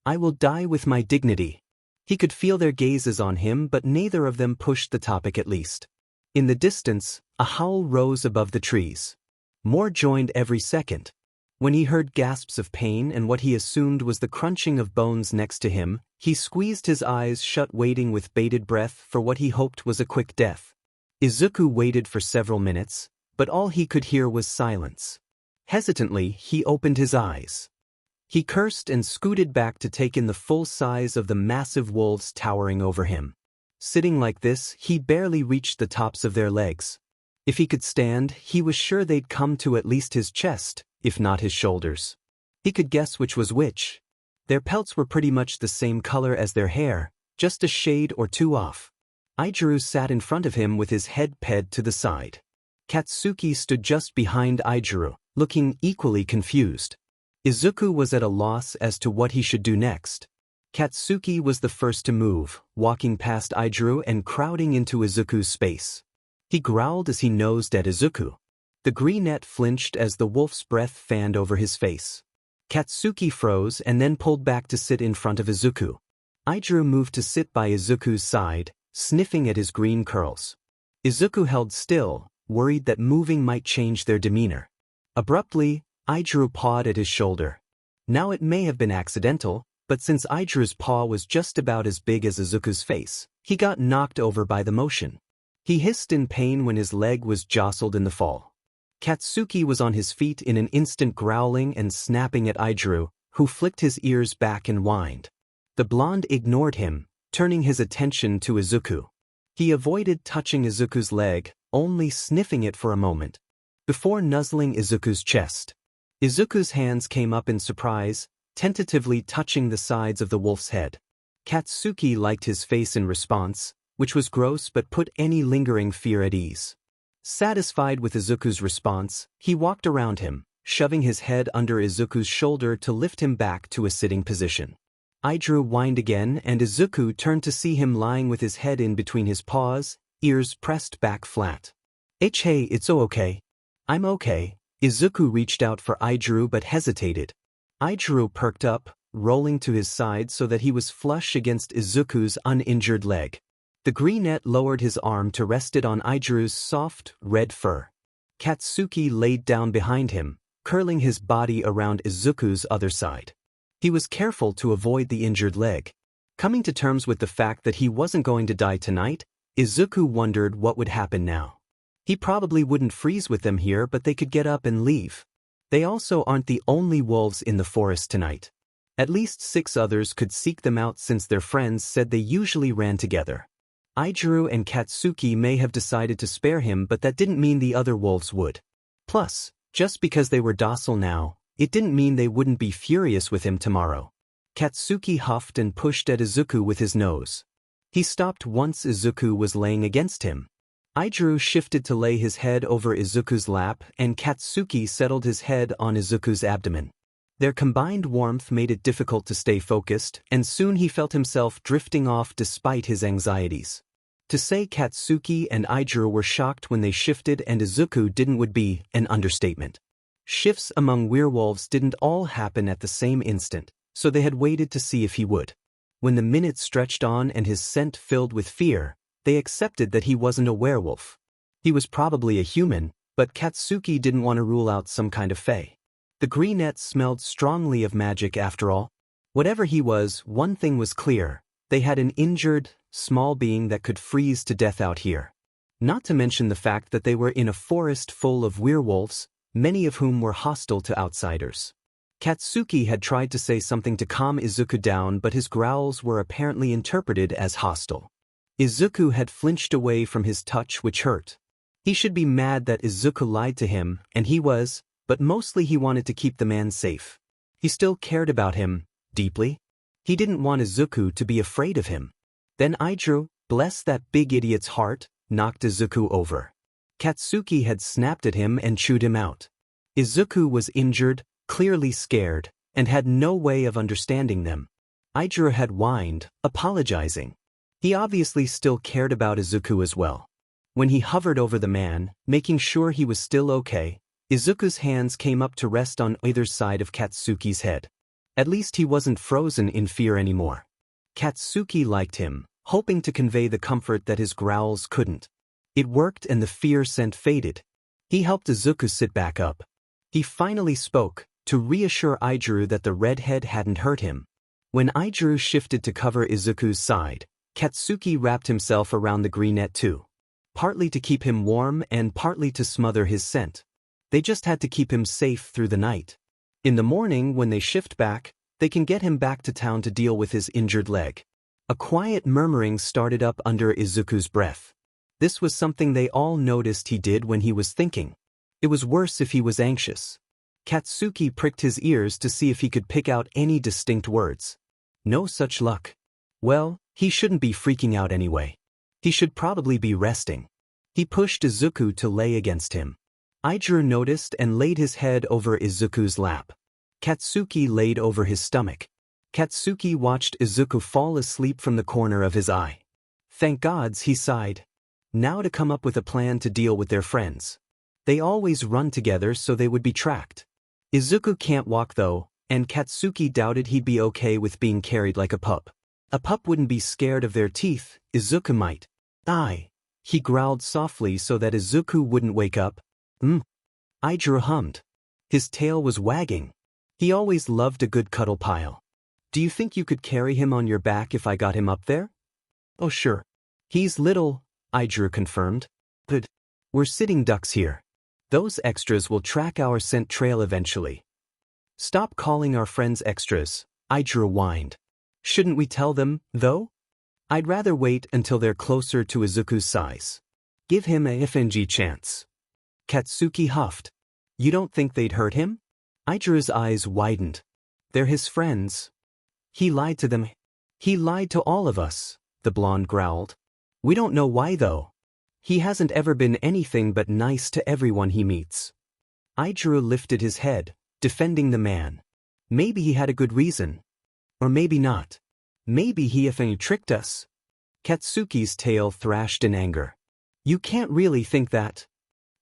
Speaker 1: I will die with my dignity. He could feel their gazes on him, but neither of them pushed the topic at least. In the distance, a howl rose above the trees. More joined every second. When he heard gasps of pain and what he assumed was the crunching of bones next to him, he squeezed his eyes shut, waiting with bated breath for what he hoped was a quick death. Izuku waited for several minutes, but all he could hear was silence. Hesitantly, he opened his eyes. He cursed and scooted back to take in the full size of the massive wolves towering over him. Sitting like this, he barely reached the tops of their legs. If he could stand, he was sure they'd come to at least his chest, if not his shoulders. He could guess which was which. Their pelts were pretty much the same color as their hair, just a shade or two off. Izuku sat in front of him with his head ped to the side. Katsuki stood just behind Izuku, looking equally confused. Izuku was at a loss as to what he should do next. Katsuki was the first to move, walking past Izuku and crowding into Izuku's space. He growled as he nosed at Izuku. The greenette flinched as the wolf's breath fanned over his face. Katsuki froze and then pulled back to sit in front of Izuku. Izuku moved to sit by Izuku's side, sniffing at his green curls. Izuku held still, worried that moving might change their demeanor. Abruptly, Izuku pawed at his shoulder. Now it may have been accidental, but since Izuku's paw was just about as big as Izuku's face, he got knocked over by the motion. He hissed in pain when his leg was jostled in the fall. Katsuki was on his feet in an instant, growling and snapping at Izuku, who flicked his ears back and whined. The blonde ignored him, turning his attention to Izuku. He avoided touching Izuku's leg, only sniffing it for a moment, before nuzzling Izuku's chest. Izuku's hands came up in surprise, tentatively touching the sides of the wolf's head. Katsuki liked his face in response, which was gross but put any lingering fear at ease. Satisfied with Izuku's response, he walked around him, shoving his head under Izuku's shoulder to lift him back to a sitting position. Izuku whined again, and Izuku turned to see him lying with his head in between his paws, ears pressed back flat. Hey, it's okay. I'm okay. Izuku reached out for Izuku but hesitated. Izuku perked up, rolling to his side so that he was flush against Izuku's uninjured leg. The greenette lowered his arm to rest it on Izuku's soft, red fur. Katsuki laid down behind him, curling his body around Izuku's other side. He was careful to avoid the injured leg. Coming to terms with the fact that he wasn't going to die tonight, Izuku wondered what would happen now. He probably wouldn't freeze with them here, but they could get up and leave. They also aren't the only wolves in the forest tonight. At least 6 others could seek them out since their friends said they usually ran together. Izuku and Katsuki may have decided to spare him, but that didn't mean the other wolves would. Plus, just because they were docile now, it didn't mean they wouldn't be furious with him tomorrow. Katsuki huffed and pushed at Izuku with his nose. He stopped once Izuku was laying against him. Izuku shifted to lay his head over Izuku's lap, and Katsuki settled his head on Izuku's abdomen. Their combined warmth made it difficult to stay focused, and soon he felt himself drifting off despite his anxieties. To say Katsuki and Izuku were shocked when they shifted and Izuku didn't would be an understatement. Shifts among werewolves didn't all happen at the same instant, so they had waited to see if he would. When the minutes stretched on and his scent filled with fear, They accepted that he wasn't a werewolf. He was probably a human, but Katsuki didn't want to rule out some kind of fae. The greenette smelled strongly of magic after all. Whatever he was, one thing was clear. They had an injured, small being that could freeze to death out here. Not to mention the fact that they were in a forest full of werewolves, many of whom were hostile to outsiders. Katsuki had tried to say something to calm Izuku down, but his growls were apparently interpreted as hostile. Izuku had flinched away from his touch, which hurt. He should be mad that Izuku lied to him, and he was, but mostly he wanted to keep the man safe. He still cared about him, deeply. He didn't want Izuku to be afraid of him. Then Izuku, bless that big idiot's heart, knocked Izuku over. Katsuki had snapped at him and chewed him out. Izuku was injured, clearly scared, and had no way of understanding them. Izuku had whined, apologizing. He obviously still cared about Izuku as well. When he hovered over the man, making sure he was still okay, Izuku's hands came up to rest on either side of Katsuki's head. At least he wasn't frozen in fear anymore. Katsuki liked him, hoping to convey the comfort that his growls couldn't. It worked and the fear scent faded. He helped Izuku sit back up. He finally spoke, to reassure Izuku that the redhead hadn't hurt him. When Izuku shifted to cover Izuku's side, Katsuki wrapped himself around the greenette too. Partly to keep him warm and partly to smother his scent. They just had to keep him safe through the night. In the morning, when they shift back, they can get him back to town to deal with his injured leg. A quiet murmuring started up under Izuku's breath. This was something they all noticed he did when he was thinking. It was worse if he was anxious. Katsuki pricked his ears to see if he could pick out any distinct words. No such luck. Well, he shouldn't be freaking out anyway. He should probably be resting. He pushed Izuku to lay against him. Izuku noticed and laid his head over Izuku's lap. Katsuki laid over his stomach. Katsuki watched Izuku fall asleep from the corner of his eye. Thank gods, he sighed. Now to come up with a plan to deal with their friends. They always run together so they would be tracked. Izuku can't walk though, and Katsuki doubted he'd be okay with being carried like a pup. A pup wouldn't be scared of their teeth, Izuku might. He growled softly so that Izuku wouldn't wake up. Izuku hummed. His tail was wagging. He always loved a good cuddle pile. Do you think you could carry him on your back if I got him up there? Oh sure. He's little, Izuku confirmed. Good. We're sitting ducks here. Those extras will track our scent trail eventually. Stop calling our friends extras, Izuku whined. Shouldn't we tell them, though? I'd rather wait until they're closer to Izuku's size. Give him a FNG chance. Katsuki huffed. You don't think they'd hurt him? Izuku's eyes widened. They're his friends. He lied to them. He lied to all of us, the blonde growled. We don't know why though. He hasn't ever been anything but nice to everyone he meets. Izuku lifted his head, defending the man. Maybe he had a good reason. Or maybe not. Maybe he effing tricked us. Katsuki's tail thrashed in anger. You can't really think that.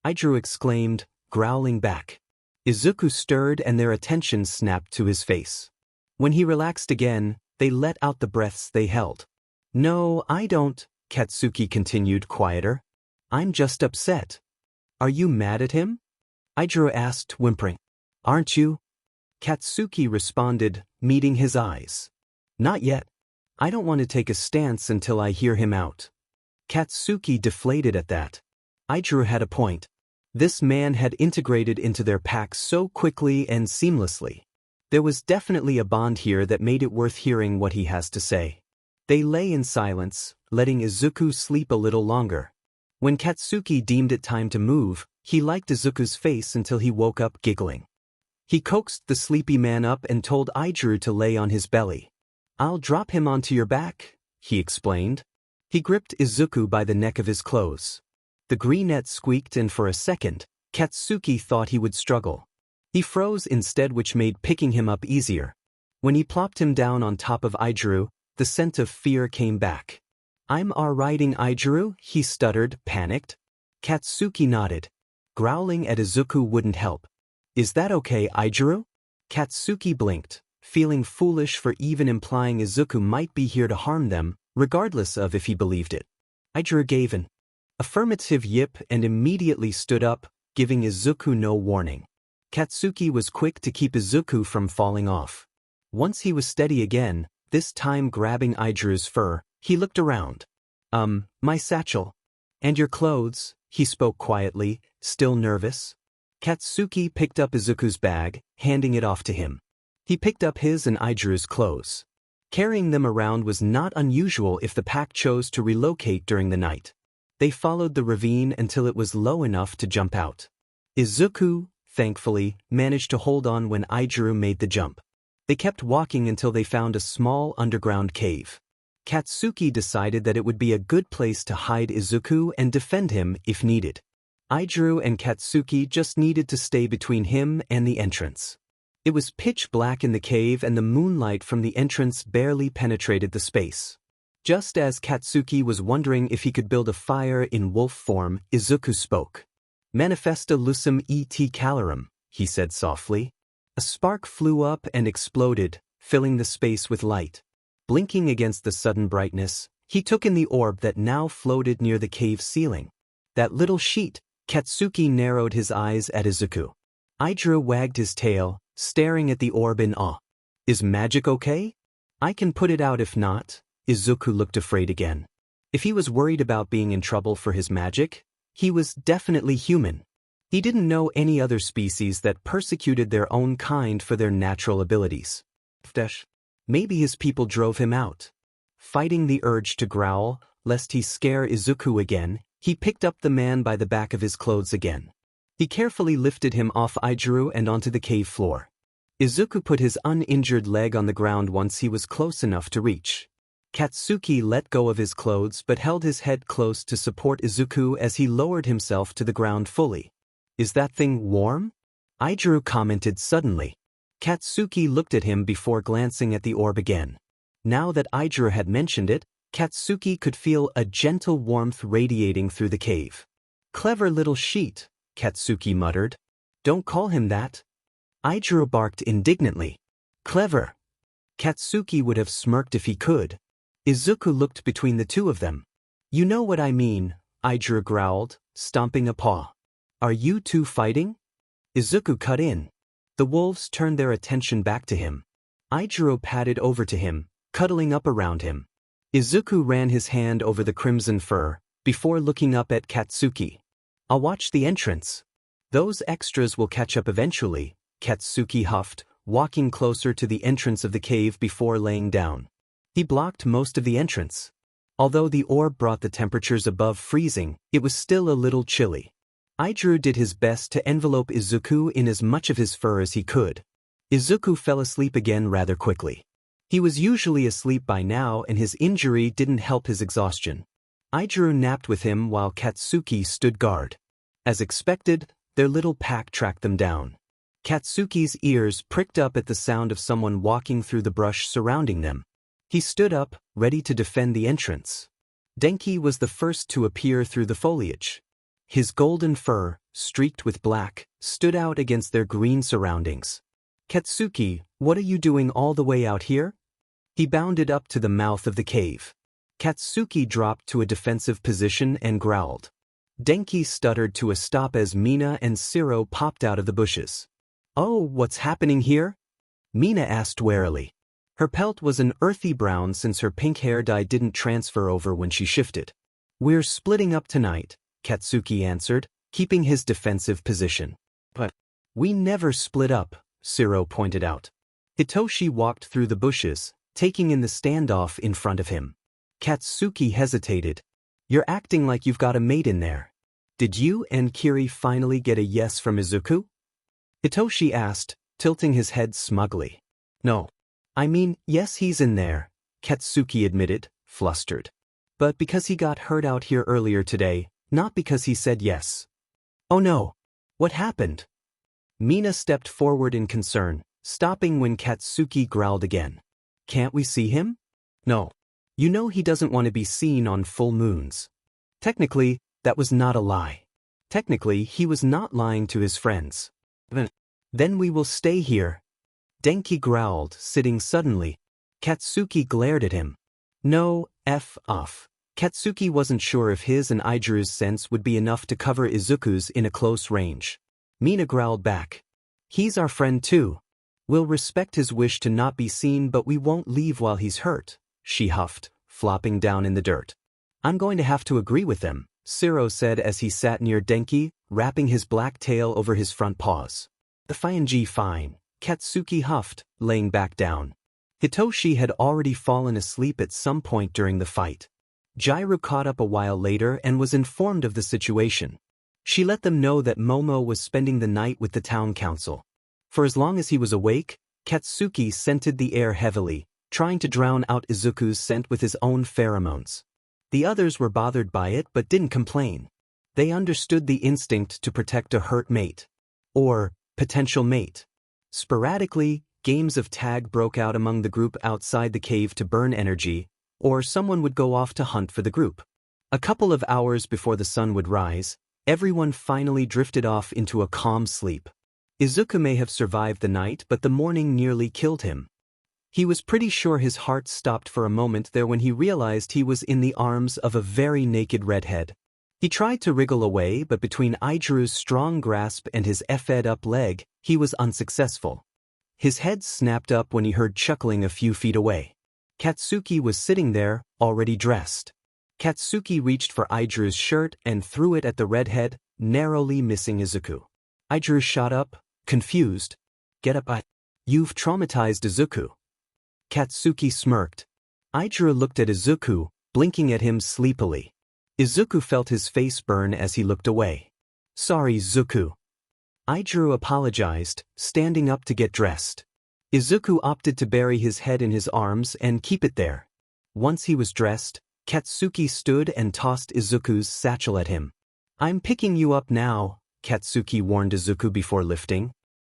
Speaker 1: Izuku exclaimed, growling back. Izuku stirred and their attention snapped to his face. When he relaxed again, they let out the breaths they held. No, I don't, Katsuki continued quieter. I'm just upset. Are you mad at him? Izuku asked, whimpering. Aren't you? Katsuki responded, meeting his eyes. Not yet. I don't want to take a stance until I hear him out. Katsuki deflated at that. Izuku had a point. This man had integrated into their pack so quickly and seamlessly. There was definitely a bond here that made it worth hearing what he has to say. They lay in silence, letting Izuku sleep a little longer. When Katsuki deemed it time to move, he liked Izuku's face until he woke up giggling. He coaxed the sleepy man up and told Izuku to lay on his belly. I'll drop him onto your back, he explained. He gripped Izuku by the neck of his clothes. The greenette squeaked and for a second, Katsuki thought he would struggle. He froze instead, which made picking him up easier. When he plopped him down on top of Izuku, the scent of fear came back. I'm riding Izuku, he stuttered, panicked. Katsuki nodded. Growling at Izuku wouldn't help. Is that okay, Izuku? Katsuki blinked, feeling foolish for even implying Izuku might be here to harm them, regardless of if he believed it. Idru gave an affirmative yip and immediately stood up, giving Izuku no warning. Katsuki was quick to keep Izuku from falling off. Once he was steady again, this time grabbing Idru's fur, he looked around. My satchel. And your clothes, he spoke quietly, still nervous. Katsuki picked up Izuku's bag, handing it off to him. He picked up his and Idru's clothes. Carrying them around was not unusual if the pack chose to relocate during the night. They followed the ravine until it was low enough to jump out. Izuku, thankfully, managed to hold on when Idru made the jump. They kept walking until they found a small underground cave. Katsuki decided that it would be a good place to hide Izuku and defend him if needed. Idru and Katsuki just needed to stay between him and the entrance. It was pitch black in the cave and the moonlight from the entrance barely penetrated the space. Just as Katsuki was wondering if he could build a fire in wolf form, Izuku spoke. Manifesta lucem et calorum, he said softly. A spark flew up and exploded, filling the space with light. Blinking against the sudden brightness, he took in the orb that now floated near the cave ceiling. That little sheet. Katsuki narrowed his eyes at Izuku. Idru wagged his tail, staring at the orb in awe. Is magic okay? I can put it out if not. Izuku looked afraid again. If he was worried about being in trouble for his magic, he was definitely human. He didn't know any other species that persecuted their own kind for their natural abilities. Maybe his people drove him out. Fighting the urge to growl, lest he scare Izuku again, he picked up the man by the back of his clothes again. He carefully lifted him off Idru and onto the cave floor. Izuku put his uninjured leg on the ground once he was close enough to reach. Katsuki let go of his clothes but held his head close to support Izuku as he lowered himself to the ground fully. Is that thing warm? Idru commented suddenly. Katsuki looked at him before glancing at the orb again. Now that Idru had mentioned it, Katsuki could feel a gentle warmth radiating through the cave. Clever little sheet, Katsuki muttered. Don't call him that. Idru barked indignantly. Clever. Katsuki would have smirked if he could. Izuku looked between the two of them. You know what I mean, Idru growled, stomping a paw. Are you two fighting? Izuku cut in. The wolves turned their attention back to him. Idru padded over to him, cuddling up around him. Izuku ran his hand over the crimson fur, before looking up at Katsuki. I'll watch the entrance. Those extras will catch up eventually, Katsuki huffed, walking closer to the entrance of the cave before laying down. He blocked most of the entrance. Although the orb brought the temperatures above freezing, it was still a little chilly. Idru did his best to envelope Izuku in as much of his fur as he could. Izuku fell asleep again rather quickly. He was usually asleep by now and his injury didn't help his exhaustion. Idru napped with him while Katsuki stood guard. As expected, their little pack tracked them down. Katsuki's ears pricked up at the sound of someone walking through the brush surrounding them. He stood up, ready to defend the entrance. Denki was the first to appear through the foliage. His golden fur, streaked with black, stood out against their green surroundings. Katsuki, what are you doing all the way out here? He bounded up to the mouth of the cave. Katsuki dropped to a defensive position and growled. Denki stuttered to a stop as Mina and Siro popped out of the bushes. Oh, what's happening here? Mina asked warily. Her pelt was an earthy brown since her pink hair dye didn't transfer over when she shifted. We're splitting up tonight, Katsuki answered, keeping his defensive position. But we never split up, Siro pointed out. Hitoshi walked through the bushes, taking in the standoff in front of him. Katsuki hesitated. You're acting like you've got a mate in there. Did you and Kiri finally get a yes from Izuku? Hitoshi asked, tilting his head smugly. No. I mean, yes, he's in there, Katsuki admitted, flustered. But because he got hurt out here earlier today, not because he said yes. Oh no. What happened? Mina stepped forward in concern, stopping when Katsuki growled again. Can't we see him? No. You know he doesn't want to be seen on full moons. Technically, that was not a lie. Technically, he was not lying to his friends. Then we will stay here. Denki growled, sitting suddenly. Katsuki glared at him. No, F off. Katsuki wasn't sure if his and Ijuru's sense would be enough to cover Izuku's in a close range. Mina growled back. He's our friend too. We'll respect his wish to not be seen, but we won't leave while he's hurt, she huffed, flopping down in the dirt. I'm going to have to agree with them, Shiro said as he sat near Denki, wrapping his black tail over his front paws. Fine, Katsuki huffed, laying back down. Hitoshi had already fallen asleep at some point during the fight. Jiru caught up a while later and was informed of the situation. She let them know that Momo was spending the night with the town council. For as long as he was awake, Katsuki scented the air heavily, trying to drown out Izuku's scent with his own pheromones. The others were bothered by it but didn't complain. They understood the instinct to protect a hurt mate. Or potential mate. Sporadically, games of tag broke out among the group outside the cave to burn energy, or someone would go off to hunt for the group. A couple of hours before the sun would rise, everyone finally drifted off into a calm sleep. Izuku may have survived the night, but the morning nearly killed him. He was pretty sure his heart stopped for a moment there when he realized he was in the arms of a very naked redhead. He tried to wriggle away, but between Ijuru's strong grasp and his effed-up leg, he was unsuccessful. His head snapped up when he heard chuckling a few feet away. Katsuki was sitting there, already dressed. Katsuki reached for Ijuru's shirt and threw it at the redhead, narrowly missing Izuku. Ijuru shot up, confused. Get up, You've traumatized Izuku. Katsuki smirked. Ijuru looked at Izuku, blinking at him sleepily. Izuku felt his face burn as he looked away. Sorry, Izuku. Ijuru apologized, standing up to get dressed. Izuku opted to bury his head in his arms and keep it there. Once he was dressed, Katsuki stood and tossed Izuku's satchel at him. I'm picking you up now, Katsuki warned Izuku before lifting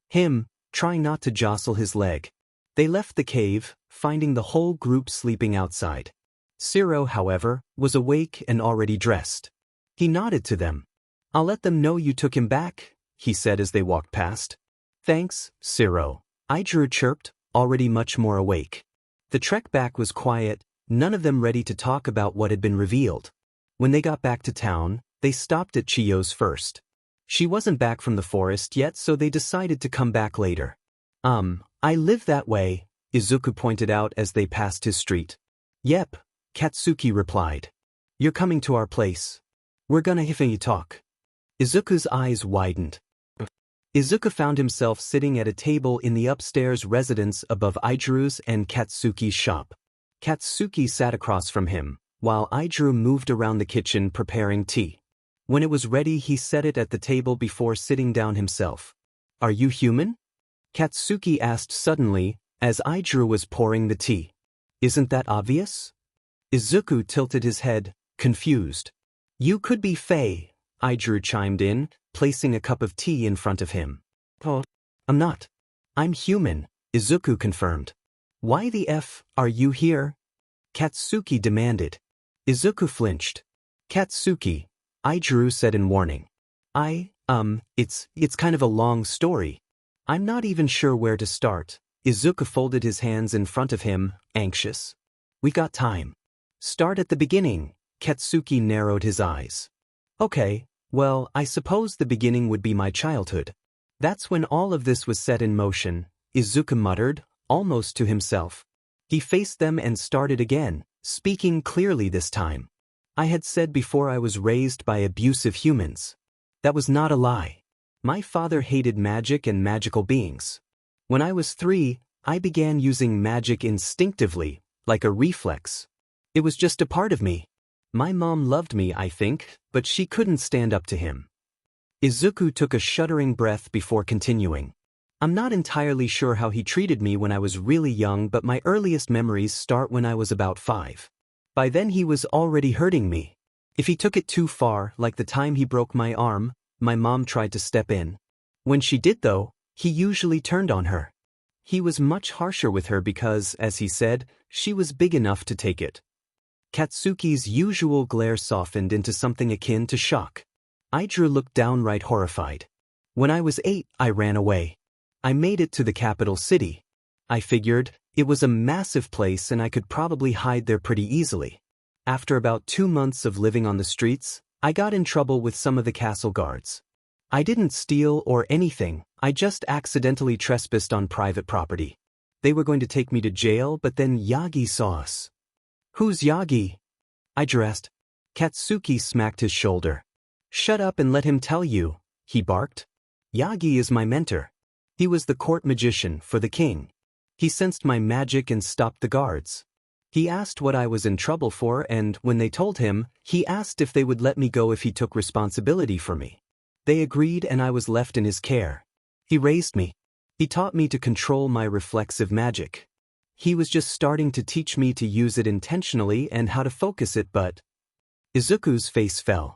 Speaker 1: him, trying not to jostle his leg. They left the cave, finding the whole group sleeping outside. Shiro, however, was awake and already dressed. He nodded to them. I'll let them know you took him back, he said as they walked past. Thanks, Shiro. Ijuru chirped, already much more awake. The trek back was quiet, none of them ready to talk about what had been revealed. When they got back to town, they stopped at Chiyo's first. She wasn't back from the forest yet, so they decided to come back later. I live that way, Izuku pointed out as they passed his street. Yep, Katsuki replied. You're coming to our place. We're gonna hear you talk. Izuku's eyes widened. Izuku found himself sitting at a table in the upstairs residence above Ijuru's and Katsuki's shop. Katsuki sat across from him, while Ijuru moved around the kitchen preparing tea. When it was ready, he set it at the table before sitting down himself. Are you human? Katsuki asked suddenly, as Ijuru was pouring the tea. Isn't that obvious? Izuku tilted his head, confused. You could be Fae, Ijuru chimed in, placing a cup of tea in front of him. Oh, I'm not. I'm human, Izuku confirmed. Why the F are you here? Katsuki demanded. Izuku flinched. Katsuki, Ijuru said in warning. It's kind of a long story. I'm not even sure where to start. Izuku folded his hands in front of him, anxious. We got time. Start at the beginning, Katsuki narrowed his eyes. Okay, well, I suppose the beginning would be my childhood. That's when all of this was set in motion, Izuku muttered, almost to himself. He faced them and started again, speaking clearly this time. I had said before I was raised by abusive humans. That was not a lie. My father hated magic and magical beings. When I was 3, I began using magic instinctively, like a reflex. It was just a part of me. My mom loved me, I think, but she couldn't stand up to him. Izuku took a shuddering breath before continuing. I'm not entirely sure how he treated me when I was really young, but my earliest memories start when I was about 5. By then he was already hurting me. If he took it too far, like the time he broke my arm, my mom tried to step in. When she did though, he usually turned on her. He was much harsher with her because, as he said, she was big enough to take it. Katsuki's usual glare softened into something akin to shock. Ijuru looked downright horrified. When I was 8, I ran away. I made it to the capital city. I figured, it was a massive place and I could probably hide there pretty easily. After about 2 months of living on the streets, I got in trouble with some of the castle guards. I didn't steal or anything, I just accidentally trespassed on private property. They were going to take me to jail, but then Yagi saw us. Who's Yagi? I dressed. Katsuki smacked his shoulder. Shut up and let him tell you, he barked. Yagi is my mentor. He was the court magician for the king. He sensed my magic and stopped the guards. He asked what I was in trouble for, and when they told him, he asked if they would let me go if he took responsibility for me. They agreed and I was left in his care. He raised me. He taught me to control my reflexive magic. He was just starting to teach me to use it intentionally and how to focus it, but Izuku's face fell.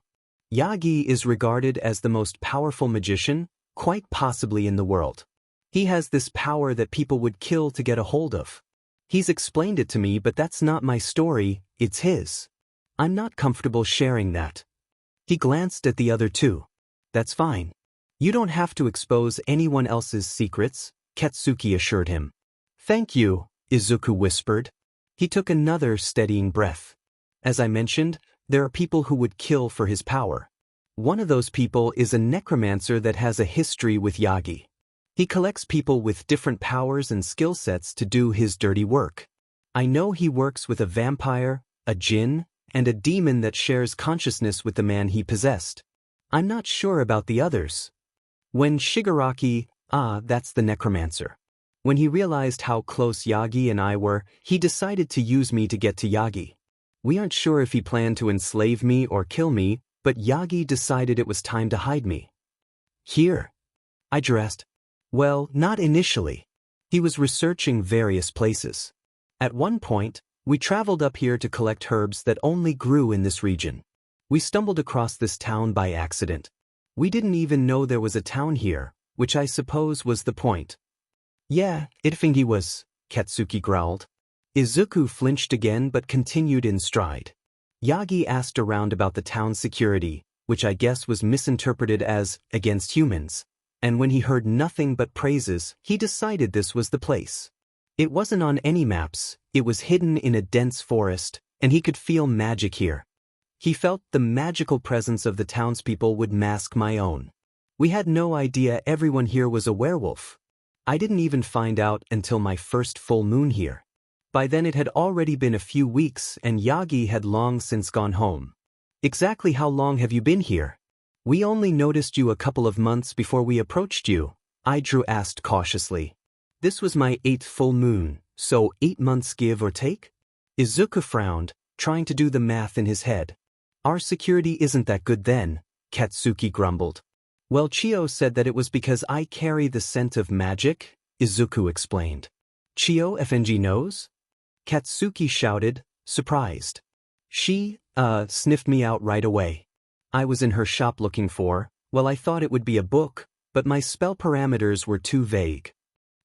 Speaker 1: Yagi is regarded as the most powerful magician, quite possibly in the world. He has this power that people would kill to get a hold of. He's explained it to me, but that's not my story, it's his. I'm not comfortable sharing that. He glanced at the other two. That's fine. You don't have to expose anyone else's secrets, Katsuki assured him. Thank you, Izuku whispered. He took another steadying breath. As I mentioned, there are people who would kill for his power. One of those people is a necromancer that has a history with Yagi. He collects people with different powers and skill sets to do his dirty work. I know he works with a vampire, a djinn, and a demon that shares consciousness with the man he possessed. I'm not sure about the others. When Shigaraki, that's the necromancer. When he realized how close Yagi and I were, he decided to use me to get to Yagi. We aren't sure if he planned to enslave me or kill me, but Yagi decided it was time to hide me. Here. I dressed. Well, not initially. He was researching various places. At one point, we traveled up here to collect herbs that only grew in this region. We stumbled across this town by accident. We didn't even know there was a town here, which I suppose was the point. Yeah, it fingy was, Katsuki growled. Izuku flinched again but continued in stride. Yagi asked around about the town's security, which I guess was misinterpreted as against humans, and when he heard nothing but praises, he decided this was the place. It wasn't on any maps, it was hidden in a dense forest, and he could feel magic here. He felt the magical presence of the townspeople would mask my own. We had no idea everyone here was a werewolf. I didn't even find out until my first full moon here. By then it had already been a few weeks and Yagi had long since gone home. Exactly how long have you been here? We only noticed you a couple of months before we approached you, Idru asked cautiously. This was my 8th full moon, so 8 months give or take? Izuku frowned, trying to do the math in his head. Our security isn't that good then, Katsuki grumbled. Well, Chio said that it was because I carry the scent of magic, Izuku explained. Chio FNG knows? Katsuki shouted, surprised. She, sniffed me out right away. I was in her shop looking for, well, I thought it would be a book, but my spell parameters were too vague.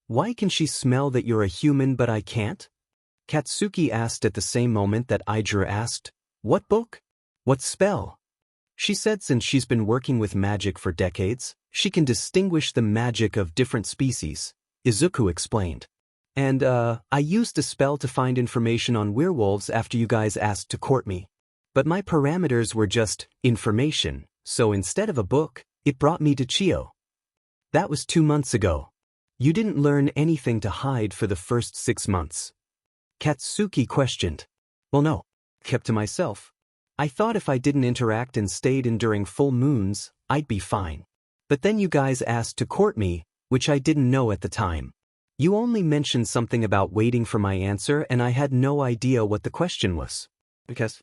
Speaker 1: Why can she smell that you're a human but I can't? Katsuki asked at the same moment that Idru asked, what book? What spell? She said since she's been working with magic for decades, she can distinguish the magic of different species, Izuku explained. And, I used a spell to find information on werewolves after you guys asked to court me. But my parameters were just information, so instead of a book, it brought me to Chio. That was 2 months ago. You didn't learn anything to hide for the first 6 months. Katsuki questioned. Well, no. Kept to myself. I thought if I didn't interact and stayed in during full moons, I'd be fine. But then you guys asked to court me, which I didn't know at the time. You only mentioned something about waiting for my answer and I had no idea what the question was. Because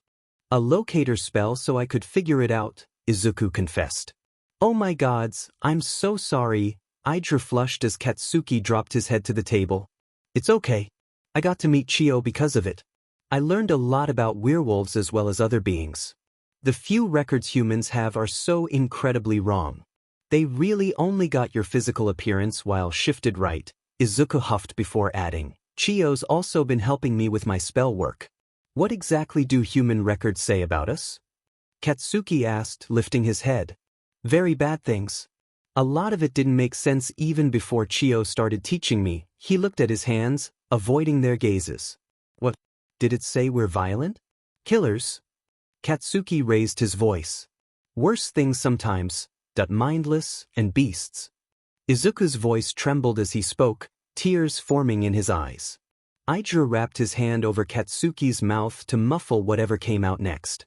Speaker 1: a locator spell so I could figure it out, Izuku confessed. Oh my gods, I'm so sorry, Idru flushed as Katsuki dropped his head to the table. It's okay. I got to meet Chio because of it. I learned a lot about werewolves as well as other beings. The few records humans have are so incredibly wrong. They really only got your physical appearance while shifted right, Izuku huffed before adding. Chio's also been helping me with my spell work. What exactly do human records say about us? Katsuki asked, lifting his head. Very bad things. A lot of it didn't make sense even before Chio started teaching me. He looked at his hands, avoiding their gazes. What? Did it say we're violent? Killers? Katsuki raised his voice. Worse things sometimes, mindless and beasts. Izuku's voice trembled as he spoke, tears forming in his eyes. Ijuo wrapped his hand over Katsuki's mouth to muffle whatever came out next.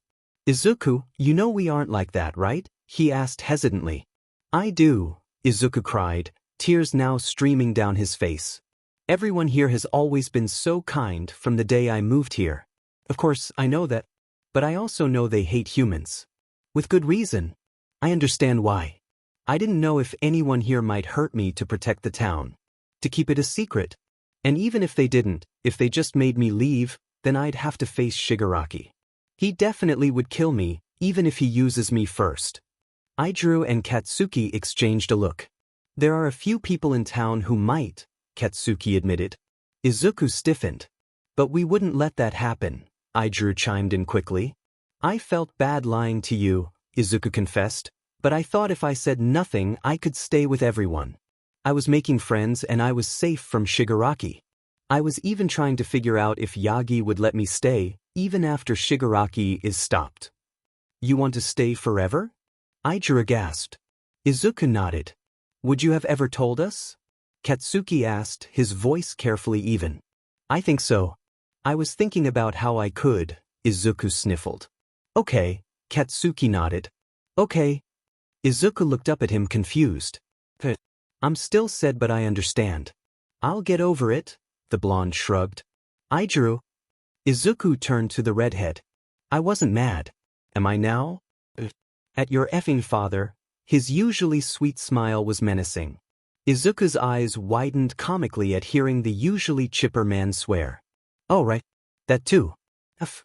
Speaker 1: Izuku, you know we aren't like that, right? He asked hesitantly. I do, Izuku cried, tears now streaming down his face. Everyone here has always been so kind from the day I moved here. Of course, I know that, but I also know they hate humans. With good reason. I understand why. I didn't know if anyone here might hurt me to protect the town. To keep it a secret. And even if they didn't, if they just made me leave, then I'd have to face Shigaraki. He definitely would kill me, even if he uses me first. Ijuo and Katsuki exchanged a look. There are a few people in town who might, Katsuki admitted. Izuku stiffened. But we wouldn't let that happen, Ijuo chimed in quickly. I felt bad lying to you, Izuku confessed, but I thought if I said nothing I could stay with everyone. I was making friends and I was safe from Shigaraki. I was even trying to figure out if Yagi would let me stay, even after Shigaraki is stopped. You want to stay forever? Ijuo gasped. Izuku nodded. Would you have ever told us? Katsuki asked, his voice carefully even. I think so. I was thinking about how I could, Izuku sniffled. Okay, Katsuki nodded. Okay. Izuku looked up at him confused. I'm still sad but I understand. I'll get over it, the blonde shrugged. Ijuo. Izuku turned to the redhead. I wasn't mad. Am I now? At your effing father. His usually sweet smile was menacing. Izuku's eyes widened comically at hearing the usually chipper man swear. Oh right. That too.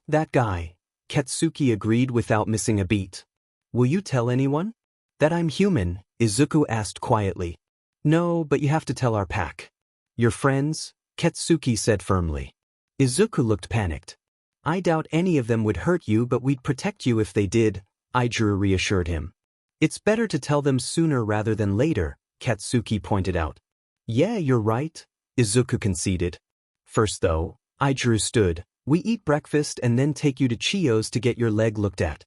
Speaker 1: That guy. Katsuki agreed without missing a beat. Will you tell anyone? That I'm human, Izuku asked quietly. No, but you have to tell our pack. Your friends? Katsuki said firmly. Izuku looked panicked. I doubt any of them would hurt you but we'd protect you if they did, Ijuo reassured him. It's better to tell them sooner rather than later, Katsuki pointed out. Yeah, you're right, Izuku conceded. First though, Ijuo stood, we eat breakfast and then take you to Chiyo's to get your leg looked at.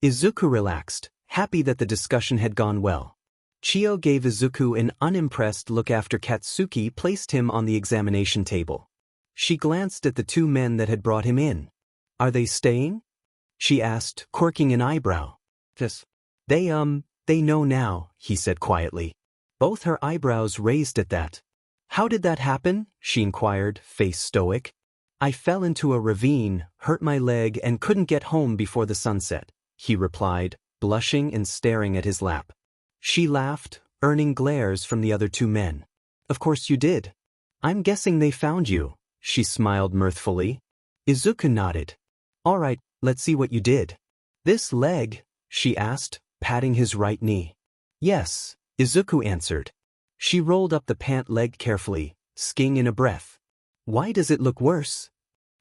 Speaker 1: Izuku relaxed, happy that the discussion had gone well. Chiyo gave Izuku an unimpressed look after Katsuki placed him on the examination table. She glanced at the two men that had brought him in. Are they staying? She asked, quirking an eyebrow. They know now, he said quietly. Both her eyebrows raised at that. How did that happen? She inquired, face stoic. I fell into a ravine, hurt my leg and couldn't get home before the sunset, he replied, blushing and staring at his lap. She laughed, earning glares from the other two men. Of course you did. I'm guessing they found you, she smiled mirthfully. Izuku nodded. All right, let's see what you did. This leg? She asked, patting his right knee. Yes, Izuku answered. She rolled up the pant leg carefully, sking in a breath. Why does it look worse?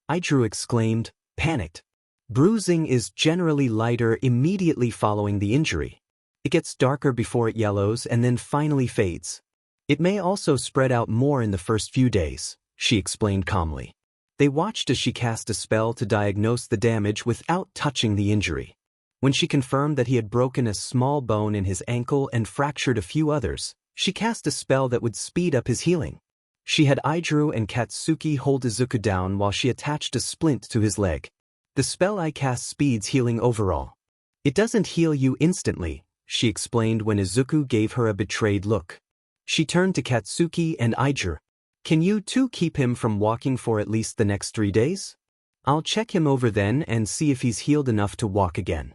Speaker 1: Ijuo exclaimed, panicked. Bruising is generally lighter immediately following the injury. It gets darker before it yellows and then finally fades. It may also spread out more in the first few days, she explained calmly. They watched as she cast a spell to diagnose the damage without touching the injury. When she confirmed that he had broken a small bone in his ankle and fractured a few others, she cast a spell that would speed up his healing. She had Ijuo and Katsuki hold Izuku down while she attached a splint to his leg. The spell I cast speeds healing overall. It doesn't heal you instantly, she explained when Izuku gave her a betrayed look. She turned to Katsuki and Ijuo. Can you two keep him from walking for at least the next 3 days? I'll check him over then and see if he's healed enough to walk again.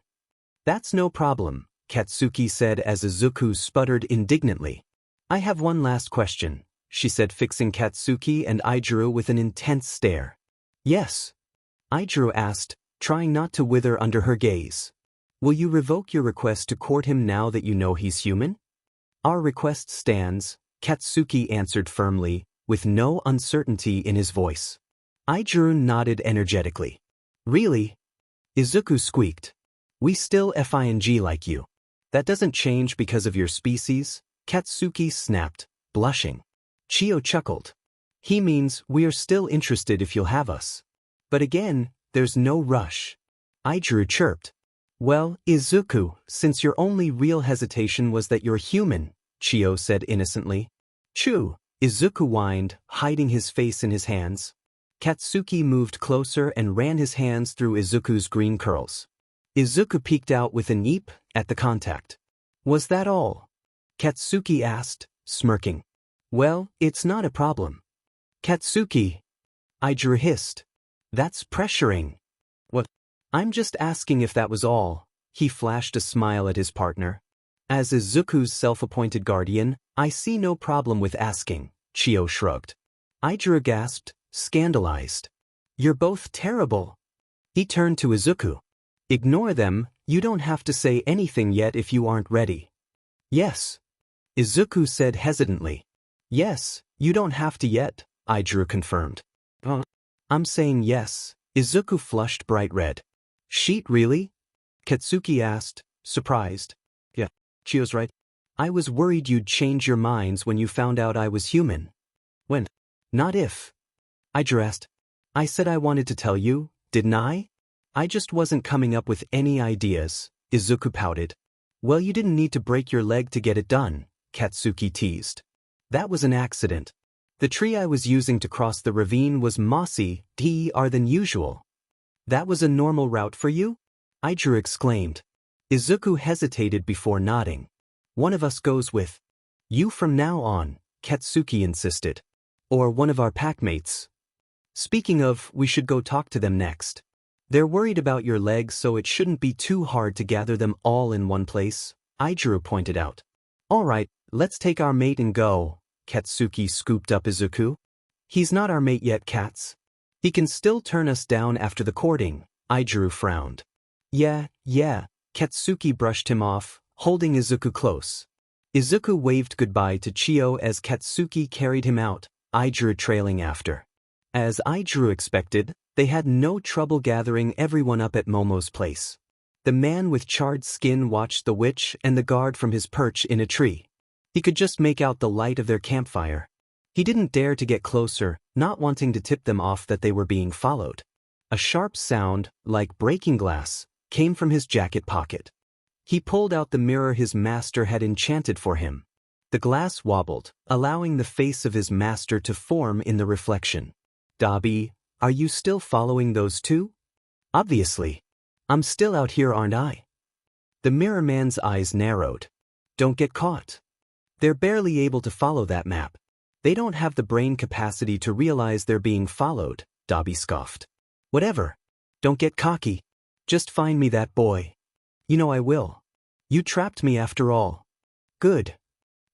Speaker 1: That's no problem, Katsuki said as Izuku sputtered indignantly. I have one last question, she said, fixing Katsuki and Ijuo with an intense stare. Yes? Ijuo asked, trying not to wither under her gaze. Will you revoke your request to court him now that you know he's human? Our request stands, Katsuki answered firmly, with no uncertainty in his voice. Ijuo nodded energetically. Really? Izuku squeaked. We still FING like you. That doesn't change because of your species, Katsuki snapped, blushing. Chiyo chuckled. He means we are still interested if you'll have us. But again, there's no rush. Aijuru chirped. Well, Izuku, since your only real hesitation was that you're human, Chio said innocently. Choo, Izuku whined, hiding his face in his hands. Katsuki moved closer and ran his hands through Izuku's green curls. Izuku peeked out with an eep at the contact. Was that all? Katsuki asked, smirking. Well, it's not a problem. Katsuki, Aijuru hissed. That's pressuring. What? I'm just asking if that was all. He flashed a smile at his partner. As Izuku's self-appointed guardian, I see no problem with asking, Chio shrugged. Aijuru gasped, scandalized. You're both terrible. He turned to Izuku. Ignore them, you don't have to say anything yet if you aren't ready. Yes. Izuku said hesitantly. Yes, you don't have to yet, Aijuru confirmed. I'm saying yes. Izuku flushed bright red. Sheet really? Katsuki asked, surprised. Yeah, Chio's right. I was worried you'd change your minds when you found out I was human. When? Not if. Aijuru asked. I said I wanted to tell you, didn't I? I just wasn't coming up with any ideas, Izuku pouted. Well, you didn't need to break your leg to get it done, Katsuki teased. That was an accident. The tree I was using to cross the ravine was mossier than usual. That was a normal route for you? Aijuru exclaimed. Izuku hesitated before nodding. One of us goes with you from now on, Katsuki insisted. Or one of our packmates. Speaking of, we should go talk to them next. They're worried about your legs, so it shouldn't be too hard to gather them all in one place, Aijuru pointed out. All right, let's take our mate and go, Katsuki scooped up Izuku. He's not our mate yet, Kats. He can still turn us down after the courting, Aijuru frowned. Yeah, Katsuki brushed him off, holding Izuku close. Izuku waved goodbye to Chio as Katsuki carried him out, Aijuru trailing after. As Aijuru expected, they had no trouble gathering everyone up at Momo's place. The man with charred skin watched the witch and the guard from his perch in a tree. He could just make out the light of their campfire. He didn't dare to get closer, not wanting to tip them off that they were being followed. A sharp sound, like breaking glass, came from his jacket pocket. He pulled out the mirror his master had enchanted for him. The glass wobbled, allowing the face of his master to form in the reflection. Dabi, are you still following those two? Obviously. I'm still out here, aren't I? The mirror man's eyes narrowed. Don't get caught. They're barely able to follow that map. They don't have the brain capacity to realize they're being followed, Dabi scoffed. Whatever. Don't get cocky. Just find me that boy. You know I will. You trapped me after all. Good.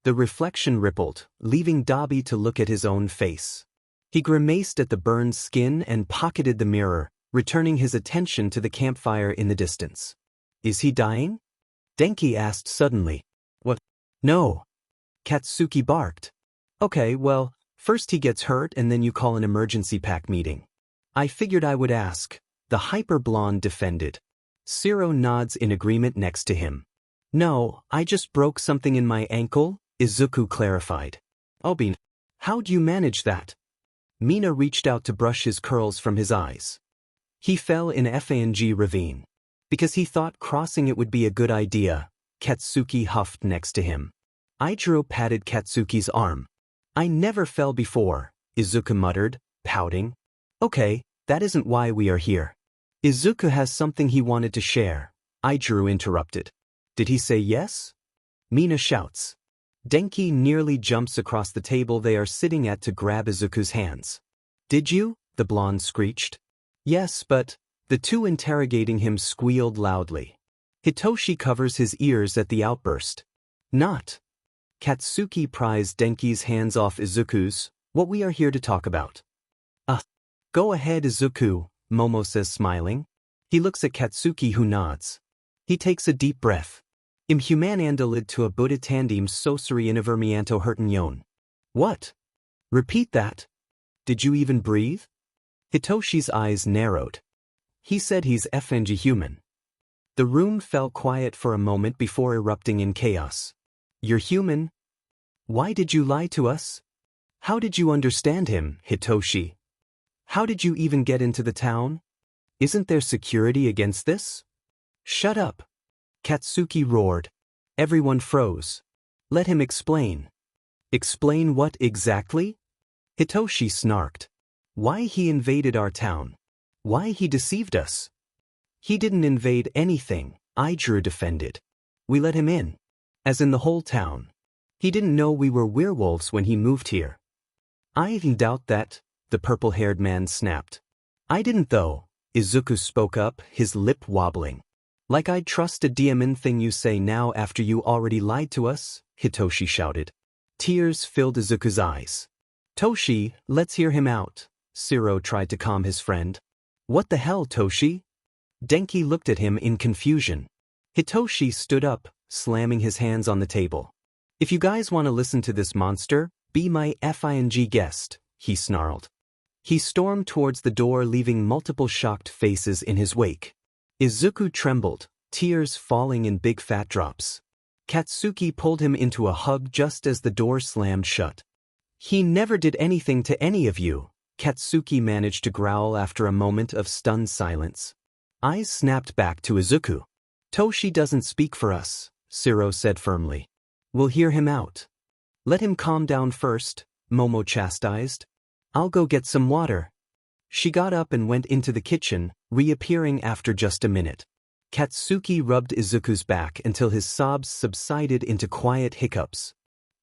Speaker 1: The reflection rippled, leaving Dabi to look at his own face. He grimaced at the burned skin and pocketed the mirror, returning his attention to the campfire in the distance. Is he dying? Denki asked suddenly. What? No. Katsuki barked. Okay, well, first he gets hurt and then you call an emergency pack meeting. I figured I would ask, the hyper-blonde defended. Zero nods in agreement next to him. No, I just broke something in my ankle, Izuku clarified. Obin, how'd you manage that? Mina reached out to brush his curls from his eyes. He fell in Fang ravine. Because he thought crossing it would be a good idea, Katsuki huffed next to him. Aijuru patted Katsuki's arm. I never fell before, Izuku muttered, pouting. Okay, that isn't why we are here. Izuku has something he wanted to share, Aijuru interrupted. Did he say yes? Mina shouts. Denki nearly jumps across the table they are sitting at to grab Izuku's hands. Did you? The blonde screeched. Yes, but... The two interrogating him squealed loudly. Hitoshi covers his ears at the outburst. Not. Katsuki pries Denki's hands off Izuku's, what we are here to talk about. Go ahead, Izuku, Momo says smiling. He looks at Katsuki who nods. He takes a deep breath. Im humanandalid to a Buddha tandim sosuri inavermianto hurtanyon. What? Repeat that. Did you even breathe? Hitoshi's eyes narrowed. He said he's Fang human. The room fell quiet for a moment before erupting in chaos. You're human? Why did you lie to us? How did you understand him, Hitoshi? How did you even get into the town? Isn't there security against this? Shut up. Katsuki roared. Everyone froze. Let him explain. Explain what exactly? Hitoshi snarked. Why he invaded our town. Why he deceived us. He didn't invade anything, Izuku defended. We let him in. As in the whole town. He didn't know we were werewolves when he moved here. I even doubt that, the purple-haired man snapped. I didn't though, Izuku spoke up, his lip wobbling. Like I'd trust a demon thing you say now after you already lied to us, Hitoshi shouted. Tears filled Izuku's eyes. Toshi, let's hear him out, Shiro tried to calm his friend. What the hell, Toshi? Denki looked at him in confusion. Hitoshi stood up, slamming his hands on the table. If you guys want to listen to this monster, be my FING guest, he snarled. He stormed towards the door, leaving multiple shocked faces in his wake. Izuku trembled, tears falling in big fat drops. Katsuki pulled him into a hug just as the door slammed shut. He never did anything to any of you, Katsuki managed to growl after a moment of stunned silence. Eyes snapped back to Izuku. Toshi doesn't speak for us, Shiro said firmly. We'll hear him out. Let him calm down first, Momo chastised. I'll go get some water. She got up and went into the kitchen, reappearing after just a minute. Katsuki rubbed Izuku's back until his sobs subsided into quiet hiccups.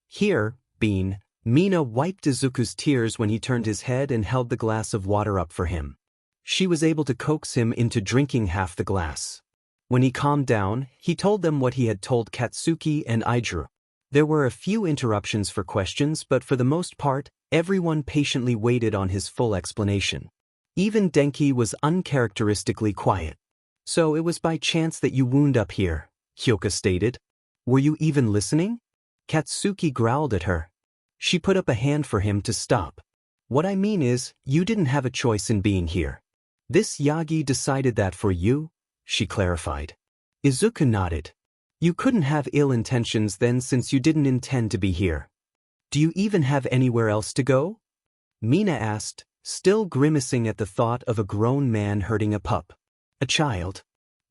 Speaker 1: Here, Bean, Mina wiped Izuku's tears when he turned his head and held the glass of water up for him. She was able to coax him into drinking half the glass. When he calmed down, he told them what he had told Katsuki and Izuku. There were a few interruptions for questions, but for the most part, everyone patiently waited on his full explanation. Even Denki was uncharacteristically quiet. So it was by chance that you wound up here, Hyoka stated. Were you even listening? Katsuki growled at her. She put up a hand for him to stop. What I mean is, you didn't have a choice in being here. This Yagi decided that for you, she clarified. Izuku nodded. You couldn't have ill intentions then since you didn't intend to be here. Do you even have anywhere else to go? Mina asked, still grimacing at the thought of a grown man hurting a pup. A child.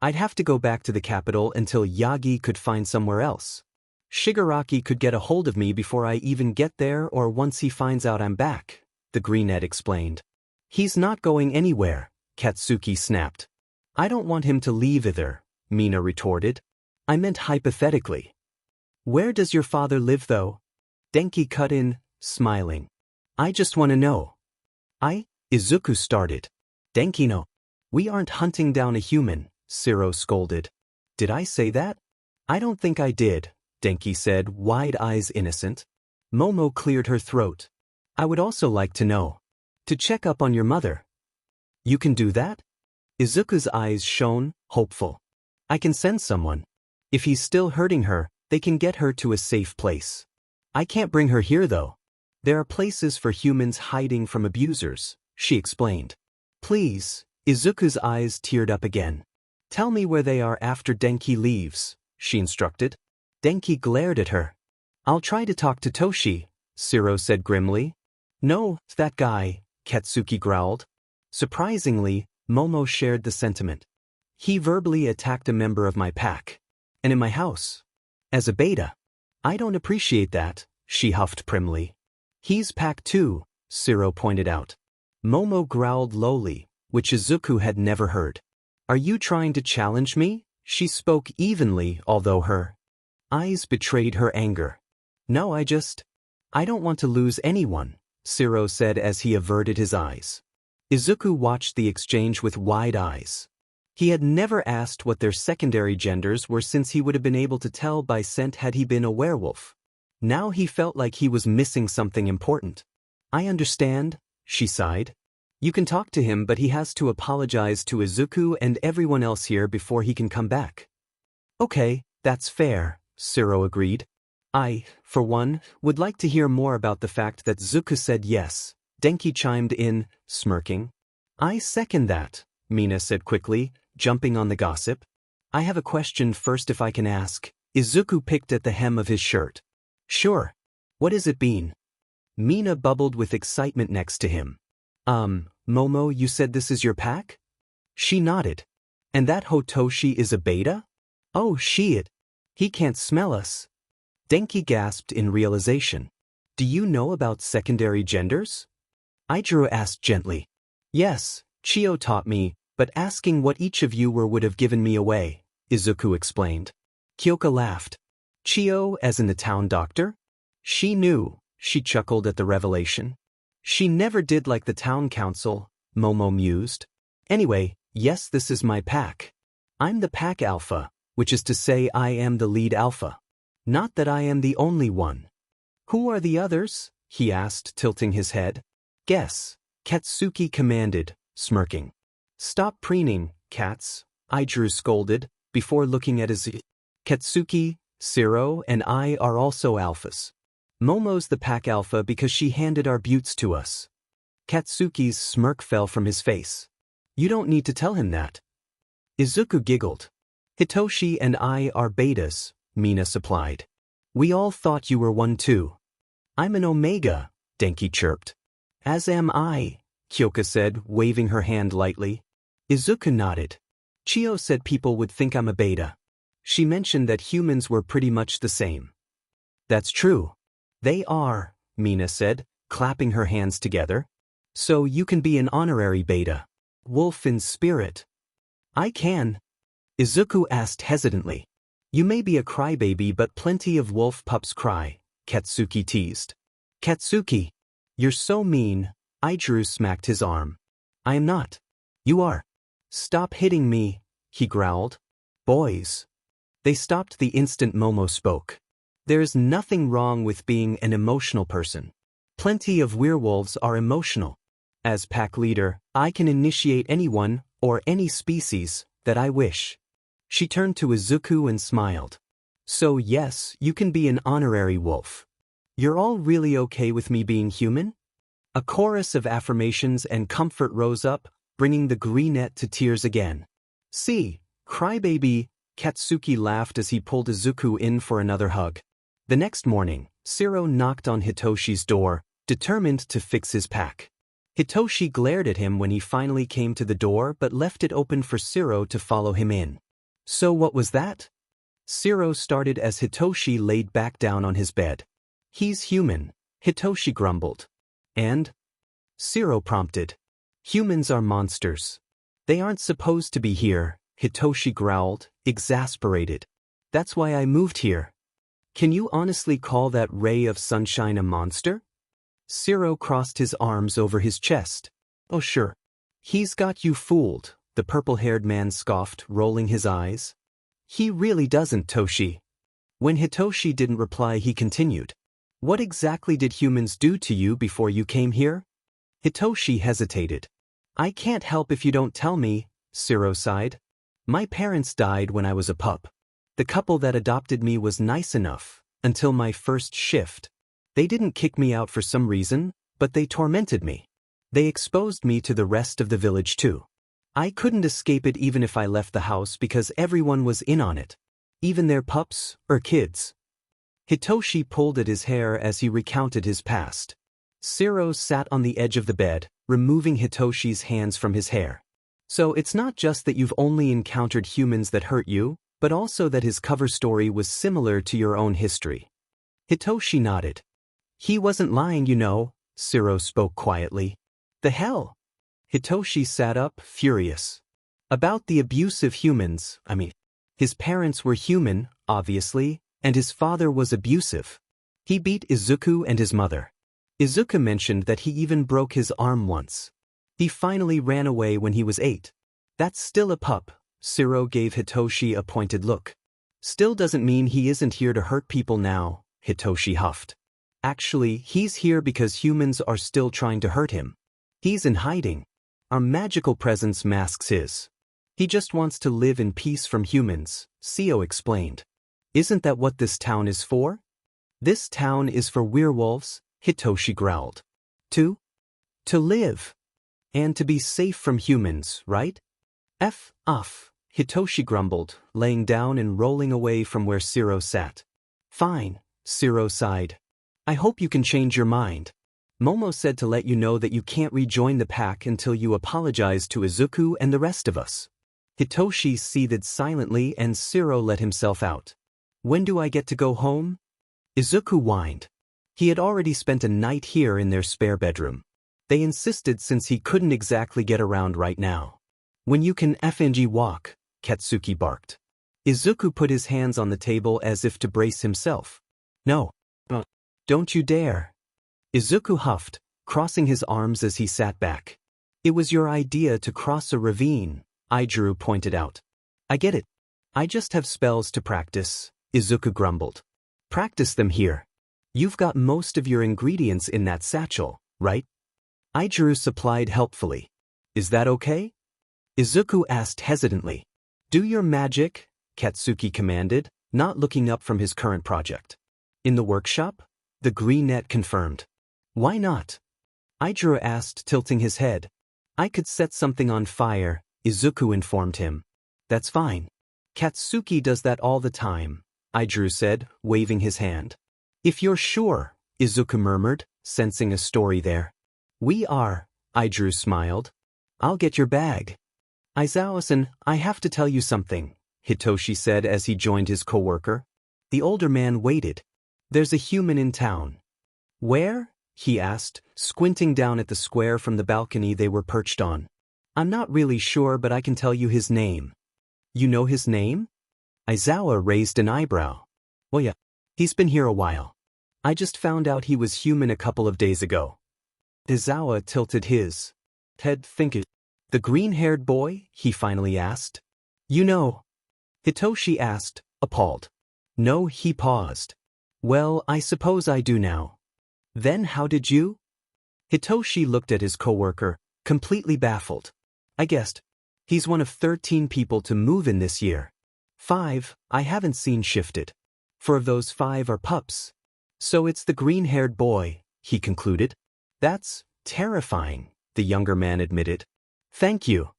Speaker 1: I'd have to go back to the capital until Yagi could find somewhere else. Shigaraki could get a hold of me before I even get there or once he finds out I'm back, the greenette explained. He's not going anywhere, Katsuki snapped. I don't want him to leave either, Mina retorted. I meant hypothetically. Where does your father live though? Denki cut in, smiling. I just want to know. Izuku started. Denki no. We aren't hunting down a human, Shiro scolded. Did I say that? I don't think I did, Denki said, wide eyes innocent. Momo cleared her throat. I would also like to know. To check up on your mother. You can do that? Izuku's eyes shone, hopeful. I can send someone. If he's still hurting her, they can get her to a safe place. I can't bring her here though. There are places for humans hiding from abusers, she explained. Please, Izuku's eyes teared up again. Tell me where they are after Denki leaves, she instructed. Denki glared at her. I'll try to talk to Toshi, Shiro said grimly. No, that guy, Katsuki growled. Surprisingly, Momo shared the sentiment. He verbally attacked a member of my pack. And in my house. As a beta. I don't appreciate that, she huffed primly. He's pack too, Shiro pointed out. Momo growled lowly, which Izuku had never heard. Are you trying to challenge me? She spoke evenly, although her eyes betrayed her anger. No, I don't want to lose anyone, Shiro said as he averted his eyes. Izuku watched the exchange with wide eyes. He had never asked what their secondary genders were since he would have been able to tell by scent had he been a werewolf. Now he felt like he was missing something important. I understand, she sighed. You can talk to him, but he has to apologize to Izuku and everyone else here before he can come back. Okay, that's fair, Shiro agreed. I, for one, would like to hear more about the fact that Zuku said yes, Denki chimed in, smirking. I second that, Mina said quickly, jumping on the gossip. I have a question first if I can ask. Izuku picked at the hem of his shirt. Sure. What is it, Bean? Mina bubbled with excitement next to him. Momo, you said this is your pack? She nodded. And that Hitoshi is a beta? Oh shit. He can't smell us. Denki gasped in realization. Do you know about secondary genders? Ichiro asked gently. Yes, Chio taught me, but asking what each of you were would have given me away, Izuku explained. Kyoka laughed. Chio as in the town doctor? She knew, she chuckled at the revelation. She never did like the town council, Momo mused. Anyway, yes, this is my pack. I'm the pack alpha, which is to say I am the lead alpha. Not that I am the only one. Who are the others? He asked, tilting his head. Guess, Katsuki commanded, smirking. Stop preening, cats, Ichiro scolded, before looking at his. Katsuki, Siro, and I are also alphas. Momo's the pack alpha because she handed our buttes to us. Katsuki's smirk fell from his face. You don't need to tell him that. Izuku giggled. Hitoshi and I are betas, Mina supplied. We all thought you were one too. I'm an omega, Denki chirped. As am I, Kyoka said, waving her hand lightly. Izuku nodded. Chio said people would think I'm a beta. She mentioned that humans were pretty much the same. That's true. They are, Mina said, clapping her hands together. So you can be an honorary beta. Wolf in spirit. I can. Izuku asked hesitantly. You may be a crybaby but plenty of wolf pups cry, Katsuki teased. Katsuki. You're so mean, Ichiro smacked his arm. I am not. You are. Stop hitting me, he growled. Boys. They stopped the instant Momo spoke. There's nothing wrong with being an emotional person. Plenty of werewolves are emotional. As pack leader, I can initiate anyone, or any species, that I wish. She turned to Izuku and smiled. So yes, you can be an honorary wolf. You're all really okay with me being human? A chorus of affirmations and comfort rose up, bringing the greenette to tears again. See, crybaby, Katsuki laughed as he pulled Izuku in for another hug. The next morning, Siro knocked on Hitoshi's door, determined to fix his pack. Hitoshi glared at him when he finally came to the door but left it open for Siro to follow him in. So what was that? Siro started as Hitoshi laid back down on his bed. He's human, Hitoshi grumbled. And? Siro prompted. Humans are monsters. They aren't supposed to be here, Hitoshi growled, exasperated. That's why I moved here. Can you honestly call that ray of sunshine a monster? Siro crossed his arms over his chest. Oh sure. He's got you fooled, the purple-haired man scoffed, rolling his eyes. He really doesn't, Toshi. When Hitoshi didn't reply, he continued. What exactly did humans do to you before you came here? Hitoshi hesitated. I can't help if you don't tell me, Siro sighed. My parents died when I was a pup. The couple that adopted me was nice enough, until my first shift. They didn't kick me out for some reason, but they tormented me. They exposed me to the rest of the village too. I couldn't escape it even if I left the house because everyone was in on it. Even their pups, or kids. Hitoshi pulled at his hair as he recounted his past. Siro sat on the edge of the bed, removing Hitoshi's hands from his hair. So it's not just that you've only encountered humans that hurt you, but also that his cover story was similar to your own history. Hitoshi nodded. He wasn't lying, you know, Siro spoke quietly. The hell? Hitoshi sat up, furious. About the abuse of humans, his parents were human, obviously, and his father was abusive. He beat Izuku and his mother. Izuku mentioned that he even broke his arm once. He finally ran away when he was 8. That's still a pup, Siro gave Hitoshi a pointed look. Still doesn't mean he isn't here to hurt people now, Hitoshi huffed. Actually, he's here because humans are still trying to hurt him. He's in hiding. Our magical presence masks his. He just wants to live in peace from humans, Sio explained. Isn't that what this town is for? This town is for werewolves, Hitoshi growled. To live. And to be safe from humans, right? F off, Hitoshi grumbled, laying down and rolling away from where Siro sat. Fine, Siro sighed. I hope you can change your mind. Momo said to let you know that you can't rejoin the pack until you apologize to Izuku and the rest of us. Hitoshi seethed silently and Shiro let himself out. When do I get to go home? Izuku whined. He had already spent a night here in their spare bedroom. They insisted since he couldn't exactly get around right now. When you can FNG walk, Katsuki barked. Izuku put his hands on the table as if to brace himself. No. Don't you dare. Izuku huffed, crossing his arms as he sat back. It was your idea to cross a ravine, Izuku pointed out. I get it. I just have spells to practice, Izuku grumbled. Practice them here. You've got most of your ingredients in that satchel, right? Izuku supplied helpfully. Is that okay? Izuku asked hesitantly. Do your magic, Katsuki commanded, not looking up from his current project. In the workshop? The green net confirmed. Why not? Izuku asked, tilting his head. I could set something on fire, Izuku informed him. That's fine. Katsuki does that all the time, Izuku said, waving his hand. If you're sure, Izuku murmured, sensing a story there. We are, Izuku smiled. I'll get your bag. Aizawa-san, I have to tell you something, Hitoshi said as he joined his co-worker. The older man waited. There's a human in town. Where? He asked, squinting down at the square from the balcony they were perched on. I'm not really sure, but I can tell you his name. You know his name? Aizawa raised an eyebrow. Well, yeah. He's been here a while. I just found out he was human a couple of days ago. Aizawa tilted his head thinking. The green-haired boy? He finally asked. You know? Hitoshi asked, appalled. No, he paused. Well, I suppose I do now. Then how did you? Hitoshi looked at his coworker, completely baffled. I guessed. He's one of 13 people to move in this year. 5, I haven't seen shifted. 4 of those 5 are pups. So it's the green-haired boy, he concluded. That's terrifying, the younger man admitted. Thank you.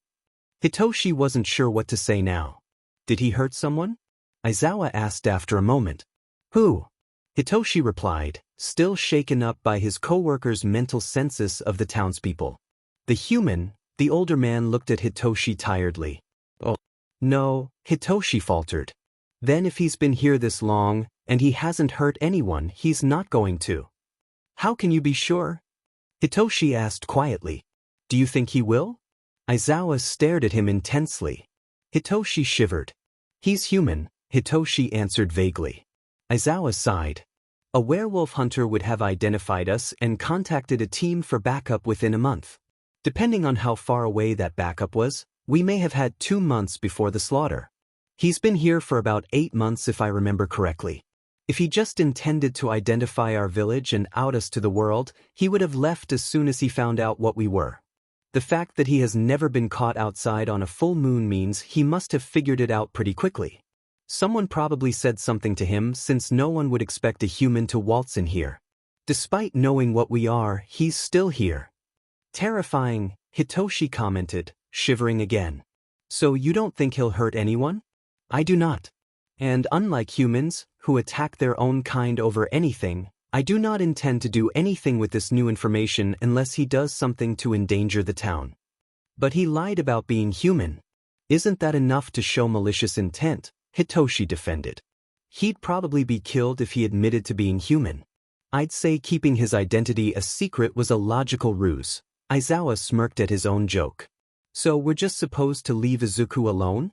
Speaker 1: Hitoshi wasn't sure what to say now. Did he hurt someone? Aizawa asked after a moment. Who? Hitoshi replied, still shaken up by his co-worker's mental census of the townspeople. The human, the older man looked at Hitoshi tiredly. Oh, no, Hitoshi faltered. Then if he's been here this long, and he hasn't hurt anyone, he's not going to. How can you be sure? Hitoshi asked quietly. Do you think he will? Aizawa stared at him intensely. Hitoshi shivered. He's human, Hitoshi answered vaguely. Aizawa sighed. A werewolf hunter would have identified us and contacted a team for backup within a month. Depending on how far away that backup was, we may have had 2 months before the slaughter. He's been here for about 8 months if I remember correctly. If he just intended to identify our village and out us to the world, he would have left as soon as he found out what we were. The fact that he has never been caught outside on a full moon means he must have figured it out pretty quickly. Someone probably said something to him since no one would expect a human to waltz in here. Despite knowing what we are, he's still here. Terrifying, Hitoshi commented, shivering again. So you don't think he'll hurt anyone? I do not. And unlike humans, who attack their own kind over anything, I do not intend to do anything with this new information unless he does something to endanger the town. But he lied about being human. Isn't that enough to show malicious intent? Hitoshi defended. He'd probably be killed if he admitted to being human. I'd say keeping his identity a secret was a logical ruse. Aizawa smirked at his own joke. So we're just supposed to leave Izuku alone?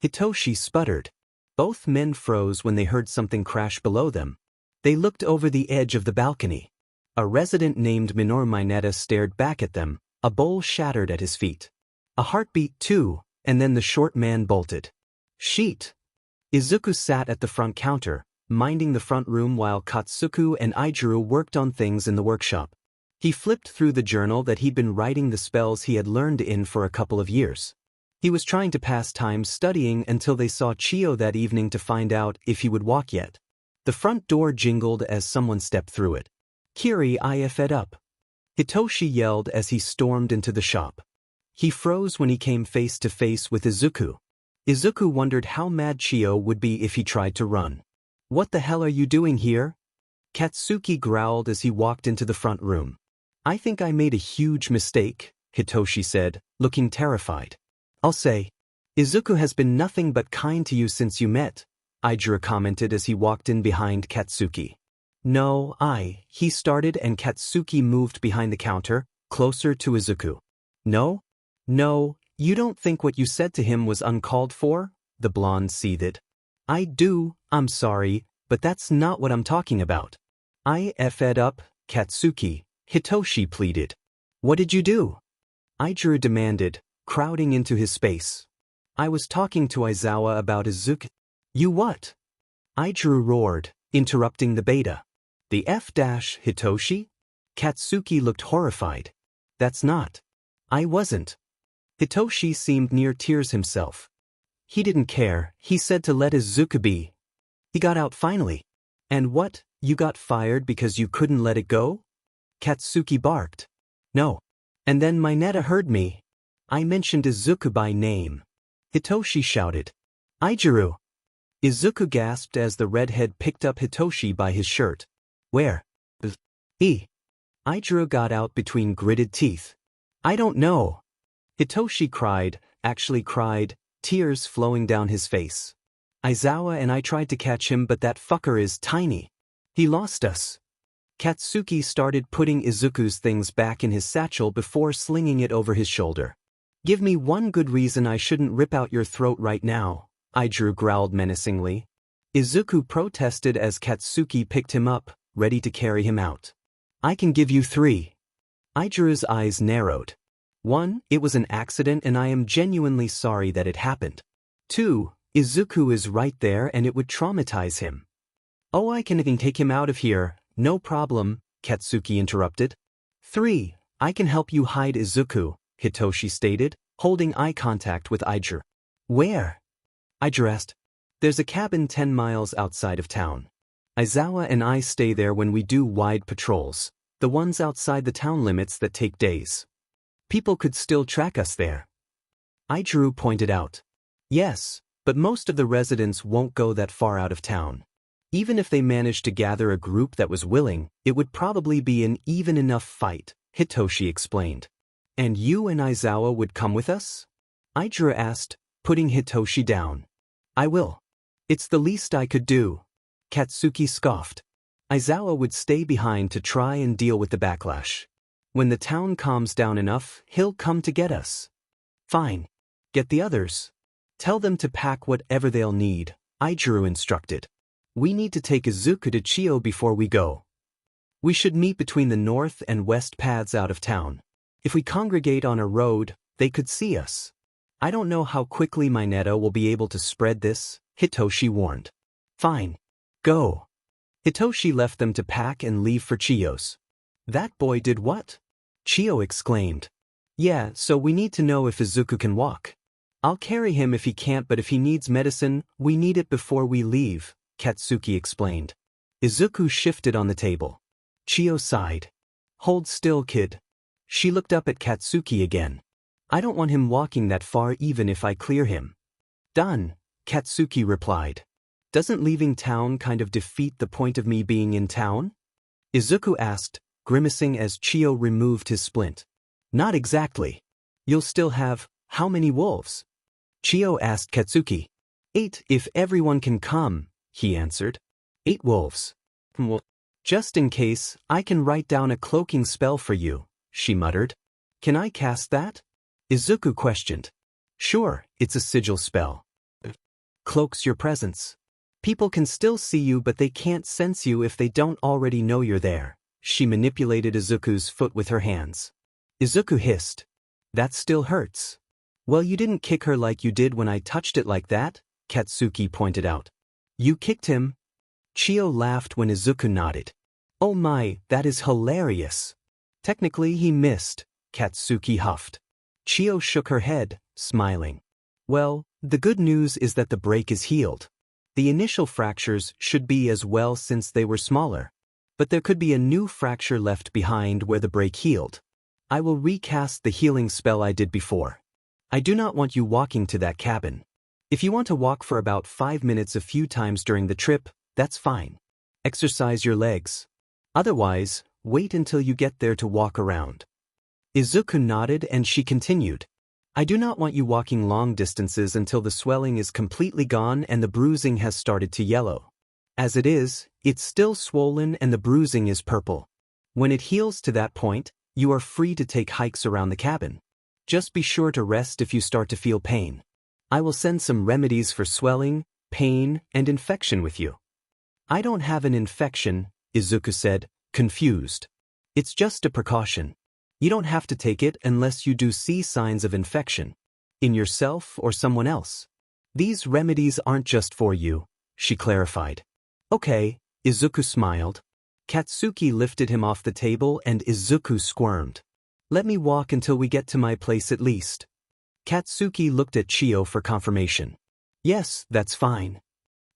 Speaker 1: Hitoshi sputtered. Both men froze when they heard something crash below them. They looked over the edge of the balcony. A resident named Minoru Mineta stared back at them, a bowl shattered at his feet. A heartbeat too, and then the short man bolted. Sheet. Izuku sat at the front counter, minding the front room while Katsuku and Izuku worked on things in the workshop. He flipped through the journal that he'd been writing the spells he had learned in for a couple of years. He was trying to pass time studying until they saw Chio that evening to find out if he would walk yet. The front door jingled as someone stepped through it. Kiri fed up. Hitoshi yelled as he stormed into the shop. He froze when he came face to face with Izuku. Izuku wondered how mad Chio would be if he tried to run. What the hell are you doing here? Katsuki growled as he walked into the front room. I think I made a huge mistake, Hitoshi said, looking terrified. I'll say. Izuku has been nothing but kind to you since you met, Ijiro commented as he walked in behind Katsuki. No, he started and Katsuki moved behind the counter, closer to Izuku. No, you don't think what you said to him was uncalled for? The blonde seethed. I do, I'm sorry, but that's not what I'm talking about. I fed up, Katsuki, Hitoshi pleaded. What did you do? Ijiro demanded, crowding into his space. I was talking to Aizawa about Izuku. You what? Ijiro roared, interrupting the beta. The Hitoshi? Katsuki looked horrified. That's not. I wasn't. Hitoshi seemed near tears himself. He didn't care, he said to let Izuku be. He got out finally. And what, you got fired because you couldn't let it go? Katsuki barked. No. And then Mineta heard me. I mentioned Izuku by name. Hitoshi shouted. Ijiro. Izuku gasped as the redhead picked up Hitoshi by his shirt. Where? Ijiro got out between gritted teeth. I don't know. Hitoshi cried, actually cried, tears flowing down his face. Aizawa and I tried to catch him but that fucker is tiny. He lost us. Katsuki started putting Izuku's things back in his satchel before slinging it over his shoulder. Give me one good reason I shouldn't rip out your throat right now, Ijiro growled menacingly. Izuku protested as Katsuki picked him up, ready to carry him out. I can give you 3. Ijiro's eyes narrowed. 1, it was an accident and I am genuinely sorry that it happened. 2, Izuku is right there and it would traumatize him. Oh, I can even take him out of here, no problem, Katsuki interrupted. 3, I can help you hide Izuku, Hitoshi stated, holding eye contact with Ijiro. Where? Ijiro asked. There's a cabin 10 miles outside of town. Aizawa and I stay there when we do wide patrols, the ones outside the town limits that take days. People could still track us there. Ijiro pointed out. Yes, but most of the residents won't go that far out of town. Even if they managed to gather a group that was willing, it would probably be an even enough fight, Hitoshi explained. And you and Aizawa would come with us? Ijiro asked, putting Hitoshi down. I will. It's the least I could do. Katsuki scoffed. Aizawa would stay behind to try and deal with the backlash. When the town calms down enough, he'll come to get us. Fine. Get the others. Tell them to pack whatever they'll need, Ijiro instructed. We need to take Izuku to Chiyo before we go. We should meet between the north and west paths out of town. If we congregate on a road, they could see us. I don't know how quickly Mineta will be able to spread this, Hitoshi warned. Fine. Go. Hitoshi left them to pack and leave for Chiyo's. That boy did what? Chiyo exclaimed. Yeah, so we need to know if Izuku can walk. I'll carry him if he can't, but if he needs medicine, we need it before we leave, Katsuki explained. Izuku shifted on the table. Chiyo sighed. Hold still, kid. She looked up at Katsuki again. I don't want him walking that far even if I clear him. Done, Katsuki replied. Doesn't leaving town kind of defeat the point of me being in town? Izuku asked, grimacing as Chiyo removed his splint. Not exactly. You'll still have, how many wolves? Chiyo asked Katsuki. 8 if everyone can come, he answered. 8 wolves. Well, just in case, I can write down a cloaking spell for you, she muttered. Can I cast that? Izuku questioned. Sure, it's a sigil spell. Cloaks your presence. People can still see you but they can't sense you if they don't already know you're there. She manipulated Izuku's foot with her hands. Izuku hissed. That still hurts. Well, you didn't kick her like you did when I touched it like that, Katsuki pointed out. You kicked him? Chiyo laughed when Izuku nodded. Oh my, that is hilarious. Technically he missed, Katsuki huffed. Chiyo shook her head, smiling. Well, the good news is that the break is healed. The initial fractures should be as well since they were smaller. But there could be a new fracture left behind where the break healed. I will recast the healing spell I did before. I do not want you walking to that cabin. If you want to walk for about 5 minutes a few times during the trip, that's fine. Exercise your legs. Otherwise, Wait until you get there to walk around. Izuku nodded and she continued. I do not want you walking long distances until the swelling is completely gone and the bruising has started to yellow. As it is, it's still swollen and the bruising is purple. When it heals to that point, you are free to take hikes around the cabin. Just be sure to rest if you start to feel pain. I will send some remedies for swelling, pain, and infection with you. I don't have an infection, Izuku said, confused. It's just a precaution. You don't have to take it unless you do see signs of infection. In yourself or someone else. These remedies aren't just for you, she clarified. Okay, Izuku smiled. Katsuki lifted him off the table and Izuku squirmed. Let me walk until we get to my place at least. Katsuki looked at Chio for confirmation. Yes, that's fine.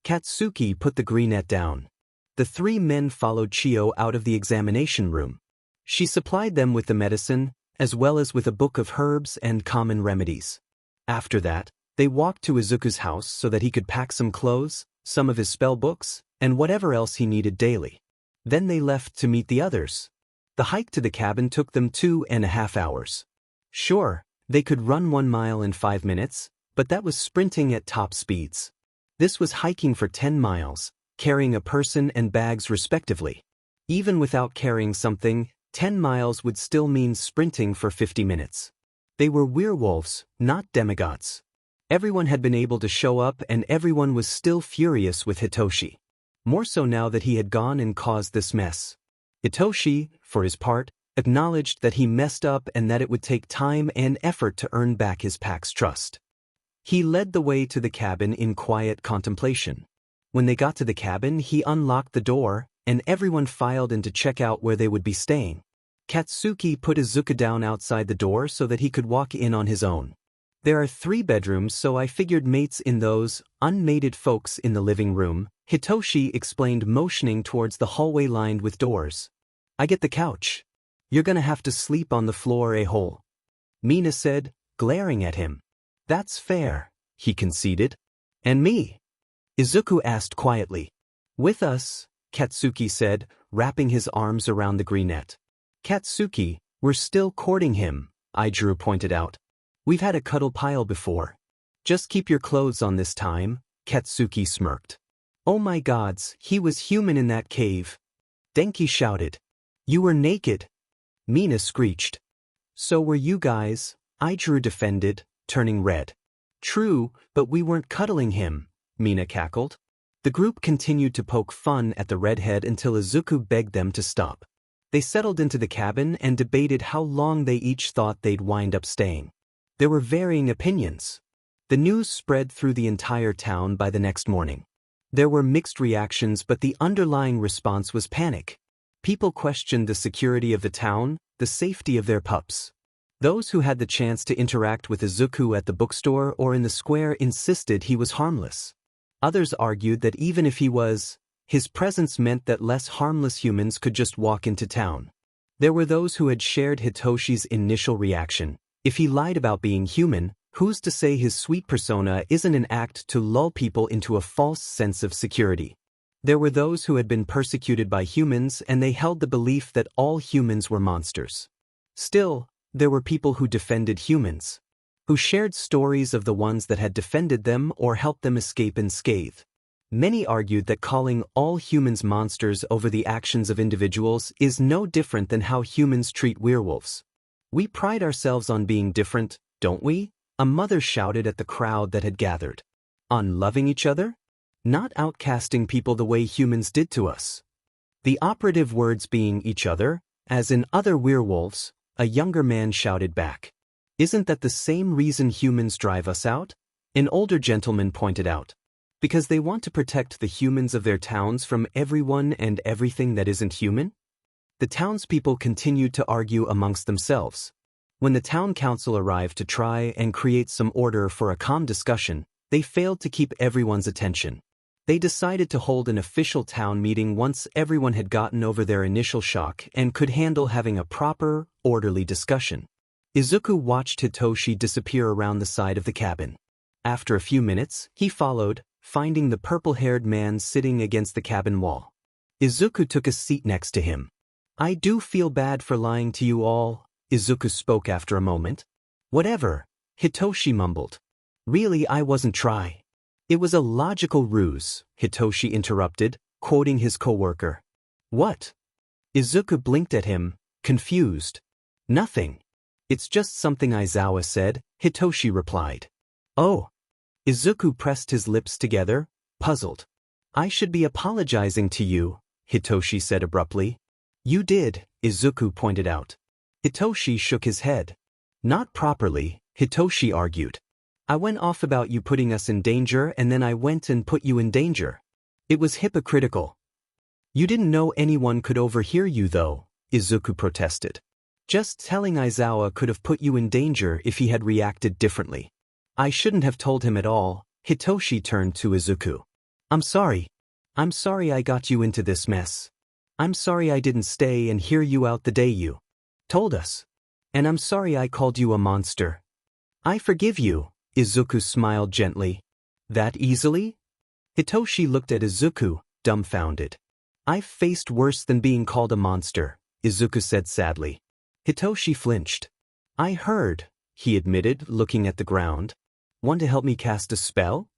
Speaker 1: Katsuki put the greenette down. The three men followed Chio out of the examination room. She supplied them with the medicine, as well as with a book of herbs and common remedies. After that, they walked to Izuku's house so that he could pack some clothes, some of his spell books, and whatever else he needed daily. Then they left to meet the others. The hike to the cabin took them 2.5 hours. Sure, they could run 1 mile in 5 minutes, but that was sprinting at top speeds. This was hiking for 10 miles, carrying a person and bags respectively. Even without carrying something, 10 miles would still mean sprinting for 50 minutes. They were werewolves, not demigods. Everyone had been able to show up and everyone was still furious with Hitoshi. More so now that he had gone and caused this mess. Hitoshi, for his part, acknowledged that he messed up and that it would take time and effort to earn back his pack's trust. He led the way to the cabin in quiet contemplation. When they got to the cabin, he unlocked the door, and everyone filed in to check out where they would be staying. Katsuki put Izuku down outside the door so that he could walk in on his own. There are 3 bedrooms, so I figured mates in those, unmated folks in the living room, Hitoshi explained, motioning towards the hallway lined with doors. I get the couch. You're gonna have to sleep on the floor a hole. Mina said, glaring at him. That's fair, he conceded. And me? Izuku asked quietly. With us, Katsuki said, wrapping his arms around the greenette. Katsuki, we're still courting him, Izuku pointed out. We've had a cuddle pile before. Just keep your clothes on this time, Katsuki smirked. Oh my gods, he was human in that cave. Denki shouted. You were naked. Mina screeched. So were you guys, Izuku defended, turning red. True, but we weren't cuddling him, Mina cackled. The group continued to poke fun at the redhead until Izuku begged them to stop. They settled into the cabin and debated how long they each thought they'd wind up staying. There were varying opinions. The news spread through the entire town by the next morning. There were mixed reactions, but the underlying response was panic. People questioned the security of the town, the safety of their pups. Those who had the chance to interact with Izuku at the bookstore or in the square insisted he was harmless. Others argued that even if he was, his presence meant that less harmless humans could just walk into town. There were those who had shared Hitoshi's initial reaction. If he lied about being human, who's to say his sweet persona isn't an act to lull people into a false sense of security? There were those who had been persecuted by humans and they held the belief that all humans were monsters. Still, there were people who defended humans, who shared stories of the ones that had defended them or helped them escape unscathed. Many argued that calling all humans monsters over the actions of individuals is no different than how humans treat werewolves. We pride ourselves on being different, don't we? A mother shouted at the crowd that had gathered. On loving each other? Not outcasting people the way humans did to us. The operative words being each other, as in other werewolves, a younger man shouted back. Isn't that the same reason humans drive us out? An older gentleman pointed out. Because they want to protect the humans of their towns from everyone and everything that isn't human? The townspeople continued to argue amongst themselves. When the town council arrived to try and create some order for a calm discussion, they failed to keep everyone's attention. They decided to hold an official town meeting once everyone had gotten over their initial shock and could handle having a proper, orderly discussion. Izuku watched Hitoshi disappear around the side of the cabin. After a few minutes, he followed, finding the purple-haired man sitting against the cabin wall. Izuku took a seat next to him. I do feel bad for lying to you all, Izuku spoke after a moment. Whatever, Hitoshi mumbled. Really, I wasn't trying. It was a logical ruse, Hitoshi interrupted, quoting his coworker. What? Izuku blinked at him, confused. Nothing. It's just something Aizawa said, Hitoshi replied. Oh. Izuku pressed his lips together, puzzled. I should be apologizing to you, Hitoshi said abruptly. You did, Izuku pointed out. Hitoshi shook his head. Not properly, Hitoshi argued. I went off about you putting us in danger and then I went and put you in danger. It was hypocritical. You didn't know anyone could overhear you though, Izuku protested. Just telling Aizawa could have put you in danger if he had reacted differently. I shouldn't have told him at all, Hitoshi turned to Izuku. I'm sorry. I'm sorry I got you into this mess. I'm sorry I didn't stay and hear you out the day you told us. And I'm sorry I called you a monster. I forgive you, Izuku smiled gently. That easily? Hitoshi looked at Izuku, dumbfounded. I've faced worse than being called a monster, Izuku said sadly. Hitoshi flinched. I heard, he admitted, looking at the ground. Want to help me cast a spell?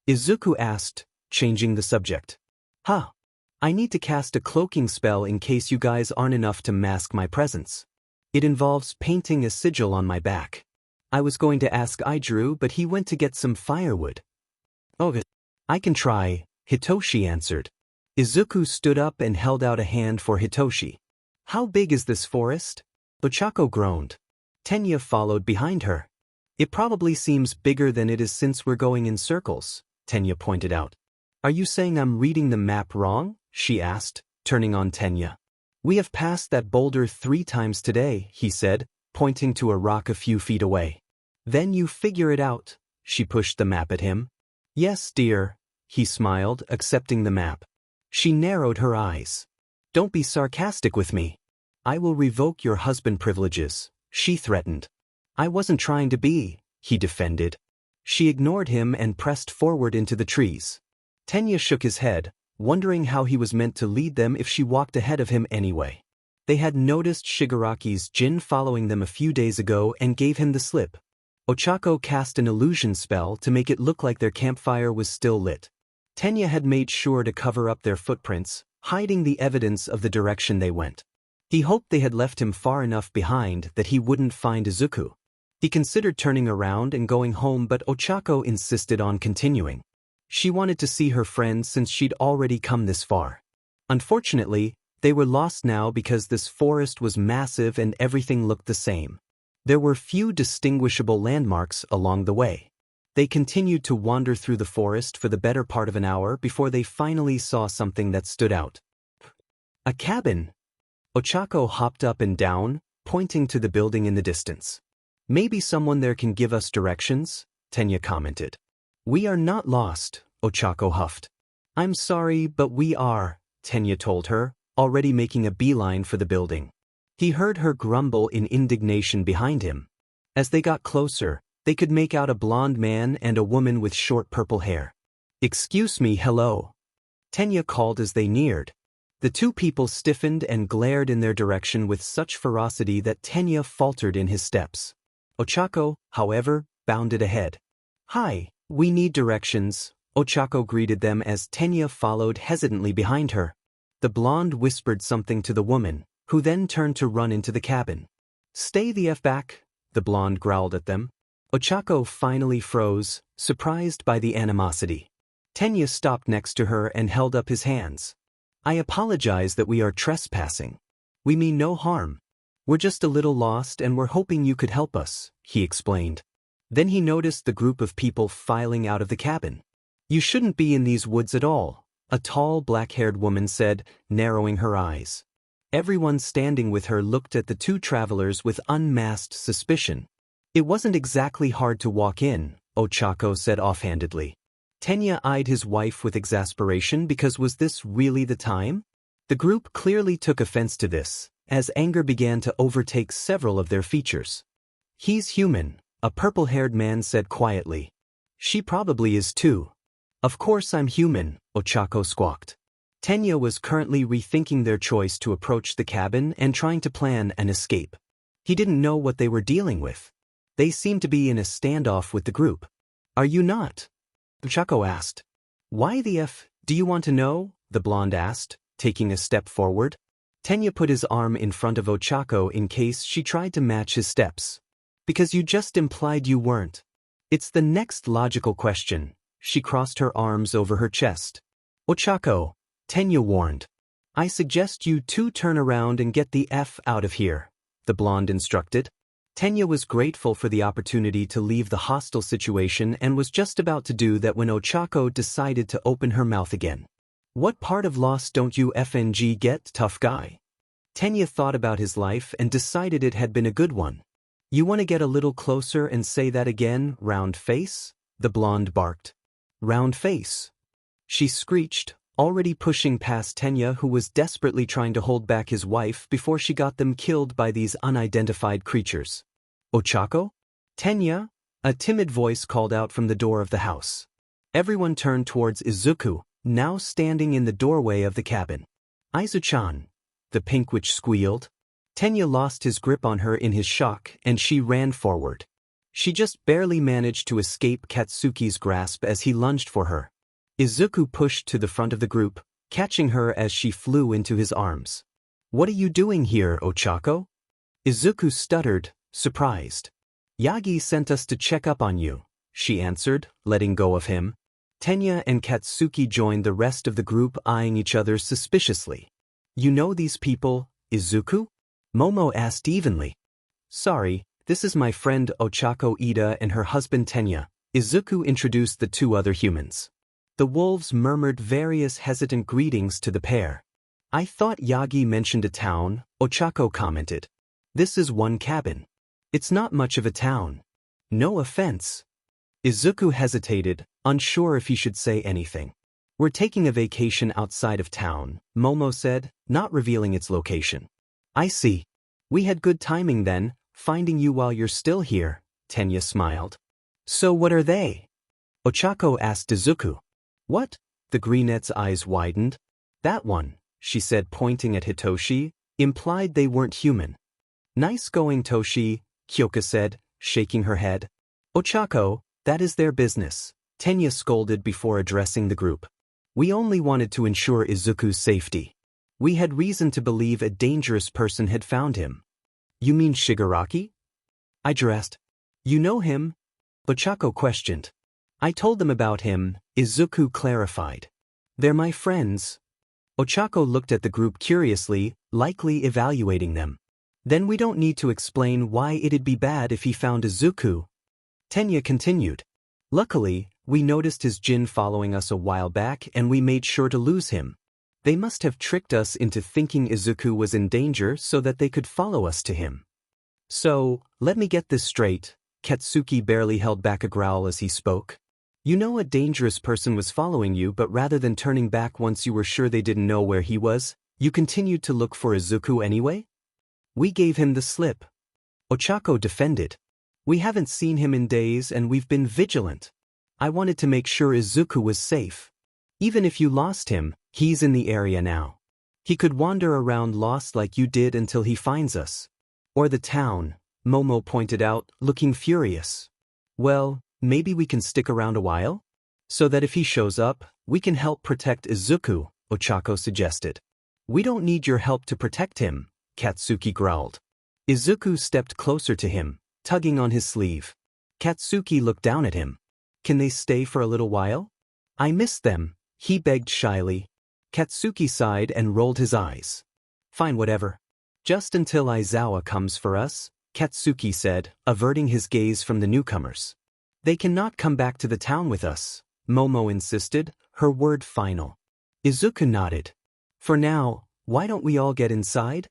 Speaker 1: Izuku asked, changing the subject. Huh. I need to cast a cloaking spell in case you guys aren't enough to mask my presence. It involves painting a sigil on my back. I was going to ask Idru, but he went to get some firewood. Okay. I can try, Hitoshi answered. Izuku stood up and held out a hand for Hitoshi. How big is this forest? Ochako groaned. Tenya followed behind her. It probably seems bigger than it is since we're going in circles, Tenya pointed out. Are you saying I'm reading the map wrong? She asked, turning on Tenya. We have passed that boulder 3 times today, he said, pointing to a rock a few feet away. Then you figure it out, she pushed the map at him. Yes, dear, he smiled, accepting the map. She narrowed her eyes. Don't be sarcastic with me. I will revoke your husband privileges, she threatened. I wasn't trying to be, he defended. She ignored him and pressed forward into the trees. Tenya shook his head, wondering how he was meant to lead them if she walked ahead of him anyway. They had noticed Shigaraki's Jin following them a few days ago and gave him the slip. Ochako cast an illusion spell to make it look like their campfire was still lit. Tenya had made sure to cover up their footprints, hiding the evidence of the direction they went. He hoped they had left him far enough behind that he wouldn't find Izuku. He considered turning around and going home, but Ochako insisted on continuing. She wanted to see her friends since she'd already come this far. Unfortunately, they were lost now because this forest was massive and everything looked the same. There were few distinguishable landmarks along the way. They continued to wander through the forest for the better part of an hour before they finally saw something that stood out. A cabin. Ochako hopped up and down, pointing to the building in the distance. Maybe someone there can give us directions, Tenya commented. We are not lost, Ochako huffed. I'm sorry, but we are, Tenya told her, already making a beeline for the building. He heard her grumble in indignation behind him. As they got closer, they could make out a blonde man and a woman with short purple hair. Excuse me, hello. Tenya called as they neared. The 2 people stiffened and glared in their direction with such ferocity that Tenya faltered in his steps. Ochako, however, bounded ahead. Hi, we need directions, Ochako greeted them as Tenya followed hesitantly behind her. The blonde whispered something to the woman, who then turned to run into the cabin. Stay the F back, the blonde growled at them. Ochako finally froze, surprised by the animosity. Tenya stopped next to her and held up his hands. I apologize that we are trespassing. We mean no harm. We're just a little lost and we're hoping you could help us, he explained. Then he noticed the group of people filing out of the cabin. You shouldn't be in these woods at all, a tall black-haired woman said, narrowing her eyes. Everyone standing with her looked at the 2 travelers with unmasked suspicion. It wasn't exactly hard to walk in, Ochako said offhandedly. Tenya eyed his wife with exasperation because was this really the time? The group clearly took offense to this, as anger began to overtake several of their features. He's human, a purple-haired man said quietly. She probably is too. Of course I'm human, Ochako squawked. Tenya was currently rethinking their choice to approach the cabin and trying to plan an escape. He didn't know what they were dealing with. They seemed to be in a standoff with the group. Are you not? Ochako asked. Why the F do you want to know? The blonde asked, taking a step forward. Tenya put his arm in front of Ochako in case she tried to match his steps. Because you just implied you weren't. It's the next logical question. She crossed her arms over her chest. Ochako, Tenya warned. I suggest you two turn around and get the F out of here, the blonde instructed. Tenya was grateful for the opportunity to leave the hostile situation and was just about to do that when Ochako decided to open her mouth again. What part of lost don't you FNG get, tough guy? Tenya thought about his life and decided it had been a good one. You want to get a little closer and say that again, round face? The blonde barked. Round face. She screeched, already pushing past Tenya, who was desperately trying to hold back his wife before she got them killed by these unidentified creatures. Ochako? Tenya? A timid voice called out from the door of the house. Everyone turned towards Izuku, now standing in the doorway of the cabin. Izu-chan. The pink witch squealed. Tenya lost his grip on her in his shock and she ran forward. She just barely managed to escape Katsuki's grasp as he lunged for her. Izuku pushed to the front of the group, catching her as she flew into his arms. What are you doing here, Ochako? Izuku stuttered, surprised. Yagi sent us to check up on you, she answered, letting go of him. Tenya and Katsuki joined the rest of the group, eyeing each other suspiciously. You know these people, Izuku? Momo asked evenly. Sorry, this is my friend Ochako Ida and her husband Tenya. Izuku introduced the two other humans. The wolves murmured various hesitant greetings to the pair. I thought Yagi mentioned a town, Ochako commented. This is one cabin. It's not much of a town. No offense. Izuku hesitated, unsure if he should say anything. We're taking a vacation outside of town, Momo said, not revealing its location. I see. We had good timing then, finding you while you're still here, Tenya smiled. So what are they? Ochako asked Izuku. What? The brunette's eyes widened. That one, she said, pointing at Hitoshi, implied they weren't human. Nice going, Toshi, Kyoka said, shaking her head. Ochako, that is their business, Tenya scolded before addressing the group. We only wanted to ensure Izuku's safety. We had reason to believe a dangerous person had found him. You mean Shigaraki? I dressed. You know him? Ochako questioned. I told them about him, Izuku clarified. They're my friends. Ochako looked at the group curiously, likely evaluating them. Then we don't need to explain why it'd be bad if he found Izuku. Tenya continued. Luckily, we noticed his djinn following us a while back and we made sure to lose him. They must have tricked us into thinking Izuku was in danger so that they could follow us to him. So, let me get this straight, Katsuki barely held back a growl as he spoke. You know a dangerous person was following you, but rather than turning back once you were sure they didn't know where he was, you continued to look for Izuku anyway? We gave him the slip. Ochako defended. We haven't seen him in days and we've been vigilant. I wanted to make sure Izuku was safe. Even if you lost him, he's in the area now. He could wander around lost like you did until he finds us. Or the town, Momo pointed out, looking furious. Well, maybe we can stick around a while? So that if he shows up, we can help protect Izuku, Ochako suggested. We don't need your help to protect him, Katsuki growled. Izuku stepped closer to him, tugging on his sleeve. Katsuki looked down at him. Can they stay for a little while? I miss them, he begged shyly. Katsuki sighed and rolled his eyes. Fine, whatever. Just until Aizawa comes for us, Katsuki said, averting his gaze from the newcomers. They cannot come back to the town with us, Momo insisted, her word final. Izuku nodded. For now, why don't we all get inside?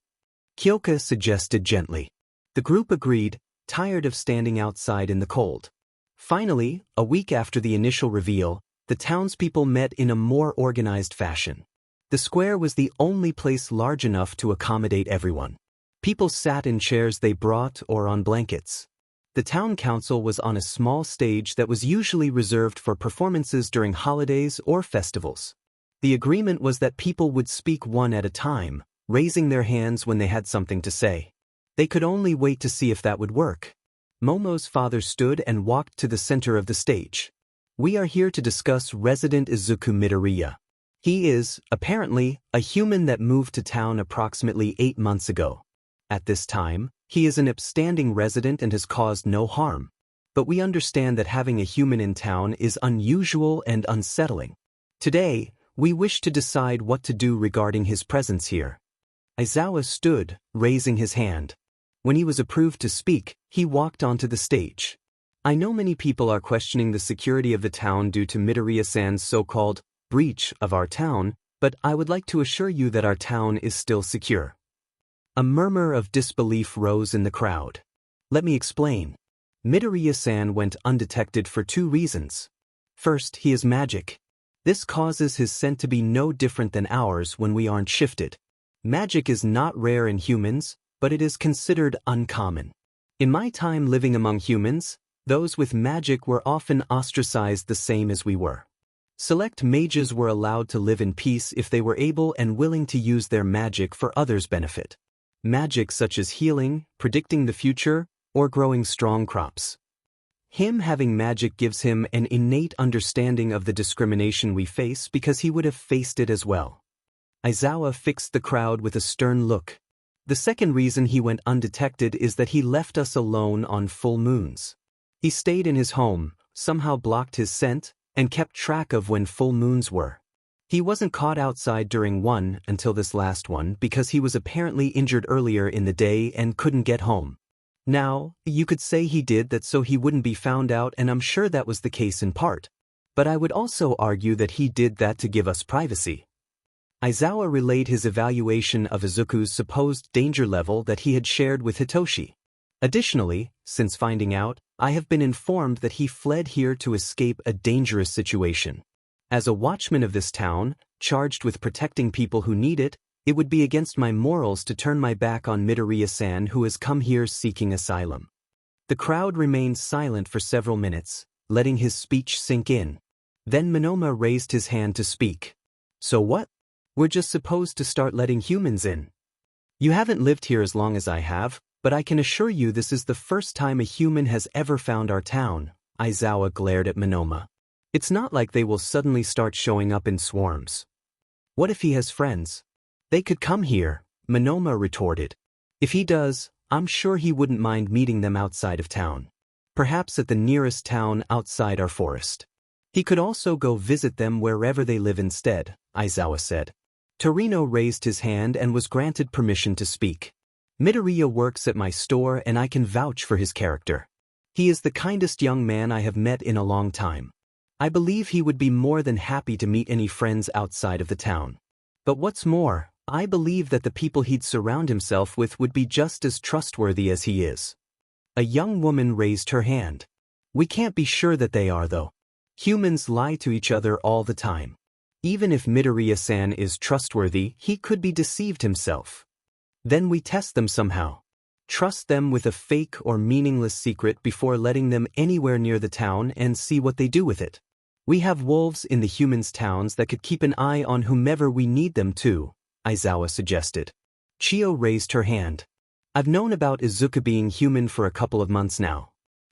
Speaker 1: Kyoka suggested gently. The group agreed, tired of standing outside in the cold. Finally, a week after the initial reveal, the townspeople met in a more organized fashion. The square was the only place large enough to accommodate everyone. People sat in chairs they brought or on blankets. The town council was on a small stage that was usually reserved for performances during holidays or festivals. The agreement was that people would speak one at a time, raising their hands when they had something to say. They could only wait to see if that would work. Momo's father stood and walked to the center of the stage. We are here to discuss resident Izuku Midoriya. He is, apparently, a human that moved to town approximately 8 months ago. At this time, he is an upstanding resident and has caused no harm. But we understand that having a human in town is unusual and unsettling. Today, we wish to decide what to do regarding his presence here. Aizawa stood, raising his hand. When he was approved to speak, he walked onto the stage. I know many people are questioning the security of the town due to Midoriya-san's so-called breach of our town, but I would like to assure you that our town is still secure. A murmur of disbelief rose in the crowd. Let me explain. Midoriya-san went undetected for 2 reasons. First, he is magic. This causes his scent to be no different than ours when we aren't shifted. Magic is not rare in humans, but it is considered uncommon. In my time living among humans, those with magic were often ostracized the same as we were. Select mages were allowed to live in peace if they were able and willing to use their magic for others' benefit. Magic such as healing, predicting the future, or growing strong crops. Him having magic gives him an innate understanding of the discrimination we face because he would have faced it as well. Aizawa fixed the crowd with a stern look. The second reason he went undetected is that he left us alone on full moons. He stayed in his home, somehow blocked his scent, and kept track of when full moons were. He wasn't caught outside during one until this last one because he was apparently injured earlier in the day and couldn't get home. Now, you could say he did that so he wouldn't be found out, and I'm sure that was the case in part. But I would also argue that he did that to give us privacy. Aizawa relayed his evaluation of Izuku's supposed danger level that he had shared with Hitoshi. Additionally, since finding out, I have been informed that he fled here to escape a dangerous situation. As a watchman of this town, charged with protecting people who need it, it would be against my morals to turn my back on Midoriya-san who has come here seeking asylum. The crowd remained silent for several minutes, letting his speech sink in. Then Monoma raised his hand to speak. So what? We're just supposed to start letting humans in. You haven't lived here as long as I have, but I can assure you this is the first time a human has ever found our town. Aizawa glared at Monoma. It's not like they will suddenly start showing up in swarms. What if he has friends? They could come here, Monoma retorted. If he does, I'm sure he wouldn't mind meeting them outside of town. Perhaps at the nearest town outside our forest. He could also go visit them wherever they live instead, Aizawa said. Torino raised his hand and was granted permission to speak. Midoriya works at my store and I can vouch for his character. He is the kindest young man I have met in a long time. I believe he would be more than happy to meet any friends outside of the town. But what's more, I believe that the people he'd surround himself with would be just as trustworthy as he is. A young woman raised her hand. We can't be sure that they are though. Humans lie to each other all the time. Even if Midoriya-san is trustworthy, he could be deceived himself. Then we test them somehow. Trust them with a fake or meaningless secret before letting them anywhere near the town and see what they do with it. We have wolves in the humans' towns that could keep an eye on whomever we need them to, Aizawa suggested. Chio raised her hand. I've known about Izuku being human for a couple of months now.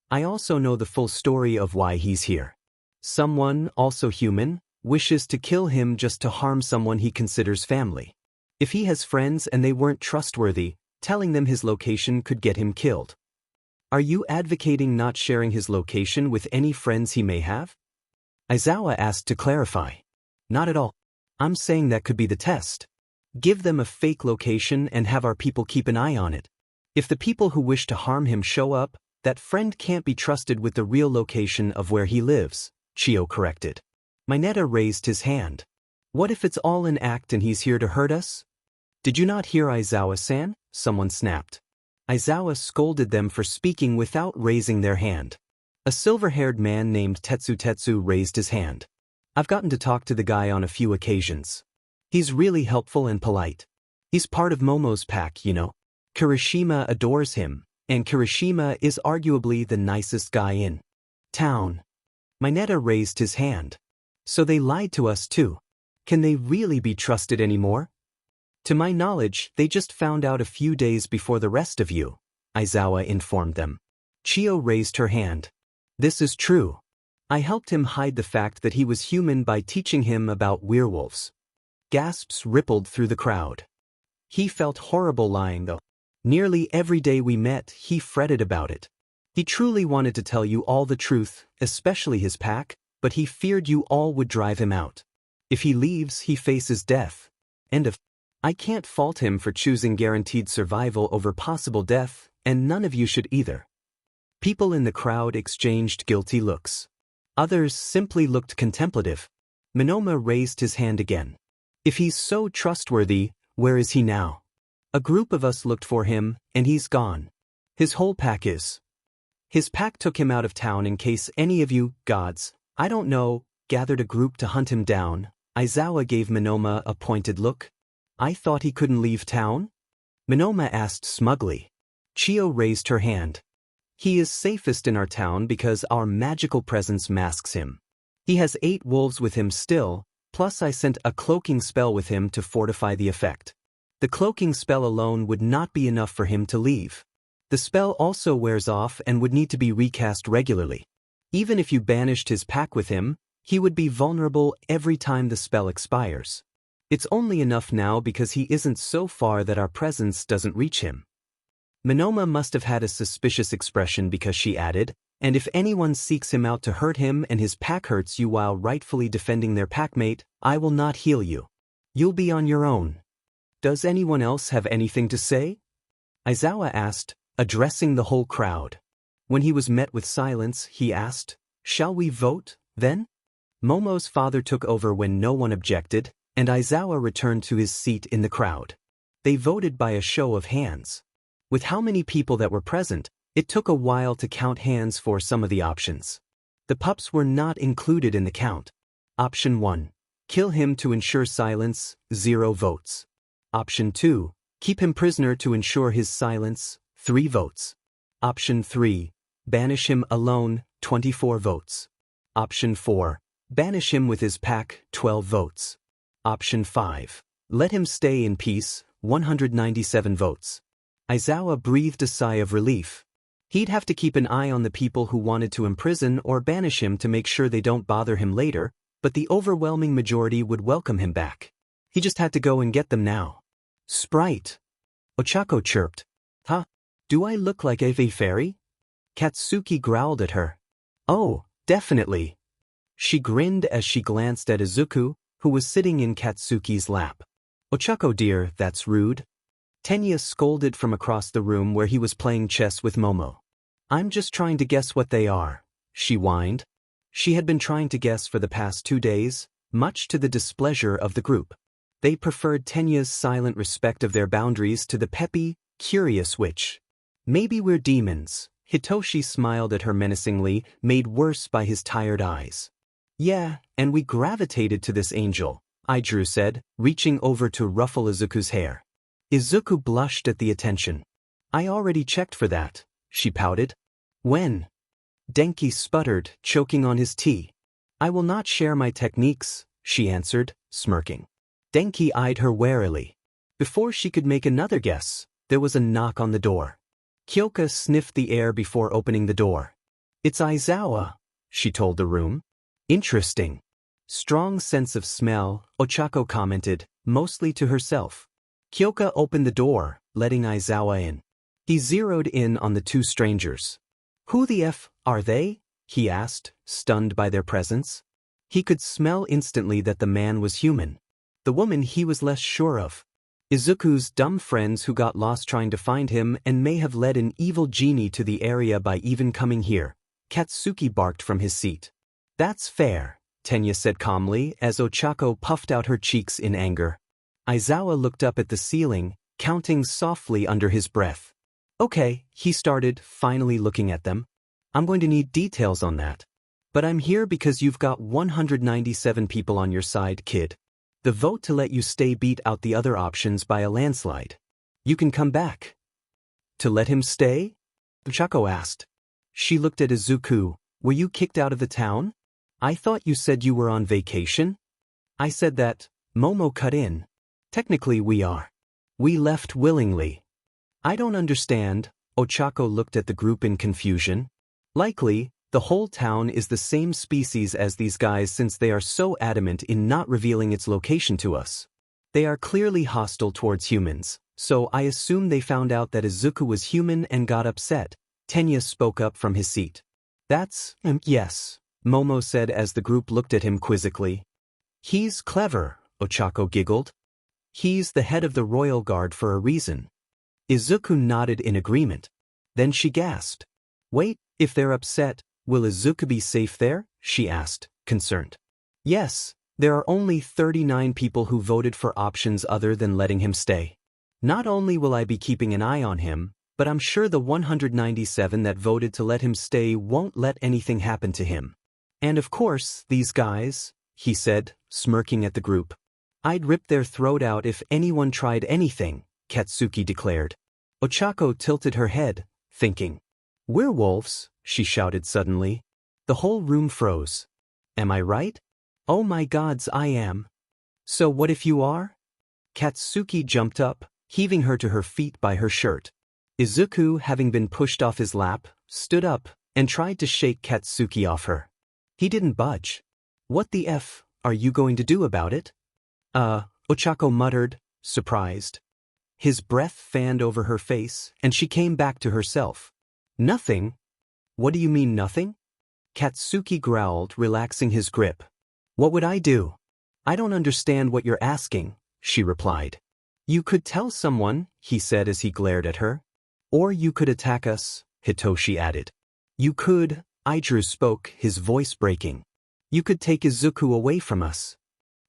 Speaker 1: I also know the full story of why he's here. Someone, also human, wishes to kill him just to harm someone he considers family. If he has friends and they weren't trustworthy, telling them his location could get him killed. Are you advocating not sharing his location with any friends he may have? Aizawa asked to clarify. Not at all. I'm saying that could be the test. Give them a fake location and have our people keep an eye on it. If the people who wish to harm him show up, that friend can't be trusted with the real location of where he lives, Chio corrected. Mineta raised his hand. What if it's all an act and he's here to hurt us? Did you not hear Aizawa-san? Someone snapped. Aizawa scolded them for speaking without raising their hand. A silver-haired man named Tetsu raised his hand. I've gotten to talk to the guy on a few occasions. He's really helpful and polite. He's part of Momo's pack, you know. Kirishima adores him, and Kirishima is arguably the nicest guy in town. Mineta raised his hand. So they lied to us too. Can they really be trusted anymore? To my knowledge, they just found out a few days before the rest of you, Aizawa informed them. Chio raised her hand. This is true. I helped him hide the fact that he was human by teaching him about werewolves. Gasps rippled through the crowd. He felt horrible lying though. Nearly every day we met, he fretted about it. He truly wanted to tell you all the truth, especially his pack, but he feared you all would drive him out. If he leaves, he faces death. End of. I can't fault him for choosing guaranteed survival over possible death, and none of you should either. People in the crowd exchanged guilty looks. Others simply looked contemplative. Monoma raised his hand again. If he's so trustworthy, where is he now? A group of us looked for him, and he's gone. His whole pack is. His pack took him out of town in case any of you, gods, I don't know, gathered a group to hunt him down. Aizawa gave Monoma a pointed look. I thought he couldn't leave town? Monoma asked smugly. Chio raised her hand. He is safest in our town because our magical presence masks him. He has 8 wolves with him still, plus I sent a cloaking spell with him to fortify the effect. The cloaking spell alone would not be enough for him to leave. The spell also wears off and would need to be recast regularly. Even if you banished his pack with him, he would be vulnerable every time the spell expires. It's only enough now because he isn't so far that our presence doesn't reach him. Monoma must have had a suspicious expression because she added, and if anyone seeks him out to hurt him and his pack hurts you while rightfully defending their packmate, I will not heal you. You'll be on your own. Does anyone else have anything to say? Aizawa asked, addressing the whole crowd. When he was met with silence, he asked, shall we vote, then? Momo's father took over when no one objected, and Aizawa returned to his seat in the crowd. They voted by a show of hands. With how many people that were present, it took a while to count hands for some of the options. The pups were not included in the count. Option 1. Kill him to ensure silence, 0 votes. Option 2. Keep him prisoner to ensure his silence, 3 votes. Option 3. Banish him alone, 24 votes. Option 4. Banish him with his pack, 12 votes. Option 5. Let him stay in peace, 197 votes. Aizawa breathed a sigh of relief. He'd have to keep an eye on the people who wanted to imprison or banish him to make sure they don't bother him later, but the overwhelming majority would welcome him back. He just had to go and get them now. Sprite. Ochako chirped. Huh? Do I look like a fairy? Katsuki growled at her. Oh, definitely. She grinned as she glanced at Izuku, who was sitting in Katsuki's lap. Ochako dear, that's rude. Tenya scolded from across the room where he was playing chess with Momo. I'm just trying to guess what they are, she whined. She had been trying to guess for the past 2 days, much to the displeasure of the group. They preferred Tenya's silent respect of their boundaries to the peppy, curious witch. Maybe we're demons, Hitoshi smiled at her menacingly, made worse by his tired eyes. Yeah, and we gravitated to this angel, Idru said, reaching over to ruffle Izuku's hair. Izuku blushed at the attention. I already checked for that, she pouted. When? Denki sputtered, choking on his tea. I will not share my techniques, she answered, smirking. Denki eyed her warily. Before she could make another guess, there was a knock on the door. Kyoka sniffed the air before opening the door. It's Aizawa, she told the room. Interesting. Strong sense of smell, Ochako commented, mostly to herself. Kyoka opened the door, letting Aizawa in. He zeroed in on the 2 strangers. Who the F are they? He asked, stunned by their presence. He could smell instantly that the man was human. The woman he was less sure of. Izuku's dumb friends who got lost trying to find him and may have led an evil genie to the area by even coming here. Katsuki barked from his seat. That's fair, Tenya said calmly as Ochako puffed out her cheeks in anger. Aizawa looked up at the ceiling, counting softly under his breath. Okay, he started, finally looking at them. I'm going to need details on that. But I'm here because you've got 197 people on your side, kid. The vote to let you stay beat out the other options by a landslide. You can come back. To let him stay? Ochako asked. She looked at Izuku. Were you kicked out of the town? I thought you said you were on vacation. I said that, Momo cut in. Technically we are. We left willingly. I don't understand. Ochako looked at the group in confusion. Likely, the whole town is the same species as these guys since they are so adamant in not revealing its location to us. They are clearly hostile towards humans, so I assume they found out that Izuku was human and got upset. Tenya spoke up from his seat. That's, yes, Momo said as the group looked at him quizzically. He's clever, Ochako giggled. He's the head of the royal guard for a reason. Izuku nodded in agreement. Then she gasped. Wait, if they're upset, will Izuku be safe there? She asked, concerned. Yes, there are only 39 people who voted for options other than letting him stay. Not only will I be keeping an eye on him, but I'm sure the 197 that voted to let him stay won't let anything happen to him. And of course, these guys, he said, smirking at the group. I'd rip their throat out if anyone tried anything, Katsuki declared. Ochako tilted her head, thinking. Werewolves, she shouted suddenly. The whole room froze. Am I right? Oh my gods, I am. So what if you are? Katsuki jumped up, heaving her to her feet by her shirt. Izuku, having been pushed off his lap, stood up and tried to shake Katsuki off her. He didn't budge. What the F are you going to do about it? Ochako muttered, surprised. His breath fanned over her face, and she came back to herself. Nothing? What do you mean nothing? Katsuki growled, relaxing his grip. What would I do? I don't understand what you're asking, she replied. You could tell someone, he said as he glared at her. Or you could attack us, Hitoshi added. You could, Idru spoke, his voice breaking. You could take Izuku away from us.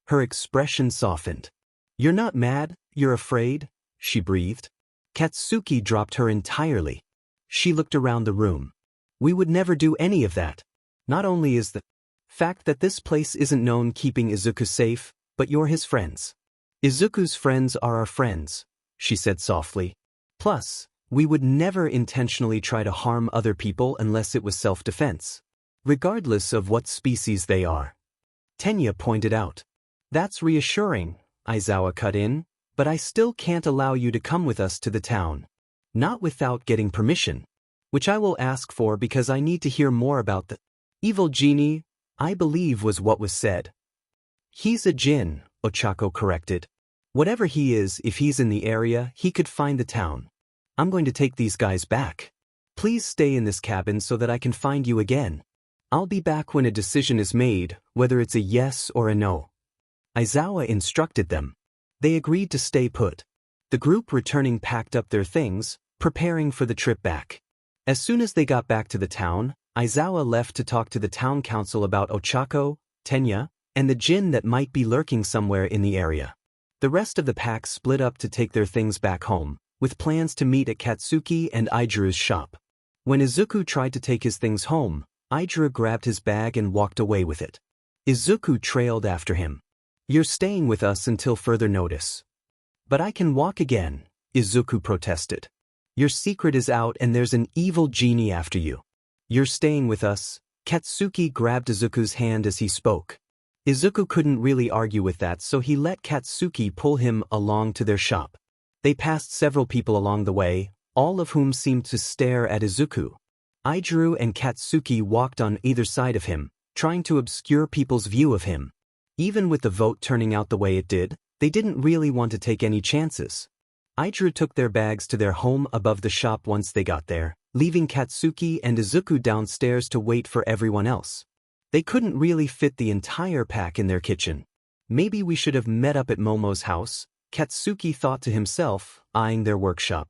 Speaker 1: Her expression softened. You're not mad, you're afraid, she breathed. Katsuki dropped her entirely. She looked around the room. We would never do any of that. Not only is the fact that this place isn't known keeping Izuku safe, but you're his friends. Izuku's friends are our friends, she said softly. Plus, we would never intentionally try to harm other people unless it was self-defense. Regardless of what species they are. Tenya pointed out. That's reassuring, Aizawa cut in, but I still can't allow you to come with us to the town. Not without getting permission. Which I will ask for because I need to hear more about the evil genie, I believe was what was said. He's a djinn, Ochako corrected. Whatever he is, if he's in the area, he could find the town. I'm going to take these guys back. Please stay in this cabin so that I can find you again. I'll be back when a decision is made, whether it's a yes or a no. Aizawa instructed them. They agreed to stay put. The group returning packed up their things, preparing for the trip back. As soon as they got back to the town, Aizawa left to talk to the town council about Ochako, Tenya, and the djinn that might be lurking somewhere in the area. The rest of the pack split up to take their things back home, with plans to meet at Katsuki and Idru's shop. When Izuku tried to take his things home, Idru grabbed his bag and walked away with it. Izuku trailed after him. You're staying with us until further notice. But I can walk again, Izuku protested. Your secret is out and there's an evil genie after you. You're staying with us. Katsuki grabbed Izuku's hand as he spoke. Izuku couldn't really argue with that, so he let Katsuki pull him along to their shop. They passed several people along the way, all of whom seemed to stare at Izuku. Idru and Katsuki walked on either side of him, trying to obscure people's view of him. Even with the vote turning out the way it did, they didn't really want to take any chances. Idru took their bags to their home above the shop once they got there, leaving Katsuki and Izuku downstairs to wait for everyone else. They couldn't really fit the entire pack in their kitchen. Maybe we should have met up at Momo's house, Katsuki thought to himself, eyeing their workshop.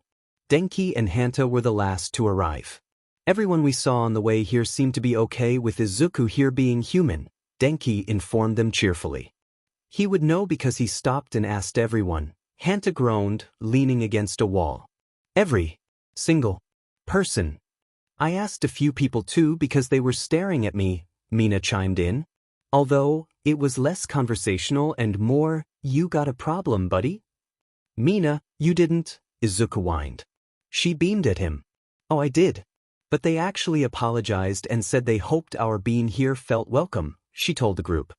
Speaker 1: Denki and Hanta were the last to arrive. Everyone we saw on the way here seemed to be okay with Izuku here being human, Denki informed them cheerfully. He would know because he stopped and asked everyone, Hanta groaned, leaning against a wall. Every single person. I asked a few people too because they were staring at me, Mina chimed in. Although, it was less conversational and more, you got a problem, buddy? Mina, you didn't, Izuku whined. She beamed at him. Oh, I did. But they actually apologized and said they hoped our being here felt welcome, she told the group.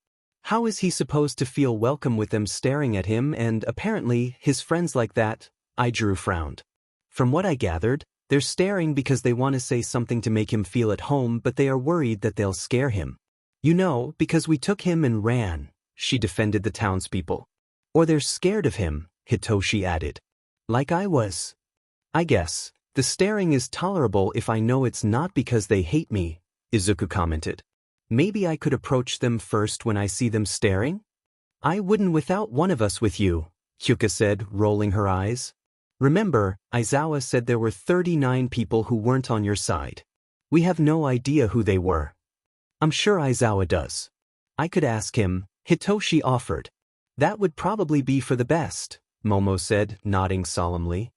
Speaker 1: How is he supposed to feel welcome with them staring at him and, apparently, his friends like that? Izuku frowned. From what I gathered, they're staring because they want to say something to make him feel at home, but they are worried that they'll scare him. You know, because we took him and ran, she defended the townspeople. Or they're scared of him, Hitoshi added. Like I was. I guess, the staring is tolerable if I know it's not because they hate me, Izuku commented. Maybe I could approach them first when I see them staring? I wouldn't without one of us with you, Hyuka said, rolling her eyes. Remember, Aizawa said there were 39 people who weren't on your side. We have no idea who they were. I'm sure Aizawa does. I could ask him, Hitoshi offered. That would probably be for the best, Momo said, nodding solemnly.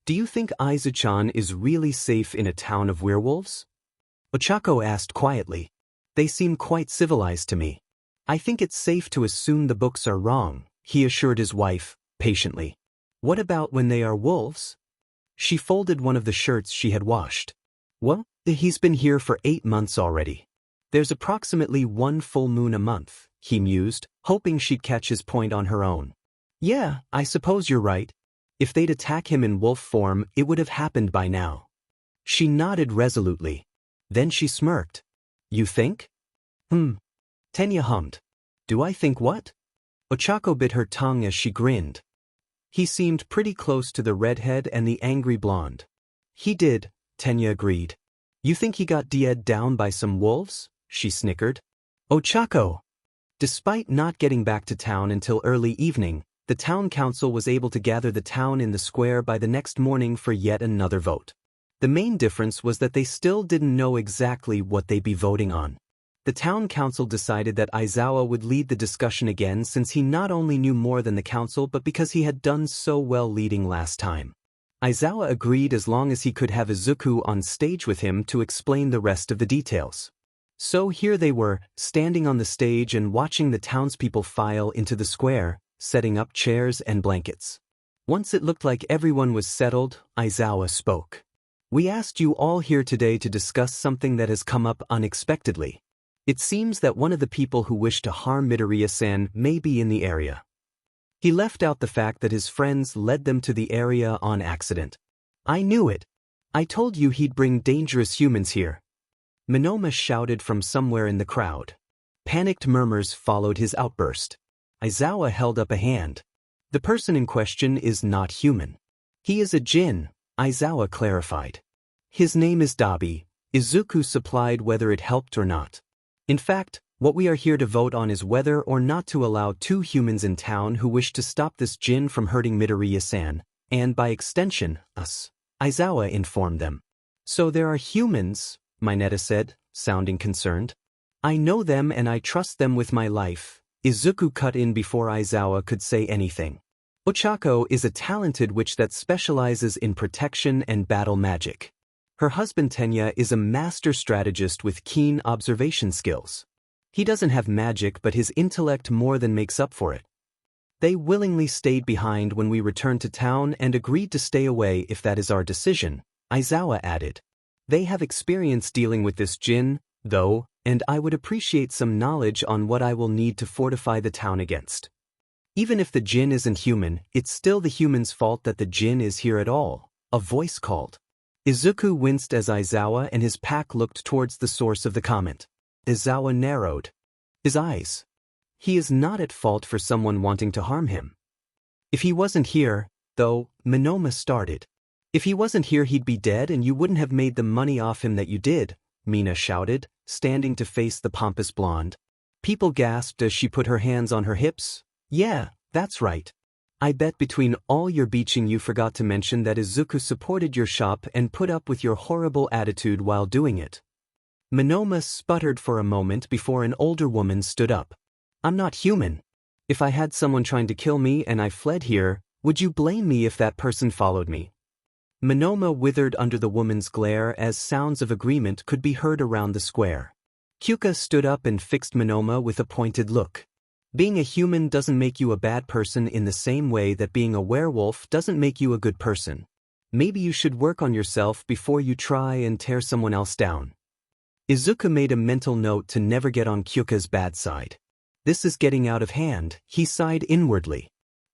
Speaker 1: Do you think Aizu-chan is really safe in a town of werewolves? Ochako asked quietly. They seem quite civilized to me. I think it's safe to assume the books are wrong, he assured his wife, patiently. What about when they are wolves? She folded one of the shirts she had washed. Well, he's been here for 8 months already. There's approximately 1 full moon a month, he mused, hoping she'd catch his point on her own. Yeah, I suppose you're right. If they'd attack him in wolf form, it would have happened by now. She nodded resolutely. Then she smirked. You think? Tenya hummed. Do I think what? Ochako bit her tongue as she grinned. He seemed pretty close to the redhead and the angry blonde. He did, Tenya agreed. You think he got d'd down by some wolves? She snickered. Ochako! Despite not getting back to town until early evening, the town council was able to gather the town in the square by the next morning for yet another vote. The main difference was that they still didn't know exactly what they'd be voting on. The town council decided that Aizawa would lead the discussion again since he not only knew more than the council but because he had done so well leading last time. Aizawa agreed as long as he could have Izuku on stage with him to explain the rest of the details. So here they were, standing on the stage and watching the townspeople file into the square, setting up chairs and blankets. Once it looked like everyone was settled, Aizawa spoke. We asked you all here today to discuss something that has come up unexpectedly. It seems that one of the people who wish to harm Midoriya-san may be in the area. He left out the fact that his friends led them to the area on accident. I knew it. I told you he'd bring dangerous humans here. Minoma shouted from somewhere in the crowd. Panicked murmurs followed his outburst. Aizawa held up a hand. The person in question is not human. He is a djinn, Aizawa clarified. His name is Dabi. Izuku supplied whether it helped or not. In fact, what we are here to vote on is whether or not to allow 2 humans in town who wish to stop this djinn from hurting Midoriya-san, and by extension, us, Aizawa informed them. So there are humans, Mineta said, sounding concerned. I know them and I trust them with my life. Izuku cut in before Aizawa could say anything. Ochako is a talented witch that specializes in protection and battle magic. Her husband Tenya is a master strategist with keen observation skills. He doesn't have magic but his intellect more than makes up for it. They willingly stayed behind when we returned to town and agreed to stay away if that is our decision, Aizawa added. They have experience dealing with this djinn, though, and I would appreciate some knowledge on what I will need to fortify the town against. Even if the djinn isn't human, it's still the human's fault that the djinn is here at all, a voice called. Izuku winced as Aizawa and his pack looked towards the source of the comment. Aizawa narrowed his eyes. He is not at fault for someone wanting to harm him. If he wasn't here, though, Minoma started. If he wasn't here he'd be dead and you wouldn't have made the money off him that you did, Mina shouted, standing to face the pompous blonde. People gasped as she put her hands on her hips. Yeah, that's right. I bet between all your beaching you forgot to mention that Izuku supported your shop and put up with your horrible attitude while doing it. Minoma sputtered for a moment before an older woman stood up. I'm not human. If I had someone trying to kill me and I fled here, would you blame me if that person followed me? Minoma withered under the woman's glare as sounds of agreement could be heard around the square. Hyuka stood up and fixed Minoma with a pointed look. Being a human doesn't make you a bad person in the same way that being a werewolf doesn't make you a good person. Maybe you should work on yourself before you try and tear someone else down. Izuku made a mental note to never get on Kyuka's bad side. This is getting out of hand, he sighed inwardly.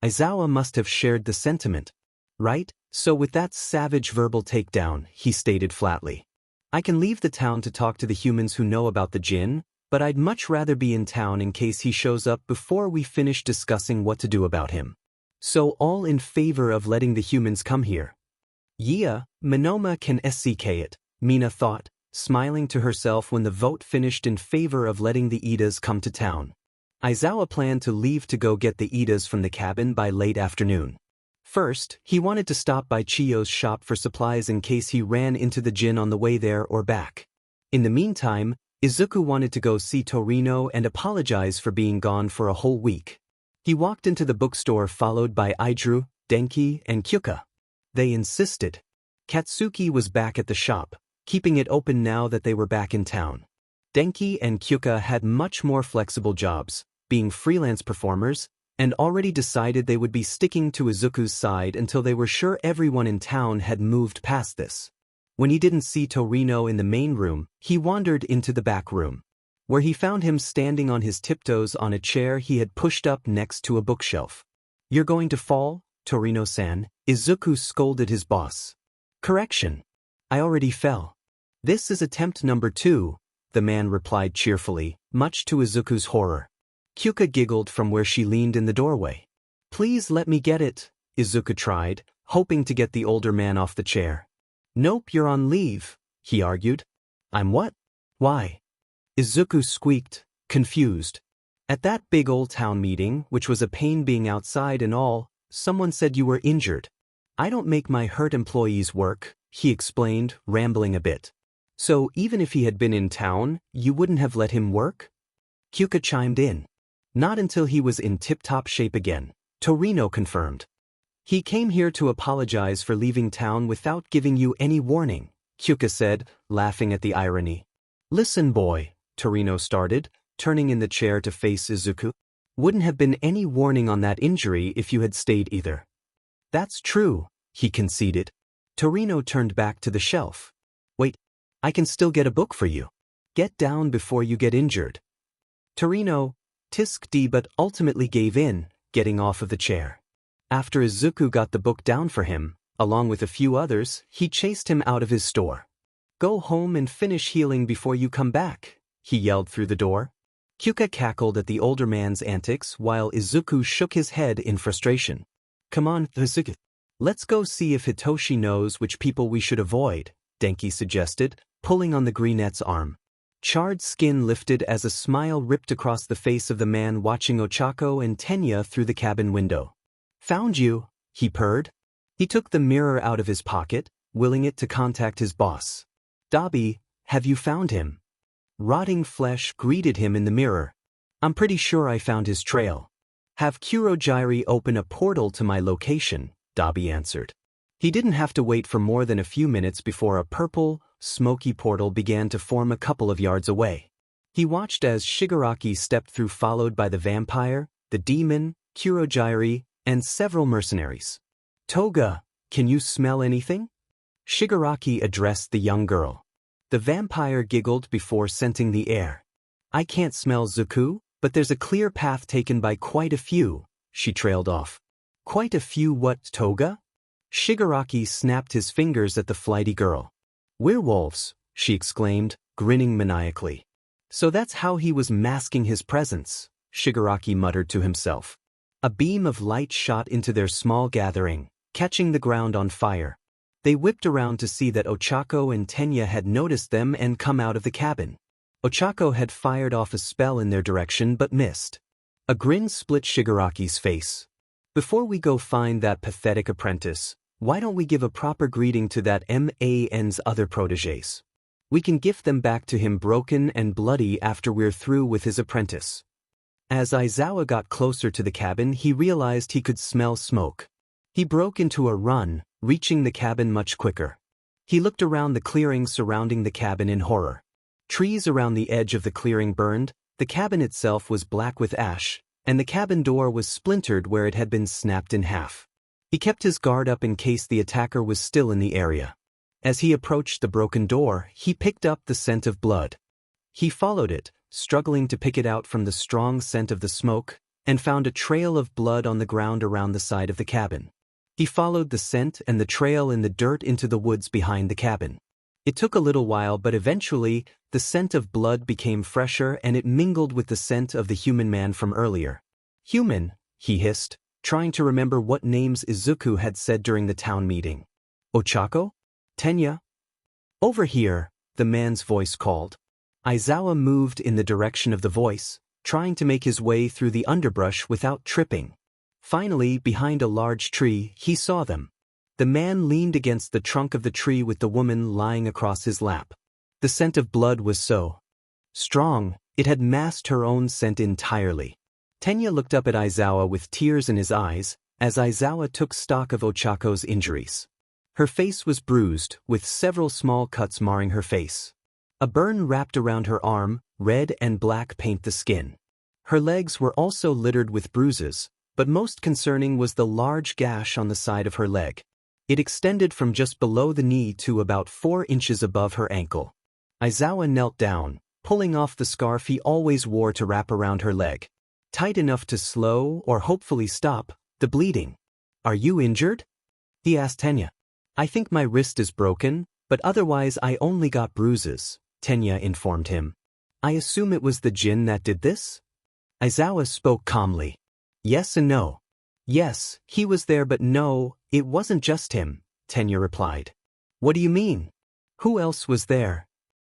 Speaker 1: Aizawa must have shared the sentiment. Right? So with that savage verbal takedown, he stated flatly. I can leave the town to talk to the humans who know about the djinn, but I'd much rather be in town in case he shows up before we finish discussing what to do about him. So all in favor of letting the humans come here. Yeah, Monoma can sk it, Mina thought, smiling to herself when the vote finished in favor of letting the Idas come to town. Aizawa planned to leave to go get the Idas from the cabin by late afternoon. First, he wanted to stop by Chiyo's shop for supplies in case he ran into the djinn on the way there or back. In the meantime, Izuku wanted to go see Torino and apologize for being gone for a whole week. He walked into the bookstore followed by Idru, Denki, and Kyuka. They insisted. Katsuki was back at the shop, keeping it open now that they were back in town. Denki and Kyuka had much more flexible jobs, being freelance performers, and already decided they would be sticking to Izuku's side until they were sure everyone in town had moved past this. When he didn't see Torino in the main room, he wandered into the back room, where he found him standing on his tiptoes on a chair he had pushed up next to a bookshelf. You're going to fall, Torino-san, Izuku scolded his boss. Correction. I already fell. This is attempt number 2, the man replied cheerfully, much to Izuku's horror. Kyuka giggled from where she leaned in the doorway. Please let me get it, Izuku tried, hoping to get the older man off the chair. Nope, you're on leave, he argued. I'm what? Why? Izuku squeaked, confused. At that big old town meeting, which was a pain being outside and all, someone said you were injured. I don't make my hurt employees work, he explained, rambling a bit. So even if he had been in town, you wouldn't have let him work? Kyuka chimed in. Not until he was in tip-top shape again, Torino confirmed. He came here to apologize for leaving town without giving you any warning, Kyuka said, laughing at the irony. Listen, boy, Torino started, turning in the chair to face Izuku. Wouldn't have been any warning on that injury if you had stayed either. That's true, he conceded. Torino turned back to the shelf. Wait, I can still get a book for you. Get down before you get injured. Torino, tisk but ultimately gave in, getting off of the chair. After Izuku got the book down for him, along with a few others, he chased him out of his store. Go home and finish healing before you come back, he yelled through the door. Kyuka cackled at the older man's antics while Izuku shook his head in frustration. Come on, Izuku. Let's go see if Hitoshi knows which people we should avoid, Denki suggested, pulling on the greenette's arm. Charred skin lifted as a smile ripped across the face of the man watching Ochako and Tenya through the cabin window. Found you, he purred. He took the mirror out of his pocket, willing it to contact his boss. Dabi, have you found him? Rotting flesh greeted him in the mirror. I'm pretty sure I found his trail. Have Kurojairi open a portal to my location, Dabi answered. He didn't have to wait for more than a few minutes before a purple, smoky portal began to form a couple of yards away. He watched as Shigaraki stepped through, followed by the vampire, the demon, Kurojairi, and several mercenaries. Toga, can you smell anything? Shigaraki addressed the young girl. The vampire giggled before scenting the air. I can't smell Zuku, but there's a clear path taken by quite a few, she trailed off. Quite a few what, Toga? Shigaraki snapped his fingers at the flighty girl. Werewolves, she exclaimed, grinning maniacally. So that's how he was masking his presence, Shigaraki muttered to himself. A beam of light shot into their small gathering, catching the ground on fire. They whipped around to see that Ochako and Tenya had noticed them and come out of the cabin. Ochako had fired off a spell in their direction but missed. A grin split Shigaraki's face. Before we go find that pathetic apprentice, why don't we give a proper greeting to that man's other protégés? We can gift them back to him broken and bloody after we're through with his apprentice. As Aizawa got closer to the cabin, he realized he could smell smoke. He broke into a run, reaching the cabin much quicker. He looked around the clearing surrounding the cabin in horror. Trees around the edge of the clearing burned, the cabin itself was black with ash, and the cabin door was splintered where it had been snapped in half. He kept his guard up in case the attacker was still in the area. As he approached the broken door, he picked up the scent of blood. He followed it, struggling to pick it out from the strong scent of the smoke, and found a trail of blood on the ground around the side of the cabin. He followed the scent and the trail in the dirt into the woods behind the cabin. It took a little while, but eventually, the scent of blood became fresher and it mingled with the scent of the human man from earlier. "Human," he hissed, trying to remember what names Izuku had said during the town meeting. "Ochako? Tenya?" "Over here," the man's voice called. Aizawa moved in the direction of the voice, trying to make his way through the underbrush without tripping. Finally, behind a large tree, he saw them. The man leaned against the trunk of the tree with the woman lying across his lap. The scent of blood was so strong, it had masked her own scent entirely. Tenya looked up at Aizawa with tears in his eyes, as Aizawa took stock of Ochako's injuries. Her face was bruised, with several small cuts marring her face. A burn wrapped around her arm, red and black paint the skin. Her legs were also littered with bruises, but most concerning was the large gash on the side of her leg. It extended from just below the knee to about 4 inches above her ankle. Aizawa knelt down, pulling off the scarf he always wore to wrap around her leg. Tight enough to slow, or hopefully stop, the bleeding. "Are you injured?" he asked Tenya. "I think my wrist is broken, but otherwise I only got bruises," Tenya informed him. "I assume it was the djinn that did this?" Aizawa spoke calmly. "Yes and no. Yes, he was there, but no, it wasn't just him," Tenya replied. "What do you mean? Who else was there?"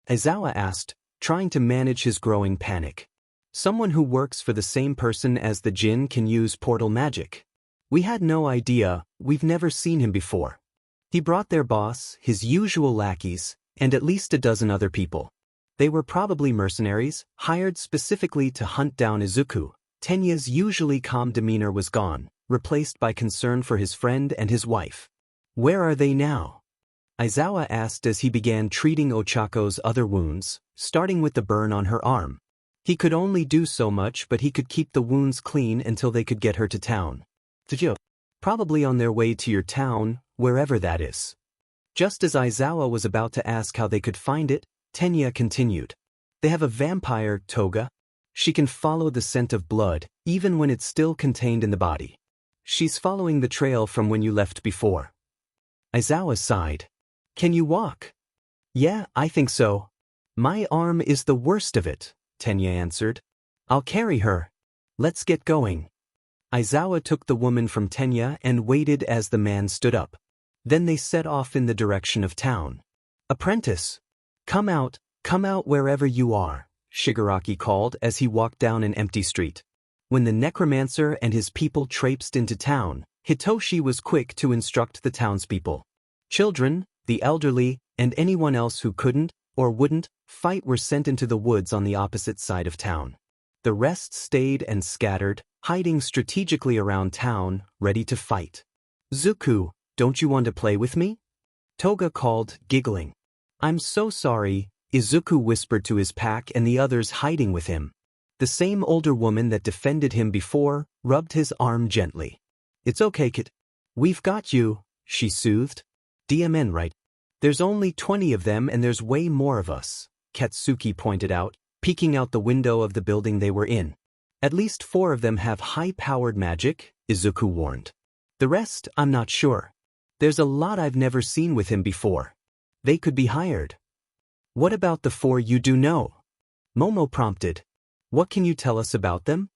Speaker 1: Aizawa asked, trying to manage his growing panic. "Someone who works for the same person as the djinn can use portal magic. We had no idea, we've never seen him before. He brought their boss, his usual lackeys, and at least a dozen other people. They were probably mercenaries, hired specifically to hunt down Izuku." Tenya's usually calm demeanor was gone, replaced by concern for his friend and his wife. "Where are they now?" Aizawa asked as he began treating Ochako's other wounds, starting with the burn on her arm. He could only do so much, but he could keep the wounds clean until they could get her to town. "Probably on their way to your town, wherever that is." Just as Aizawa was about to ask how they could find it, Tenya continued. "They have a vampire, Toga. She can follow the scent of blood, even when it's still contained in the body. She's following the trail from when you left before." Aizawa sighed. "Can you walk?" "Yeah, I think so. My arm is the worst of it," Tenya answered. "I'll carry her. Let's get going." Aizawa took the woman from Tenya and waited as the man stood up. Then they set off in the direction of town. "Apprentice, come out wherever you are," Shigaraki called as he walked down an empty street. When the necromancer and his people traipsed into town, Hitoshi was quick to instruct the townspeople. Children, the elderly, and anyone else who couldn't, or wouldn't, fight were sent into the woods on the opposite side of town. The rest stayed and scattered, hiding strategically around town, ready to fight. "Zuku, don't you want to play with me?" Toga called, giggling. "I'm so sorry," Izuku whispered to his pack and the others hiding with him. The same older woman that defended him before rubbed his arm gently. "It's okay, kid. We've got you," she soothed. "DMN, right? There's only 20 of them and there's way more of us," Katsuki pointed out, peeking out the window of the building they were in. "At least 4 of them have high-powered magic," Izuku warned. "The rest, I'm not sure. There's a lot I've never seen with him before. They could be hired." "What about the 4 you do know?" Momo prompted. "What can you tell us about them?"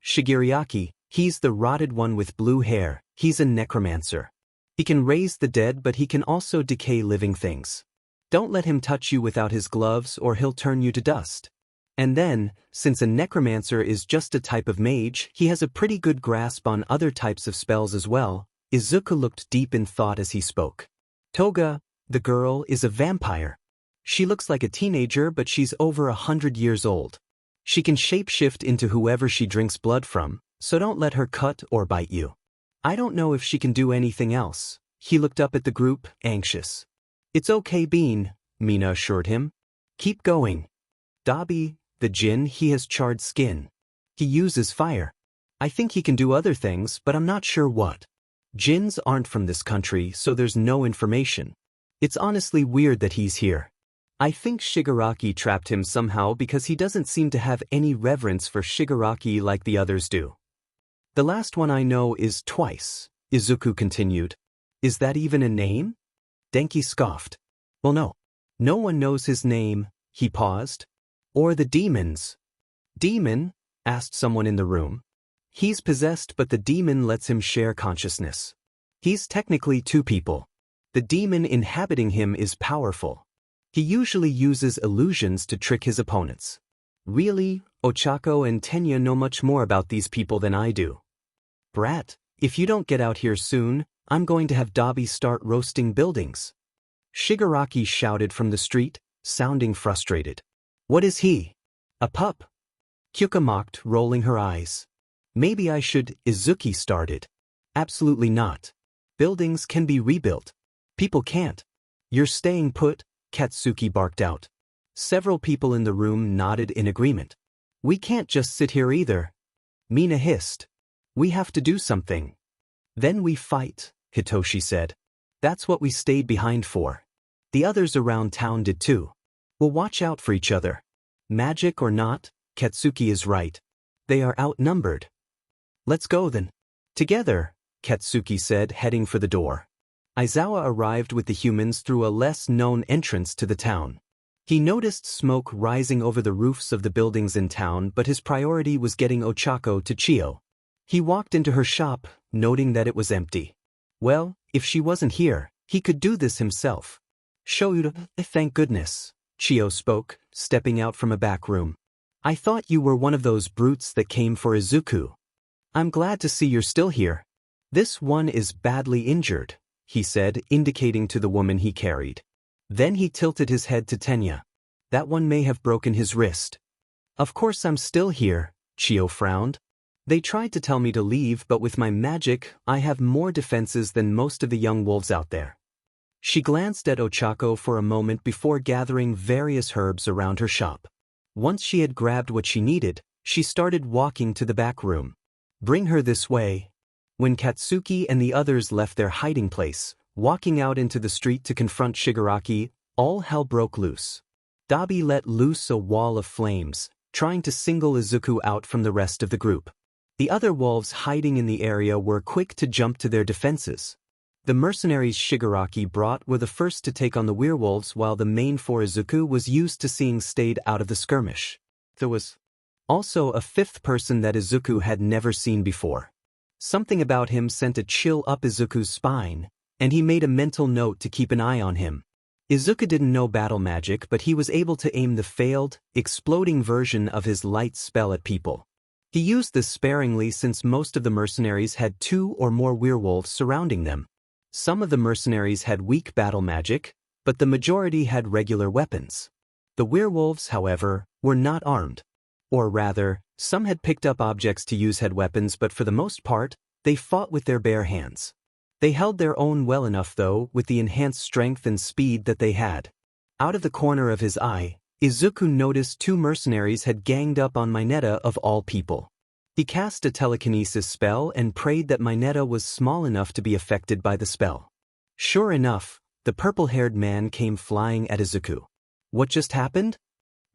Speaker 1: Shigiriaki, he's the rotted one with blue hair, he's a necromancer. He can raise the dead, but he can also decay living things. Don't let him touch you without his gloves or he'll turn you to dust. And then, since a necromancer is just a type of mage, he has a pretty good grasp on other types of spells as well." Izuku looked deep in thought as he spoke. "Toga, the girl, is a vampire. She looks like a teenager, but she's over 100 years old. She can shapeshift into whoever she drinks blood from, so don't let her cut or bite you. I don't know if she can do anything else." He looked up at the group, anxious. "It's okay, Bean," Mina assured him. "Keep going. Dabi, the djinn, he has charred skin. He uses fire. I think he can do other things, but I'm not sure what. Djinns aren't from this country, so there's no information. It's honestly weird that he's here. I think Shigaraki trapped him somehow because he doesn't seem to have any reverence for Shigaraki like the others do. The last one I know is Twice, Izuku continued. Is that even a name? Denki scoffed. Well, no. No one knows his name, he paused. Or the demons. Demon? Asked someone in the room. He's possessed, but the demon lets him share consciousness. He's technically two people. The demon inhabiting him is powerful. He usually uses illusions to trick his opponents. Really, Ochako and Tenya know much more about these people than I do. Brat, if you don't get out here soon, I'm going to have Dabi start roasting buildings. Shigaraki shouted from the street, sounding frustrated. What is he? A pup? Kyuka mocked, rolling her eyes. Maybe I should, Izuki started. Absolutely not. Buildings can be rebuilt. People can't. You're staying put, Katsuki barked out. Several people in the room nodded in agreement. We can't just sit here either. Mina hissed. We have to do something. Then we fight, Hitoshi said. That's what we stayed behind for. The others around town did too. We'll watch out for each other. Magic or not, Katsuki is right. They are outnumbered. Let's go then. Together, Katsuki said, heading for the door. Aizawa arrived with the humans through a less-known entrance to the town. He noticed smoke rising over the roofs of the buildings in town, but his priority was getting Ochako to Chio. He walked into her shop, noting that it was empty. Well, if she wasn't here, he could do this himself. Shoyuda, thank goodness, Chio spoke, stepping out from a back room. I thought you were one of those brutes that came for Izuku. I'm glad to see you're still here. This one is badly injured, he said, indicating to the woman he carried. Then he tilted his head to Tenya. That one may have broken his wrist. Of course I'm still here, Chio frowned. They tried to tell me to leave, but with my magic, I have more defenses than most of the young wolves out there. She glanced at Ochako for a moment before gathering various herbs around her shop. Once she had grabbed what she needed, she started walking to the back room. Bring her this way. When Katsuki and the others left their hiding place, walking out into the street to confront Shigaraki, all hell broke loose. Dabi let loose a wall of flames, trying to single Izuku out from the rest of the group. The other wolves hiding in the area were quick to jump to their defenses. The mercenaries Shigaraki brought were the first to take on the werewolves, while the main for Izuku was used to seeing stayed out of the skirmish. There was also a fifth person that Izuku had never seen before. Something about him sent a chill up Izuku's spine, and he made a mental note to keep an eye on him. Izuku didn't know battle magic, but he was able to aim the failed, exploding version of his light spell at people. He used this sparingly since most of the mercenaries had 2 or more werewolves surrounding them. Some of the mercenaries had weak battle magic, but the majority had regular weapons. The werewolves, however, were not armed. Or rather, some had picked up objects to use head weapons, but for the most part, they fought with their bare hands. They held their own well enough, though, with the enhanced strength and speed that they had. Out of the corner of his eye, Izuku noticed 2 mercenaries had ganged up on Mineta of all people. He cast a telekinesis spell and prayed that Mineta was small enough to be affected by the spell. Sure enough, the purple-haired man came flying at Izuku. What just happened?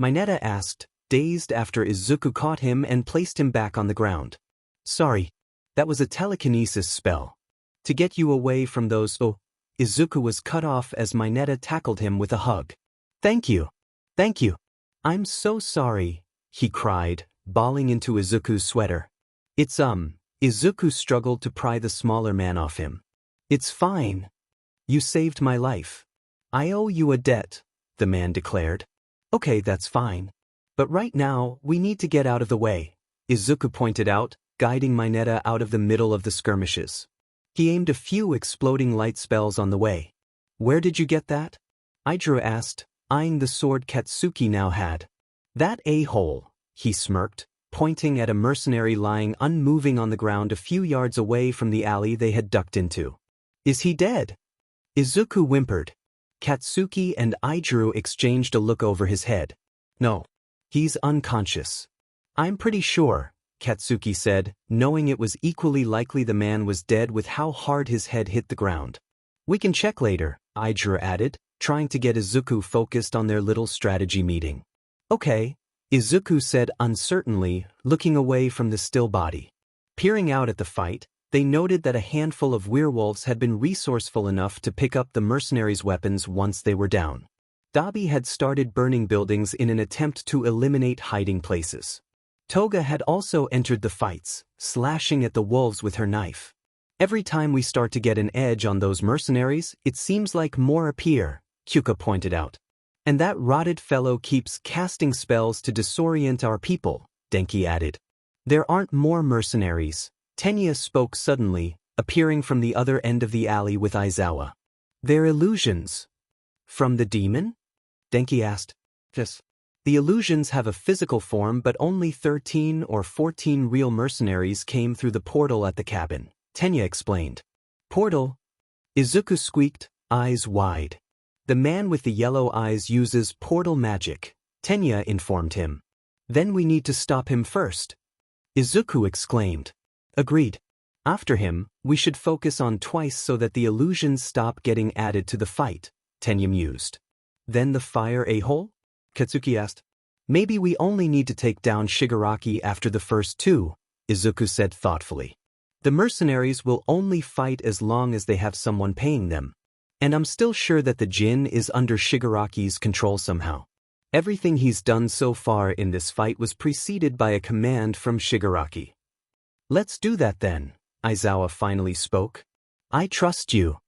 Speaker 1: Mineta asked, dazed after Izuku caught him and placed him back on the ground. Sorry, that was a telekinesis spell. To get you away from those. Oh, Izuku was cut off as Mineta tackled him with a hug. Thank you. Thank you. I'm so sorry, he cried, bawling into Izuku's sweater. Izuku struggled to pry the smaller man off him. It's fine. You saved my life. I owe you a debt, the man declared. Okay, that's fine. But right now, we need to get out of the way, Izuku pointed out, guiding Mineta out of the middle of the skirmishes. He aimed a few exploding light spells on the way. Where did you get that? Idru asked, eyeing the sword Katsuki now had. That a-hole, he smirked, pointing at a mercenary lying unmoving on the ground a few yards away from the alley they had ducked into. Is he dead? Izuku whimpered. Katsuki and Idru exchanged a look over his head. No. He's unconscious. I'm pretty sure, Katsuki said, knowing it was equally likely the man was dead with how hard his head hit the ground. We can check later, Ijuku added, trying to get Izuku focused on their little strategy meeting. Okay, Izuku said uncertainly, looking away from the still body. Peering out at the fight, they noted that a handful of werewolves had been resourceful enough to pick up the mercenaries' weapons once they were down. Dabi had started burning buildings in an attempt to eliminate hiding places. Toga had also entered the fights, slashing at the wolves with her knife. Every time we start to get an edge on those mercenaries, it seems like more appear, Kyuka pointed out. And that rotted fellow keeps casting spells to disorient our people, Denki added. There aren't more mercenaries, Tenya spoke suddenly, appearing from the other end of the alley with Aizawa. They're illusions. From the demon? Denki asked. Yes. The illusions have a physical form, but only 13 or 14 real mercenaries came through the portal at the cabin, Tenya explained. Portal? Izuku squeaked, eyes wide. The man with the yellow eyes uses portal magic, Tenya informed him. Then we need to stop him first. Izuku exclaimed. Agreed. After him, we should focus on Twice so that the illusions stop getting added to the fight, Tenya mused. Then the fire a-hole? Katsuki asked. Maybe we only need to take down Shigaraki after the first two, Izuku said thoughtfully. The mercenaries will only fight as long as they have someone paying them. And I'm still sure that the Jin is under Shigaraki's control somehow. Everything he's done so far in this fight was preceded by a command from Shigaraki. Let's do that then, Aizawa finally spoke. I trust you.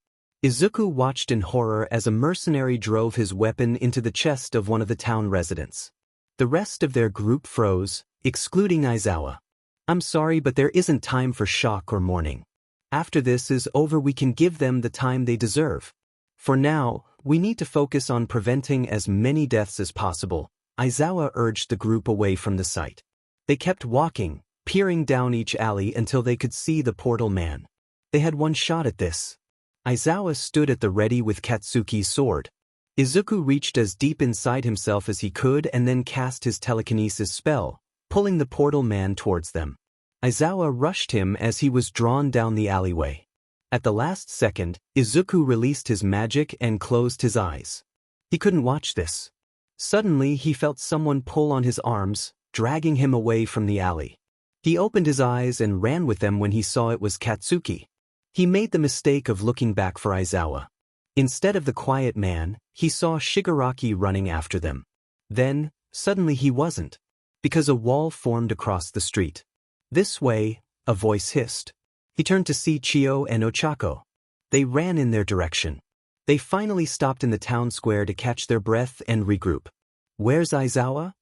Speaker 1: Izuku watched in horror as a mercenary drove his weapon into the chest of one of the town residents. The rest of their group froze, excluding Aizawa. I'm sorry, but there isn't time for shock or mourning. After this is over, we can give them the time they deserve. For now, we need to focus on preventing as many deaths as possible, Aizawa urged the group away from the site. They kept walking, peering down each alley until they could see the portal man. They had one shot at this. Aizawa stood at the ready with Katsuki's sword. Izuku reached as deep inside himself as he could and then cast his telekinesis spell, pulling the portal man towards them. Aizawa rushed him as he was drawn down the alleyway. At the last second, Izuku released his magic and closed his eyes. He couldn't watch this. Suddenly he felt someone pull on his arms, dragging him away from the alley. He opened his eyes and ran with them when he saw it was Katsuki. He made the mistake of looking back for Aizawa. Instead of the quiet man, he saw Shigaraki running after them. Then, suddenly he wasn't, because a wall formed across the street. This way, a voice hissed. He turned to see Chiyo and Ochako. They ran in their direction. They finally stopped in the town square to catch their breath and regroup. Where's Aizawa?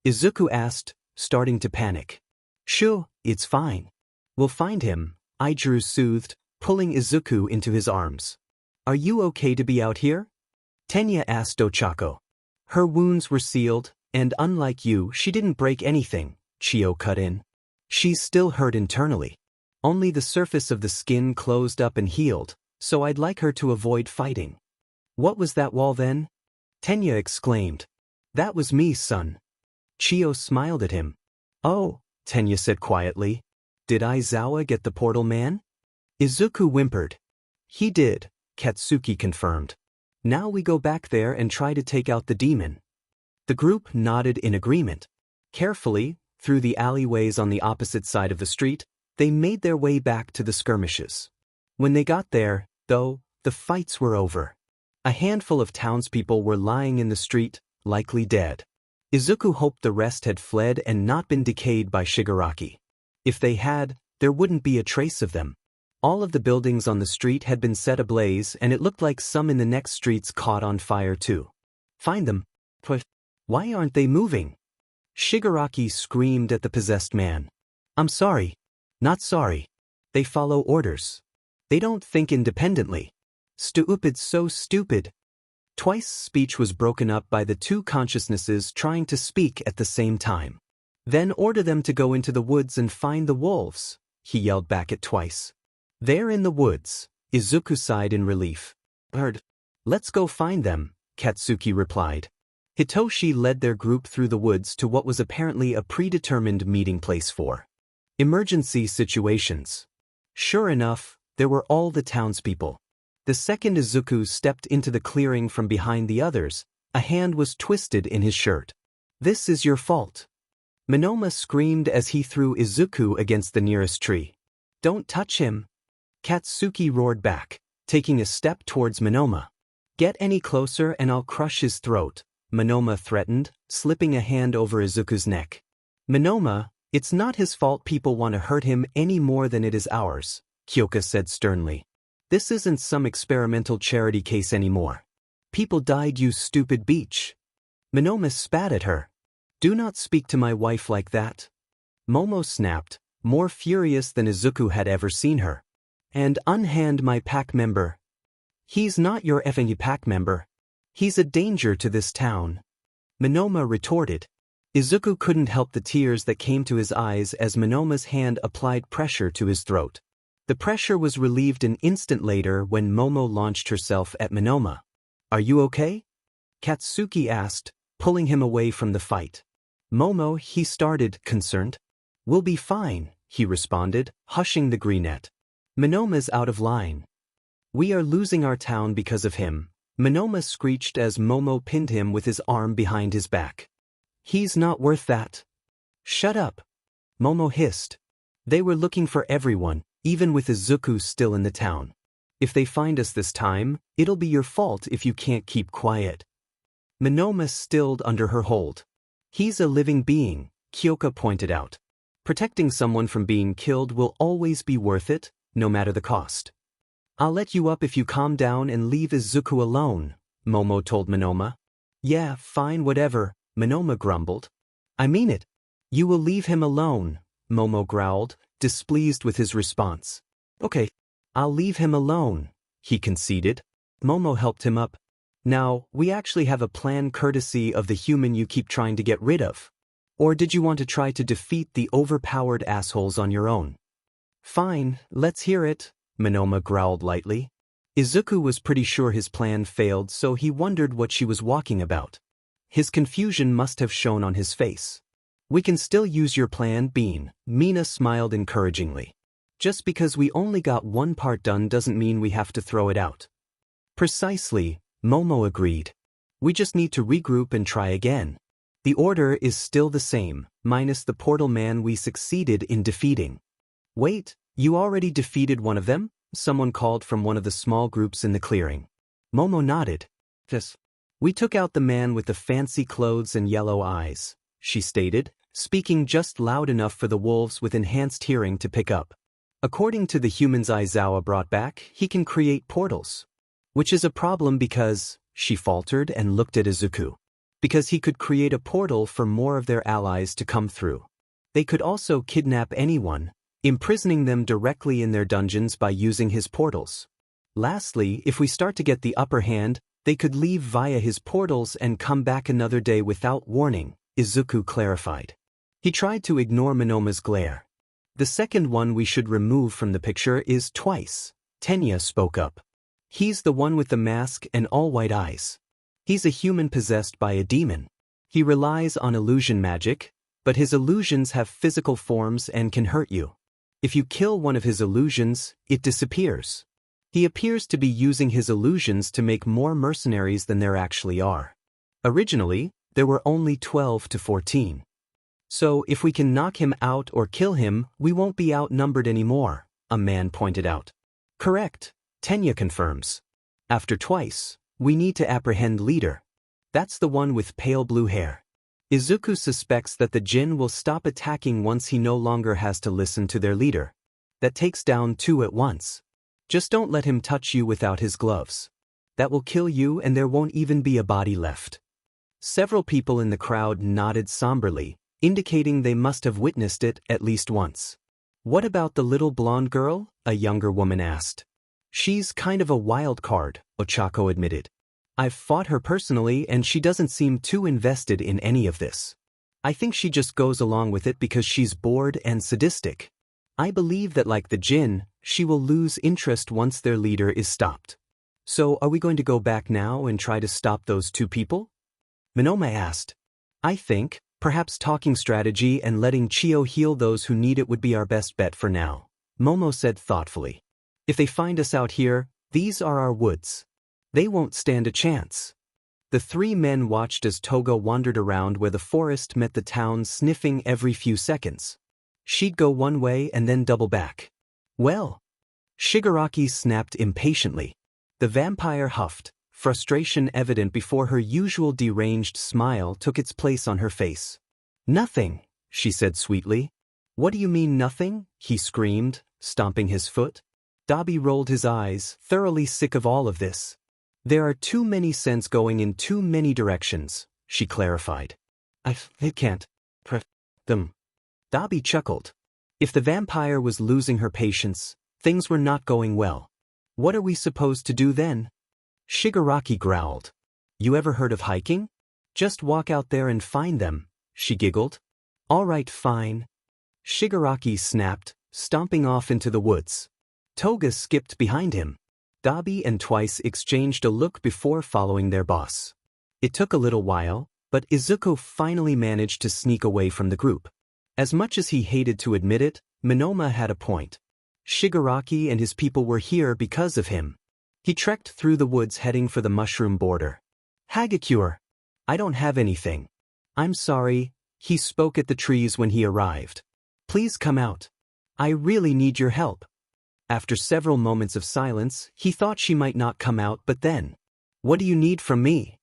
Speaker 1: Izuku asked, starting to panic. Shoo, it's fine. We'll find him, Ijuku soothed, pulling Izuku into his arms. Are you okay to be out here? Tenya asked Ochako. Her wounds were sealed, and unlike you, she didn't break anything, Chiyo cut in. She's still hurt internally. Only the surface of the skin closed up and healed, so I'd like her to avoid fighting. What was that wall then? Tenya exclaimed. That was me, son. Chiyo smiled at him. Oh, Tenya said quietly. Did Aizawa get the portal man? Izuku whimpered. He did, Katsuki confirmed. Now we go back there and try to take out the demon. The group nodded in agreement. Carefully, through the alleyways on the opposite side of the street, they made their way back to the skirmishes. When they got there, though, the fights were over. A handful of townspeople were lying in the street, likely dead. Izuku hoped the rest had fled and not been decayed by Shigaraki. If they had, there wouldn't be a trace of them. All of the buildings on the street had been set ablaze, and it looked like some in the next streets caught on fire too. Find them. But why aren't they moving? Shigaraki screamed at the possessed man. I'm sorry. Not sorry. They follow orders. They don't think independently. Stupid, so stupid. Twice's speech was broken up by the two consciousnesses trying to speak at the same time. Then order them to go into the woods and find the wolves, he yelled back at Twice. They're in the woods, Izuku sighed in relief. Heard. Let's go find them, Katsuki replied. Hitoshi led their group through the woods to what was apparently a predetermined meeting place for emergency situations. Sure enough, there were all the townspeople. The second Izuku stepped into the clearing from behind the others, a hand was twisted in his shirt. "This is your fault." Monoma screamed as he threw Izuku against the nearest tree. "Don't touch him." Katsuki roared back, taking a step towards Monoma. "Get any closer and I'll crush his throat," Monoma threatened, slipping a hand over Izuku's neck. "Monoma, it's not his fault people want to hurt him any more than it is ours," Kyoka said sternly. "This isn't some experimental charity case anymore. People died, you stupid beach." Monoma spat at her. "Do not speak to my wife like that." Momo snapped, more furious than Izuku had ever seen her. "And unhand my pack member." "He's not your effing pack member. He's a danger to this town," Monoma retorted. Izuku couldn't help the tears that came to his eyes as Monoma's hand applied pressure to his throat. The pressure was relieved an instant later when Momo launched herself at Monoma. "Are you okay?" Katsuki asked, pulling him away from the fight. "Momo," he started, concerned. "We'll be fine," he responded, hushing the greenette. "Monoma's out of line. We are losing our town because of him," Monoma screeched as Momo pinned him with his arm behind his back. "He's not worth that." "Shut up," Momo hissed. They were looking for everyone, even with Izuku still in the town. "If they find us this time, it'll be your fault if you can't keep quiet." Monoma stilled under her hold. "He's a living being," Kyoka pointed out. "Protecting someone from being killed will always be worth it, no matter the cost." "I'll let you up if you calm down and leave Izuku alone," Momo told Monoma. "Yeah, fine, whatever," Monoma grumbled. "I mean it." "You will leave him alone," Momo growled, displeased with his response. "Okay, I'll leave him alone," he conceded. Momo helped him up. "Now, we actually have a plan courtesy of the human you keep trying to get rid of. Or did you want to try to defeat the overpowered assholes on your own?" "Fine, let's hear it," Monoma growled lightly. Izuku was pretty sure his plan failed, so he wondered what she was walking about. His confusion must have shown on his face. "We can still use your plan, Bean," Mina smiled encouragingly. "Just because we only got one part done doesn't mean we have to throw it out." "Precisely," Momo agreed. "We just need to regroup and try again. The order is still the same, minus the portal man we succeeded in defeating." "Wait, you already defeated one of them?" someone called from one of the small groups in the clearing. Momo nodded. "Yes. We took out the man with the fancy clothes and yellow eyes," she stated, speaking just loud enough for the wolves with enhanced hearing to pick up. "According to the humans Aizawa brought back, he can create portals. Which is a problem because," she faltered and looked at Izuku. "Because he could create a portal for more of their allies to come through. They could also kidnap anyone, imprisoning them directly in their dungeons by using his portals. Lastly, if we start to get the upper hand, they could leave via his portals and come back another day without warning," Izuku clarified. He tried to ignore Monoma's glare. "The second one we should remove from the picture is Twice," Tenya spoke up. "He's the one with the mask and all white eyes. He's a human possessed by a demon. He relies on illusion magic, but his illusions have physical forms and can hurt you. If you kill one of his illusions, it disappears. He appears to be using his illusions to make more mercenaries than there actually are. Originally, there were only 12 to 14. So if we can knock him out or kill him, we won't be outnumbered anymore," a man pointed out. "Correct," Tenya confirms. "After Twice, we need to apprehend Leader. That's the one with pale blue hair. Izuku suspects that the Jin will stop attacking once he no longer has to listen to their leader. That takes down 2 at once. Just don't let him touch you without his gloves. That will kill you and there won't even be a body left." Several people in the crowd nodded somberly, indicating they must have witnessed it at least once. "What about the little blonde girl?" a younger woman asked. "She's kind of a wild card," Ochako admitted. "I've fought her personally and she doesn't seem too invested in any of this. I think she just goes along with it because she's bored and sadistic. I believe that like the Jin, she will lose interest once their leader is stopped." "So are we going to go back now and try to stop those 2 people?" Monoma asked. "I think, perhaps talking strategy and letting Chio heal those who need it would be our best bet for now," Momo said thoughtfully. "If they find us out here, These are our woods. They won't stand a chance. The three men watched as Toga wandered around where the forest met the town, sniffing every few seconds. She'd go one way and then double back. Well? Shigaraki snapped impatiently. The vampire huffed, frustration evident before her usual deranged smile took its place on her face. Nothing, she said sweetly. What do you mean nothing? He screamed, stomping his foot. Dabi rolled his eyes, thoroughly sick of all of this. There are too many scents going in too many directions, she clarified. I can't them. Dabi chuckled. If the vampire was losing her patience, things were not going well. What are we supposed to do then? Shigaraki growled. You ever heard of hiking? Just walk out there and find them, she giggled. All right, fine. Shigaraki snapped, stomping off into the woods. Toga skipped behind him. Dabi and Twice exchanged a look before following their boss. It took a little while, but Izuku finally managed to sneak away from the group. As much as he hated to admit it, Monoma had a point. Shigaraki and his people were here because of him. He trekked through the woods heading for the mushroom border. Hagakure. I don't have anything. I'm sorry, he spoke at the trees when he arrived. Please come out. I really need your help. After several moments of silence, he thought she might not come out, but then, what do you need from me?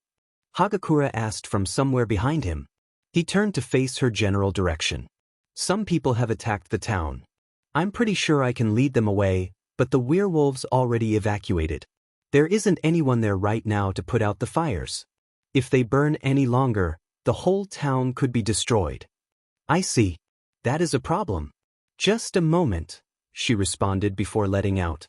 Speaker 1: Hagakure asked from somewhere behind him. He turned to face her general direction. Some people have attacked the town. I'm pretty sure I can lead them away, but the werewolves already evacuated. There isn't anyone there right now to put out the fires. If they burn any longer, the whole town could be destroyed. I see. That is a problem. Just a moment, she responded before letting out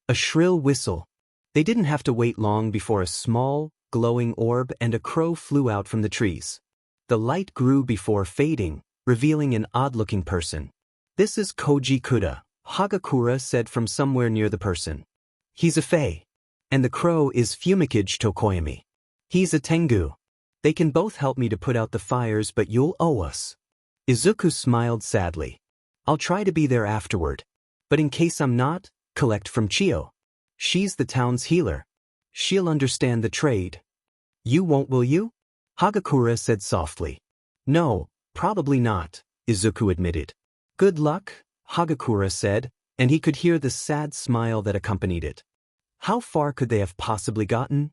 Speaker 1: a shrill whistle. They didn't have to wait long before a small, glowing orb and a crow flew out from the trees. The light grew before fading, revealing an odd-looking person. This is Koji Kuda, Hagakure said from somewhere near the person. He's a fae. And the crow is Fumikage Tokoyami. He's a Tengu. They can both help me to put out the fires, but you'll owe us. Izuku smiled sadly. I'll try to be there afterward. But in case I'm not, collect from Chio. She's the town's healer. She'll understand the trade. You won't, will you? Hagakure said softly. No, probably not, Izuku admitted. Good luck, Hagakure said, and he could hear the sad smile that accompanied it. How far could they have possibly gotten?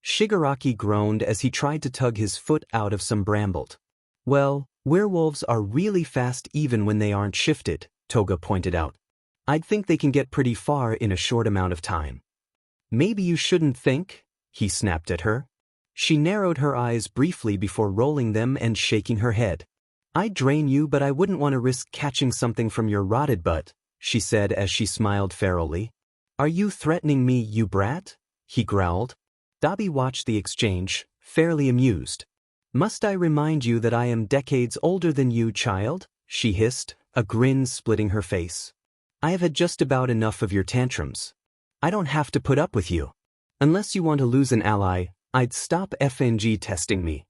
Speaker 1: Shigaraki groaned as he tried to tug his foot out of some brambled. Well, werewolves are really fast even when they aren't shifted, Toga pointed out. I'd think they can get pretty far in a short amount of time. Maybe you shouldn't think, he snapped at her. She narrowed her eyes briefly before rolling them and shaking her head. I'd drain you, but I wouldn't want to risk catching something from your rotted butt, she said as she smiled ferally. Are you threatening me, you brat? He growled. Dabi watched the exchange, fairly amused. Must I remind you that I am decades older than you, child? She hissed, a grin splitting her face. I have had just about enough of your tantrums. I don't have to put up with you. Unless you want to lose an ally, I'd stop FNG testing me.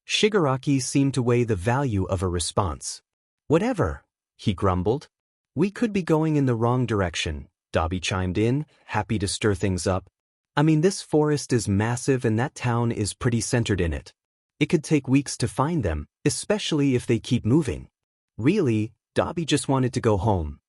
Speaker 1: Shigaraki seemed to weigh the value of a response. Whatever, he grumbled. We could be going in the wrong direction, Dabi chimed in, happy to stir things up. I mean, this forest is massive and that town is pretty centered in it. It could take weeks to find them, especially if they keep moving. Really, Dabi just wanted to go home.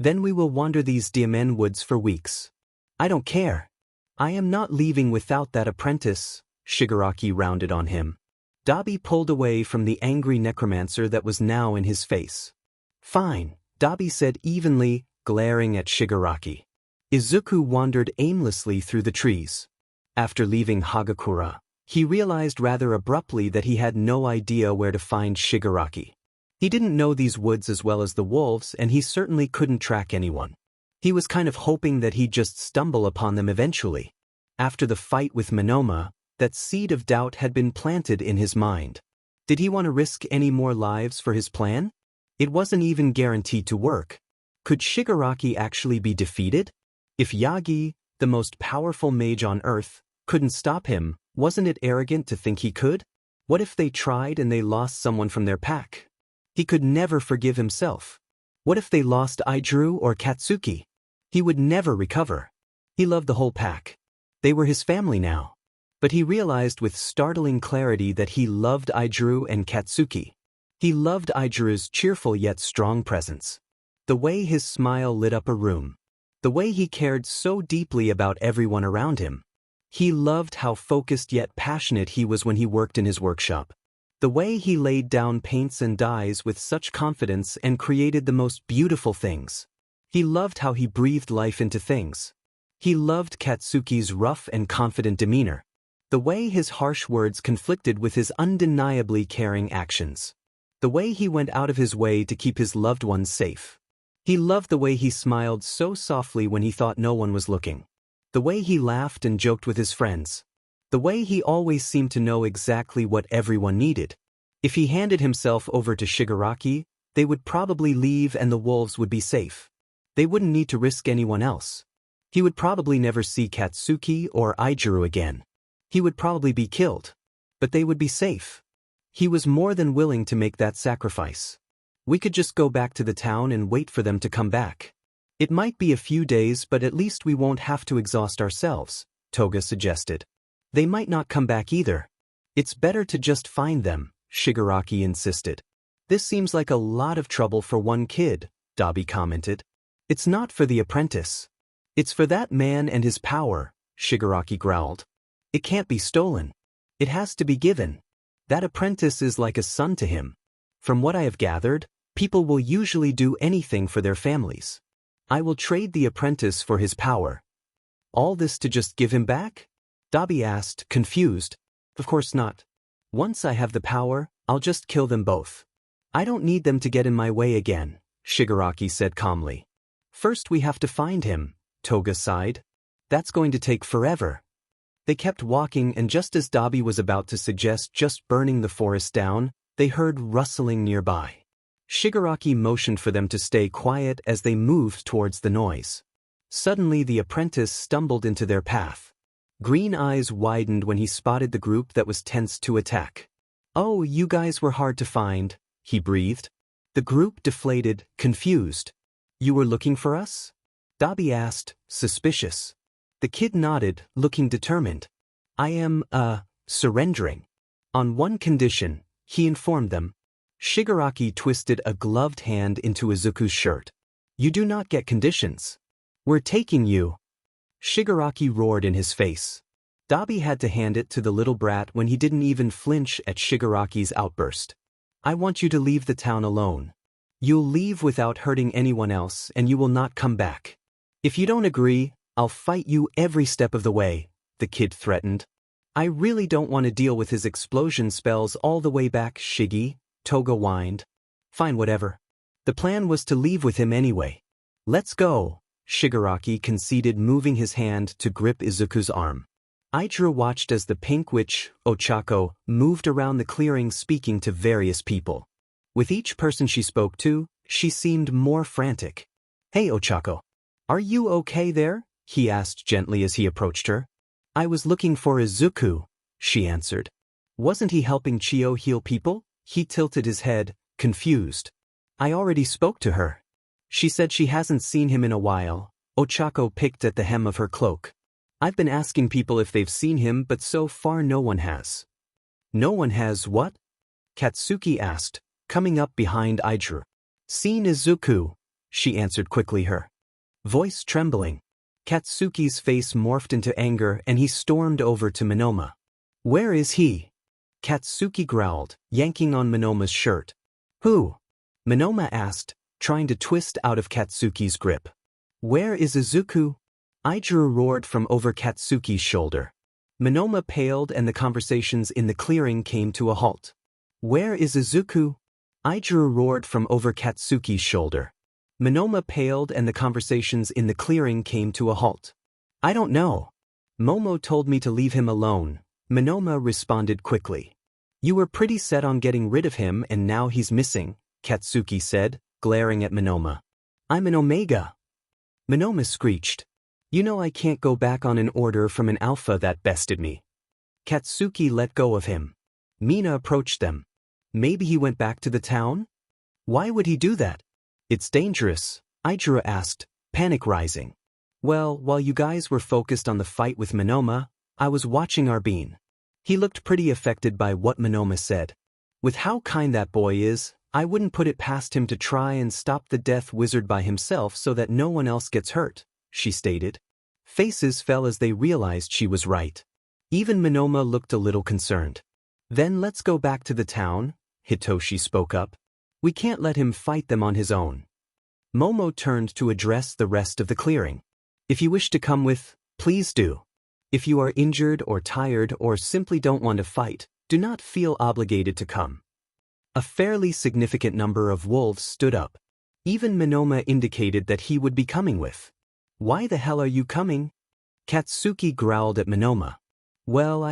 Speaker 1: Then we will wander these diamond woods for weeks. I don't care. I am not leaving without that apprentice, Shigaraki rounded on him. Dabi pulled away from the angry necromancer that was now in his face. Fine, Dabi said evenly, glaring at Shigaraki. Izuku wandered aimlessly through the trees. After leaving Hagakure, he realized rather abruptly that he had no idea where to find Shigaraki. He didn't know these woods as well as the wolves, and he certainly couldn't track anyone. He was kind of hoping that he'd just stumble upon them eventually. After the fight with Monoma, that seed of doubt had been planted in his mind. Did he want to risk any more lives for his plan? It wasn't even guaranteed to work. Could Shigaraki actually be defeated? If Yagi, the most powerful mage on Earth, couldn't stop him, wasn't it arrogant to think he could? What if they tried and they lost someone from their pack? He could never forgive himself. What if they lost Aijuru or Katsuki? He would never recover. He loved the whole pack. They were his family now. But he realized with startling clarity that he loved Izuku and Katsuki. He loved Izuku's cheerful yet strong presence. The way his smile lit up a room. The way he cared so deeply about everyone around him. He loved how focused yet passionate he was when he worked in his workshop. The way he laid down paints and dyes with such confidence and created the most beautiful things. He loved how he breathed life into things. He loved Katsuki's rough and confident demeanor. The way his harsh words conflicted with his undeniably caring actions. The way he went out of his way to keep his loved ones safe. He loved the way he smiled so softly when he thought no one was looking. The way he laughed and joked with his friends. The way he always seemed to know exactly what everyone needed. If he handed himself over to Shigaraki, they would probably leave and the wolves would be safe. They wouldn't need to risk anyone else. He would probably never see Katsuki or Izuku again. He would probably be killed. But they would be safe. He was more than willing to make that sacrifice. We could just go back to the town and wait for them to come back. It might be a few days, but at least we won't have to exhaust ourselves, Toga suggested. They might not come back either. It's better to just find them, Shigaraki insisted. This seems like a lot of trouble for one kid, Dabi commented. It's not for the apprentice. It's for that man and his power, Shigaraki growled. It can't be stolen. It has to be given. That apprentice is like a son to him. From what I have gathered, people will usually do anything for their families. I will trade the apprentice for his power. All this to just give him back? Dabi asked, confused. Of course not. Once I have the power, I'll just kill them both. I don't need them to get in my way again, Shigaraki said calmly. First we have to find him, Toga sighed. That's going to take forever. They kept walking, and just as Dabi was about to suggest just burning the forest down, they heard rustling nearby. Shigaraki motioned for them to stay quiet as they moved towards the noise. Suddenly the apprentice stumbled into their path. Green eyes widened when he spotted the group that was tense to attack. Oh, you guys were hard to find, he breathed. The group deflated, confused. You were looking for us? Dabi asked, suspicious. The kid nodded, looking determined. I am, surrendering. On one condition, he informed them. Shigaraki twisted a gloved hand into Izuku's shirt. You do not get conditions. We're taking you. Shigaraki roared in his face. Dabi had to hand it to the little brat when he didn't even flinch at Shigaraki's outburst. I want you to leave the town alone. You'll leave without hurting anyone else and you will not come back. If you don't agree, I'll fight you every step of the way, the kid threatened. I really don't want to deal with his explosion spells all the way back, Shiggy, Toga whined. Fine, whatever. The plan was to leave with him anyway. Let's go, Shigaraki conceded, moving his hand to grip Izuku's arm. Izuku watched as the pink witch, Ochako, moved around the clearing speaking to various people. With each person she spoke to, she seemed more frantic. Hey Ochako. Are you okay there? He asked gently as he approached her. I was looking for Izuku, she answered. Wasn't he helping Chio heal people? He tilted his head, confused. I already spoke to her. She said she hasn't seen him in a while. Ochako picked at the hem of her cloak. I've been asking people if they've seen him, but so far no one has. No one has what? Katsuki asked, coming up behind Izuku. Seen Izuku, she answered quickly, her voice trembling. Katsuki's face morphed into anger and he stormed over to Minoma. Where is he? Katsuki growled, yanking on Minoma's shirt. Who? Minoma asked, trying to twist out of Katsuki's grip. Where is Izuku? Izuku roared from over Katsuki's shoulder. Minoma paled and the conversations in the clearing came to a halt. Where is Izuku? Izuku roared from over Katsuki's shoulder. Minoma paled and the conversations in the clearing came to a halt. I don't know. Momo told me to leave him alone, Minoma responded quickly. You were pretty set on getting rid of him and now he's missing, Katsuki said, glaring at Minoma. I'm an Omega. Minoma screeched. You know I can't go back on an order from an alpha that bested me. Katsuki let go of him. Mina approached them. Maybe he went back to the town? Why would he do that? It's dangerous, Izuku asked, panic rising. Well, while you guys were focused on the fight with Monoma, I was watching Arbin. He looked pretty affected by what Monoma said. With how kind that boy is, I wouldn't put it past him to try and stop the Death Wizard by himself so that no one else gets hurt, she stated. Faces fell as they realized she was right. Even Monoma looked a little concerned. Then let's go back to the town, Hitoshi spoke up. We can't let him fight them on his own. Momo turned to address the rest of the clearing. If you wish to come with, please do. If you are injured or tired or simply don't want to fight, do not feel obligated to come. A fairly significant number of wolves stood up. Even Monoma indicated that he would be coming with. Why the hell are you coming? Katsuki growled at Monoma. Well,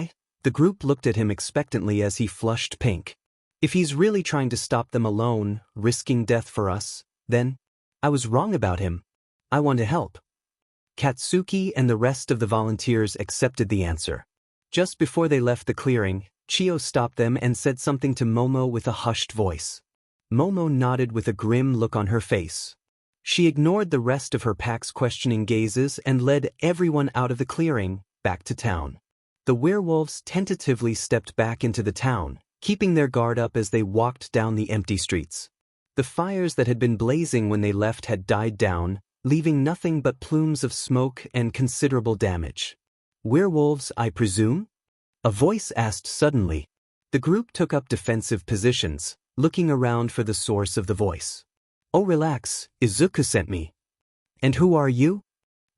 Speaker 1: The group looked at him expectantly as he flushed pink. If he's really trying to stop them alone, risking death for us, then I was wrong about him. I want to help. Katsuki and the rest of the volunteers accepted the answer. Just before they left the clearing, Chio stopped them and said something to Momo with a hushed voice. Momo nodded with a grim look on her face. She ignored the rest of her pack's questioning gazes and led everyone out of the clearing, back to town. The werewolves tentatively stepped back into the town, keeping their guard up as they walked down the empty streets. The fires that had been blazing when they left had died down, leaving nothing but plumes of smoke and considerable damage. Werewolves, I presume? A voice asked suddenly. The group took up defensive positions, looking around for the source of the voice. Oh, relax, Izuku sent me. And who are you?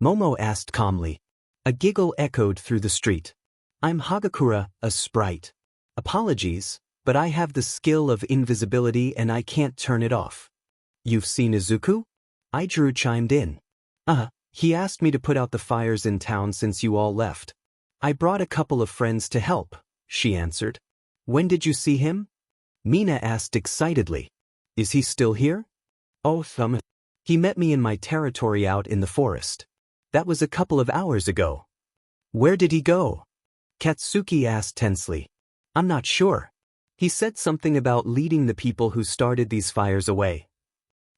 Speaker 1: Momo asked calmly. A giggle echoed through the street. I'm Hagakura, a sprite. Apologies, but I have the skill of invisibility and I can't turn it off. You've seen Izuku? Ijiru chimed in. He asked me to put out the fires in town since you all left. I brought a couple of friends to help, she answered. When did you see him? Mina asked excitedly. Is he still here? Oh, he met me in my territory out in the forest. That was a couple of hours ago. Where did he go? Katsuki asked tensely. I'm not sure. He said something about leading the people who started these fires away.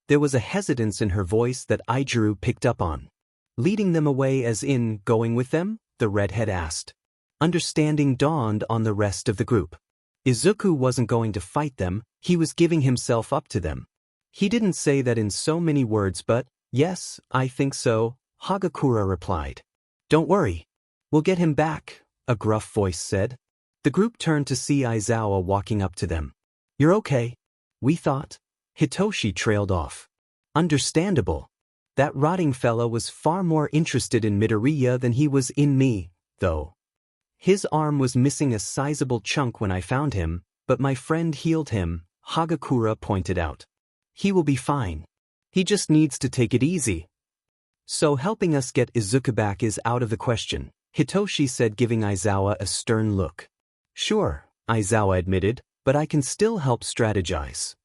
Speaker 1: There was a hesitance in her voice that Ijiru picked up on. Leading them away as in going with them? The redhead asked. Understanding dawned on the rest of the group. Izuku wasn't going to fight them, he was giving himself up to them. He didn't say that in so many words but, yes, I think so, Hagakura replied. Don't worry. We'll get him back, a gruff voice said. The group turned to see Aizawa walking up to them. You're okay? We thought. Hitoshi trailed off. Understandable. That rotting fella was far more interested in Midoriya than he was in me, though. His arm was missing a sizable chunk when I found him, but my friend healed him, Hagakura pointed out. He will be fine. He just needs to take it easy. So helping us get Izuku back is out of the question, Hitoshi said, giving Aizawa a stern look. Sure, Aizawa admitted, but I can still help strategize.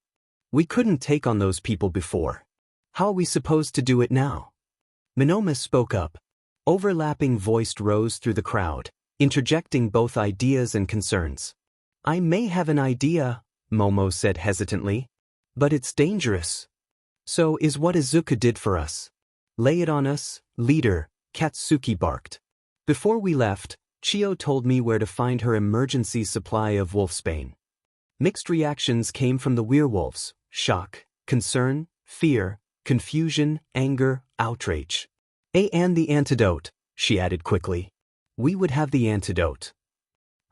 Speaker 1: We couldn't take on those people before. How are we supposed to do it now? Monoma spoke up. Overlapping voice rose through the crowd, interjecting both ideas and concerns. I may have an idea, Momo said hesitantly. But it's dangerous. So is what Izuku did for us. Lay it on us, leader, Katsuki barked. Before we left, Chio told me where to find her emergency supply of wolfsbane. Mixed reactions came from the werewolves: shock, concern, fear, confusion, anger, outrage. And the antidote, she added quickly. We would have the antidote.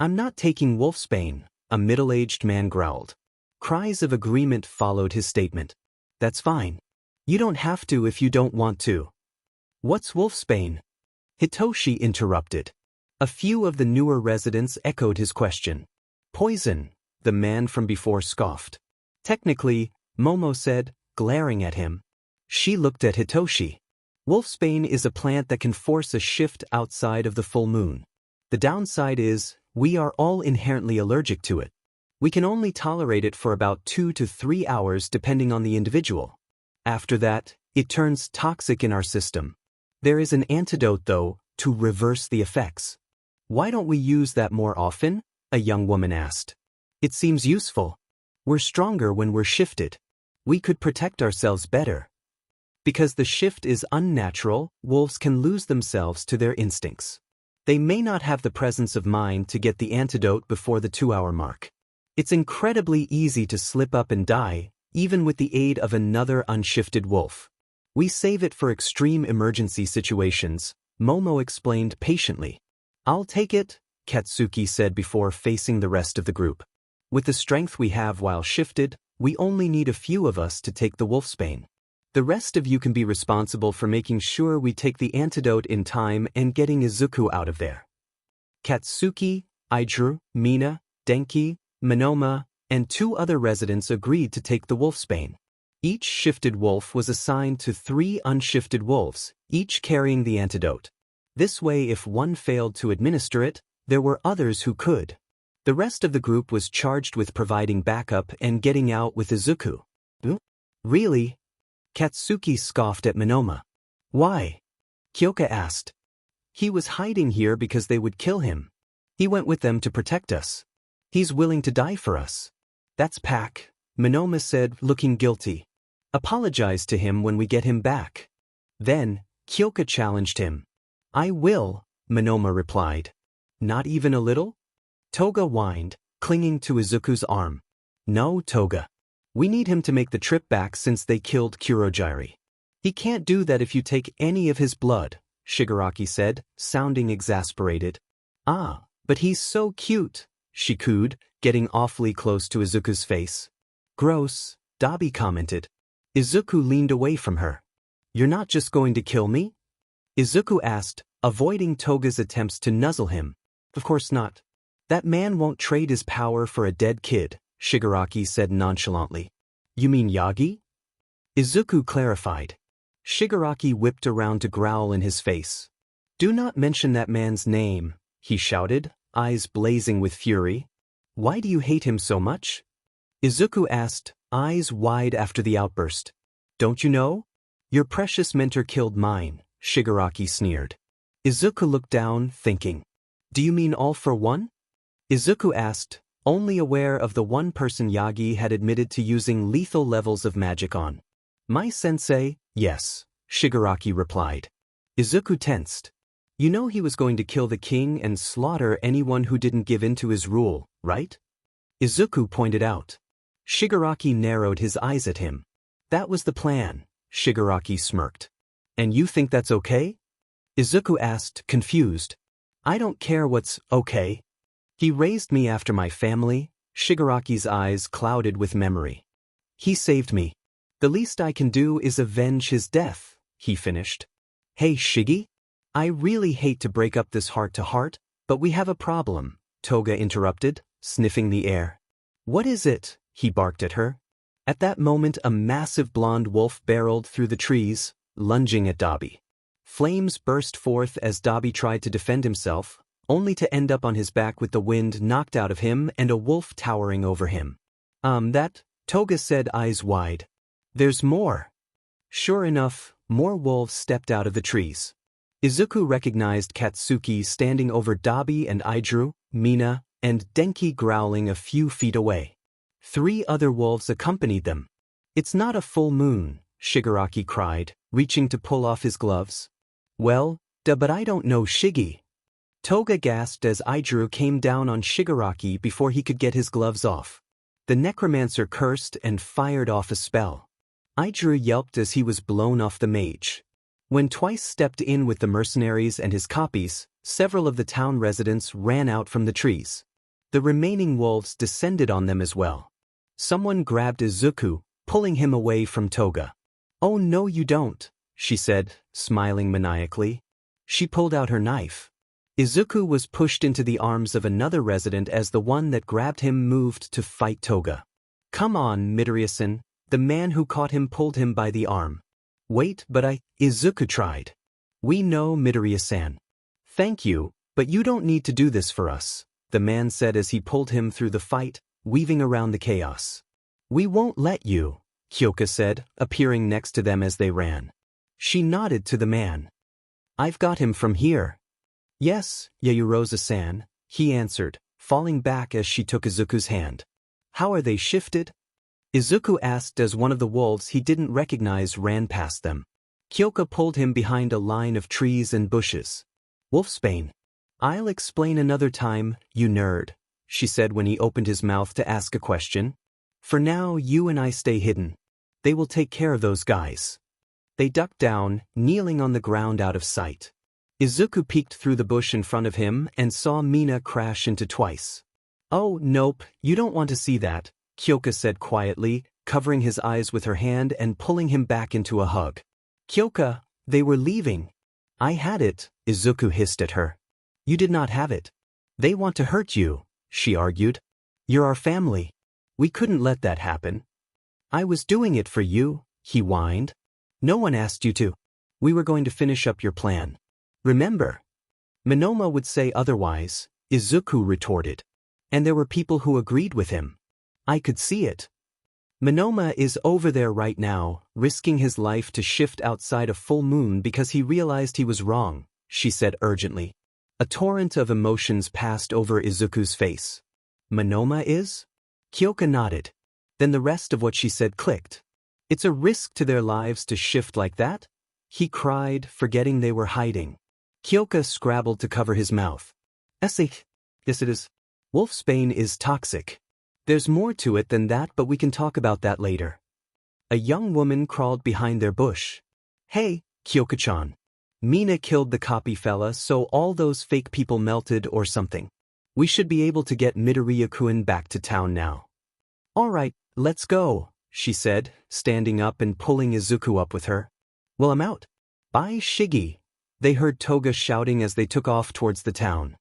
Speaker 1: I'm not taking wolfsbane, a middle-aged man growled. Cries of agreement followed his statement. That's fine. You don't have to if you don't want to. What's wolfsbane? Hitoshi interrupted. A few of the newer residents echoed his question. Poison, the man from before scoffed. Technically, Momo said, glaring at him. She looked at Hitoshi. Wolfsbane is a plant that can force a shift outside of the full moon. The downside is, we are all inherently allergic to it. We can only tolerate it for about 2 to 3 hours depending on the individual. After that, it turns toxic in our system. There is an antidote, though, to reverse the effects. Why don't we use that more often? A young woman asked. It seems useful. We're stronger when we're shifted. We could protect ourselves better. Because the shift is unnatural, wolves can lose themselves to their instincts. They may not have the presence of mind to get the antidote before the 2-hour mark. It's incredibly easy to slip up and die, even with the aid of another unshifted wolf. We save it for extreme emergency situations, Momo explained patiently. I'll take it, Katsuki said before facing the rest of the group. With the strength we have while shifted, we only need a few of us to take the wolfsbane. The rest of you can be responsible for making sure we take the antidote in time and getting Izuku out of there. Katsuki, Idru, Mina, Denki, Monoma, and 2 other residents agreed to take the wolfsbane. Each shifted wolf was assigned to 3 unshifted wolves, each carrying the antidote. This way, if one failed to administer it, there were others who could. The rest of the group was charged with providing backup and getting out with Izuku. Really? Katsuki scoffed at Monoma. Why? Kyoka asked. He was hiding here because they would kill him. He went with them to protect us. He's willing to die for us. That's Pack, Monoma said, looking guilty. Apologize to him when we get him back. Then, Kyoka challenged him. I will, Monoma replied. Not even a little? Toga whined, clinging to Izuku's arm. No, Toga. We need him to make the trip back since they killed Kurogiri. He can't do that if you take any of his blood, Shigaraki said, sounding exasperated. Ah, but he's so cute, she cooed, getting awfully close to Izuku's face. Gross, Dabi commented. Izuku leaned away from her. You're not just going to kill me? Izuku asked, avoiding Toga's attempts to nuzzle him. Of course not. That man won't trade his power for a dead kid, Shigaraki said nonchalantly. You mean Yagi? Izuku clarified. Shigaraki whipped around to growl in his face. Do not mention that man's name, he shouted, eyes blazing with fury. Why do you hate him so much? Izuku asked, eyes wide after the outburst. Don't you know? Your precious mentor killed mine, Shigaraki sneered. Izuku looked down, thinking. Do you mean all for one? Izuku asked, only aware of the one person Yagi had admitted to using lethal levels of magic on. My sensei, yes, Shigaraki replied. Izuku tensed. You know he was going to kill the king and slaughter anyone who didn't give in to his rule, right? Izuku pointed out. Shigaraki narrowed his eyes at him. That was the plan, Shigaraki smirked. And you think that's okay? Izuku asked, confused. I don't care what's okay. He raised me after my family, Shigaraki's eyes clouded with memory. He saved me. The least I can do is avenge his death, he finished. Hey Shigi? I really hate to break up this heart-to-heart, but we have a problem, Toga interrupted, sniffing the air. What is it? He barked at her. At that moment a massive blonde wolf barreled through the trees, lunging at Dabi. Flames burst forth as Dabi tried to defend himself, only to end up on his back with the wind knocked out of him and a wolf towering over him. That, Toga said, eyes wide. There's more. Sure enough, more wolves stepped out of the trees. Izuku recognized Katsuki standing over Dabi and Idru, Mina, and Denki growling a few feet away. 3 other wolves accompanied them. It's not a full moon, Shigaraki cried, reaching to pull off his gloves. Well, but I don't know Shigi. Toga gasped as Idru came down on Shigaraki before he could get his gloves off. The necromancer cursed and fired off a spell. Idru yelped as he was blown off the mage. When Twice stepped in with the mercenaries and his copies, several of the town residents ran out from the trees. The remaining wolves descended on them as well. Someone grabbed Izuku, pulling him away from Toga. Oh no you don't, she said, smiling maniacally. She pulled out her knife. Izuku was pushed into the arms of another resident as the one that grabbed him moved to fight Toga. Come on, Midoriya-san, the man who caught him pulled him by the arm. Wait, but Izuku tried. We know, Midoriya-san. Thank you, but you don't need to do this for us, the man said as he pulled him through the fight, weaving around the chaos. We won't let you, Kyoka said, appearing next to them as they ran. She nodded to the man. I've got him from here. Yes, Yayurosa-san, he answered, falling back as she took Izuku's hand. How are they shifted? Izuku asked as one of the wolves he didn't recognize ran past them. Kyoka pulled him behind a line of trees and bushes. Wolfsbane. I'll explain another time, you nerd, she said when he opened his mouth to ask a question. For now, you and I stay hidden. They will take care of those guys. They ducked down, kneeling on the ground out of sight. Izuku peeked through the bush in front of him and saw Mina crash into twice. Oh, nope, you don't want to see that, Kyoka said quietly, covering his eyes with her hand and pulling him back into a hug. Kyoka, they were leaving. I had it, Izuku hissed at her. You did not have it. They want to hurt you, she argued. You're our family. We couldn't let that happen. I was doing it for you, he whined. No one asked you to. We were going to finish up your plan. Remember? Monoma would say otherwise, Izuku retorted. And there were people who agreed with him. I could see it. Monoma is over there right now, risking his life to shift outside a full moon because he realized he was wrong, she said urgently. A torrent of emotions passed over Izuku's face. Monoma is? Kyoka nodded. Then the rest of what she said clicked. It's a risk to their lives to shift like that? He cried, forgetting they were hiding. Kyoka scrabbled to cover his mouth. Yes it is. Wolfsbane is toxic. There's more to it than that, but we can talk about that later. A young woman crawled behind their bush. Hey, Kyoka-chan. Mina killed the copy fella, so all those fake people melted or something. We should be able to get Midoriya-kun back to town now. Alright, let's go, she said, standing up and pulling Izuku up with her. Well, I'm out. Bye, Shiggy. They heard Toga shouting as they took off towards the town.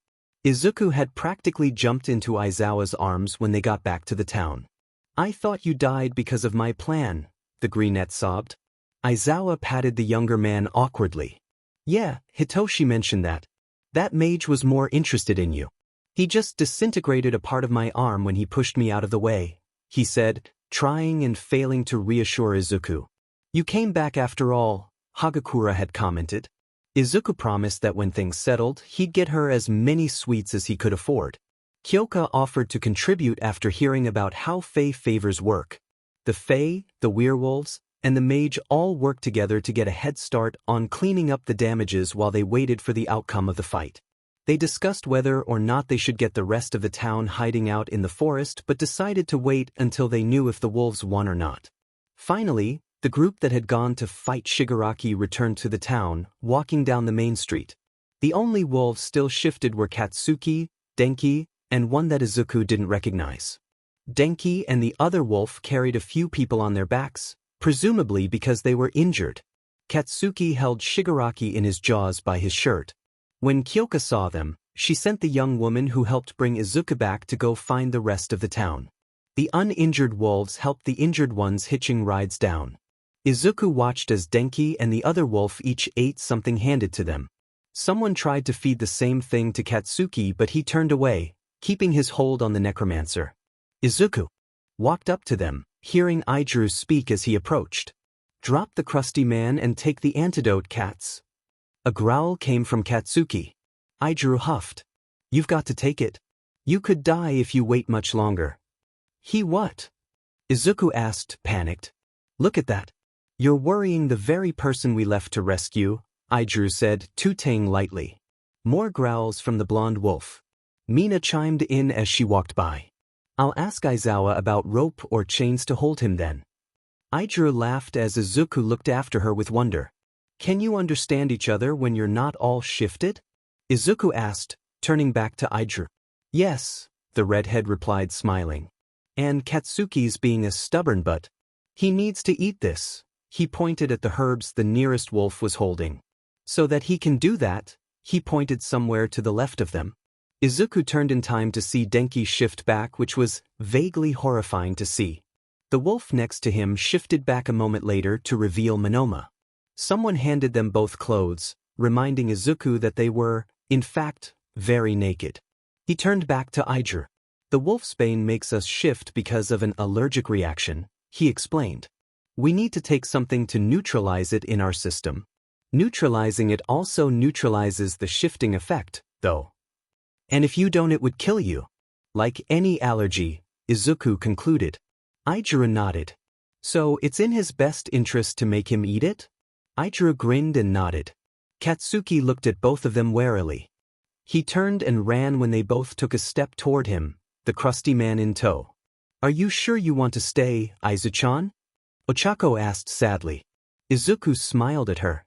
Speaker 1: Izuku had practically jumped into Aizawa's arms when they got back to the town. I thought you died because of my plan, the greenette sobbed. Aizawa patted the younger man awkwardly. Yeah, Hitoshi mentioned that. That mage was more interested in you. He just disintegrated a part of my arm when he pushed me out of the way, he said, trying and failing to reassure Izuku. You came back after all, Hagakura had commented. Izuku promised that when things settled, he'd get her as many sweets as he could afford. Kyoka offered to contribute after hearing about how Fae favors work. The Fae, the werewolves, and the mage all worked together to get a head start on cleaning up the damages while they waited for the outcome of the fight. They discussed whether or not they should get the rest of the town hiding out in the forest, but decided to wait until they knew if the wolves won or not. Finally, the group that had gone to fight Shigaraki returned to the town, walking down the main street. The only wolves still shifted were Katsuki, Denki, and one that Izuku didn't recognize. Denki and the other wolf carried a few people on their backs, presumably because they were injured. Katsuki held Shigaraki in his jaws by his shirt. When Kyoka saw them, she sent the young woman who helped bring Izuku back to go find the rest of the town. The uninjured wolves helped the injured ones hitching rides down. Izuku watched as Denki and the other wolf each ate something handed to them. Someone tried to feed the same thing to Katsuki, but he turned away, keeping his hold on the necromancer. Izuku walked up to them, hearing Idru speak as he approached. Drop the crusty man and take the antidote, cats. A growl came from Katsuki. Idru huffed. You've got to take it. You could die if you wait much longer. He what? Izuku asked, panicked. Look at that. You're worrying the very person we left to rescue, Idru said, tooting lightly. More growls from the blonde wolf. Mina chimed in as she walked by. I'll ask Aizawa about rope or chains to hold him then. Idru laughed as Izuku looked after her with wonder. Can you understand each other when you're not all shifted? Izuku asked, turning back to Idru. Yes, the redhead replied, smiling. And Katsuki's being a stubborn but. He needs to eat this. He pointed at the herbs the nearest wolf was holding. So that he can do that, he pointed somewhere to the left of them. Izuku turned in time to see Denki shift back, which was vaguely horrifying to see. The wolf next to him shifted back a moment later to reveal Monoma. Someone handed them both clothes, reminding Izuku that they were, in fact, very naked. He turned back to Idru. The wolfsbane makes us shift because of an allergic reaction, he explained. We need to take something to neutralize it in our system. Neutralizing it also neutralizes the shifting effect, though. And if you don't, it would kill you. Like any allergy, Izuku concluded. Idru nodded. So it's in his best interest to make him eat it? Ichiro grinned and nodded. Katsuki looked at both of them warily. He turned and ran when they both took a step toward him, the crusty man in tow. "Are you sure you want to stay, Izu-chan?" Ochako asked sadly. Izuku smiled at her.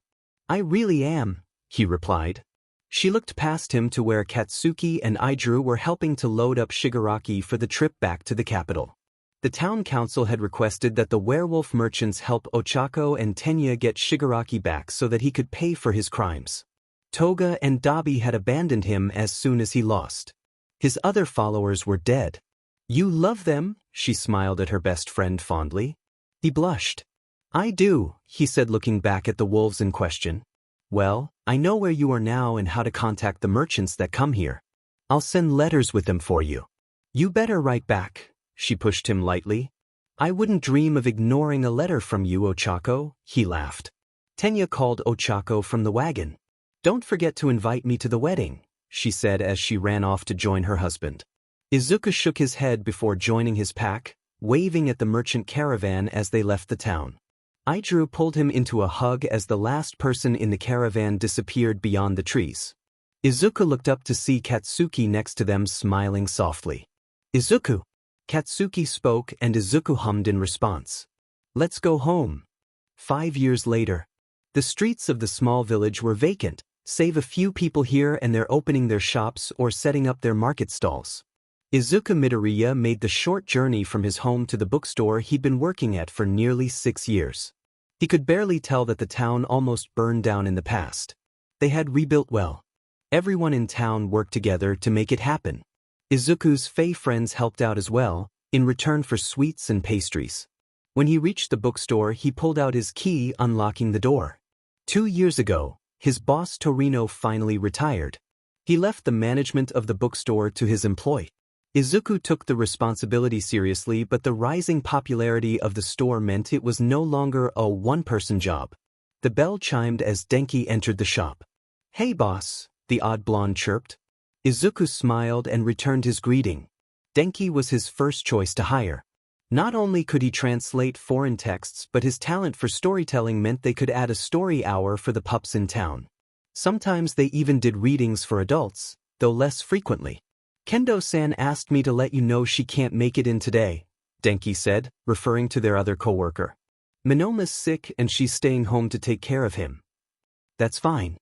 Speaker 1: "I really am," he replied. She looked past him to where Katsuki and Ichiro were helping to load up Shigaraki for the trip back to the capital. The town council had requested that the werewolf merchants help Ochako and Tenya get Shigaraki back so that he could pay for his crimes. Toga and Dabi had abandoned him as soon as he lost. His other followers were dead. "You love them?" she smiled at her best friend fondly. He blushed. "I do," he said, looking back at the wolves in question. "Well, I know where you are now and how to contact the merchants that come here. I'll send letters with them for you. You better write back," she pushed him lightly. "I wouldn't dream of ignoring a letter from you, Ochako," he laughed. Tenya called Ochako from the wagon. "Don't forget to invite me to the wedding," she said as she ran off to join her husband. Izuku shook his head before joining his pack, waving at the merchant caravan as they left the town. Ichiro pulled him into a hug as the last person in the caravan disappeared beyond the trees. Izuku looked up to see Katsuki next to them smiling softly. "Izuku!" Katsuki spoke and Izuku hummed in response. "Let's go home." 5 years later. The streets of the small village were vacant, save a few people here and there opening their shops or setting up their market stalls. Izuku Midoriya made the short journey from his home to the bookstore he'd been working at for nearly 6 years. He could barely tell that the town almost burned down in the past. They had rebuilt well. Everyone in town worked together to make it happen. Izuku's Fae friends helped out as well, in return for sweets and pastries. When he reached the bookstore, he pulled out his key, unlocking the door. 2 years ago, his boss Torino finally retired. He left the management of the bookstore to his employee. Izuku took the responsibility seriously, but the rising popularity of the store meant it was no longer a one-person job. The bell chimed as Denki entered the shop. "Hey boss," the odd blonde chirped. Izuku smiled and returned his greeting. Denki was his first choice to hire. Not only could he translate foreign texts, but his talent for storytelling meant they could add a story hour for the pups in town. Sometimes they even did readings for adults, though less frequently. "Kendo-san asked me to let you know she can't make it in today," Denki said, referring to their other coworker. "Minoma's sick and she's staying home to take care of him." "That's fine.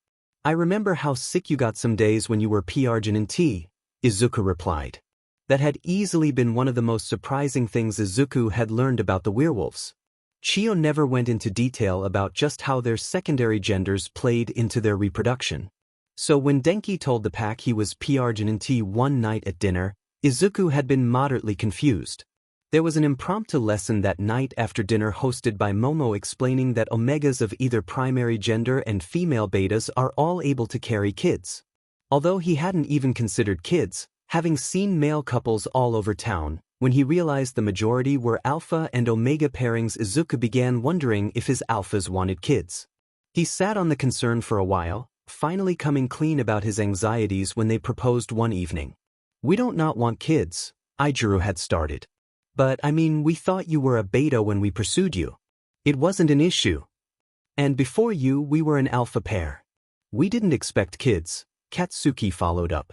Speaker 1: I remember how sick you got some days when you were PRGNT," Izuku replied. That had easily been one of the most surprising things Izuku had learned about the werewolves. Chiyo never went into detail about just how their secondary genders played into their reproduction. So when Denki told the pack he was PRGNT one night at dinner, Izuku had been moderately confused. There was an impromptu lesson that night after dinner hosted by Momo explaining that omegas of either primary gender and female betas are all able to carry kids. Although he hadn't even considered kids, having seen male couples all over town, when he realized the majority were alpha and omega pairings, Izuku began wondering if his alphas wanted kids. He sat on the concern for a while, finally coming clean about his anxieties when they proposed one evening. "We don't not want kids," Ichiro had started. "But I mean, we thought you were a beta when we pursued you. It wasn't an issue. And before you, we were an alpha pair. We didn't expect kids," Katsuki followed up.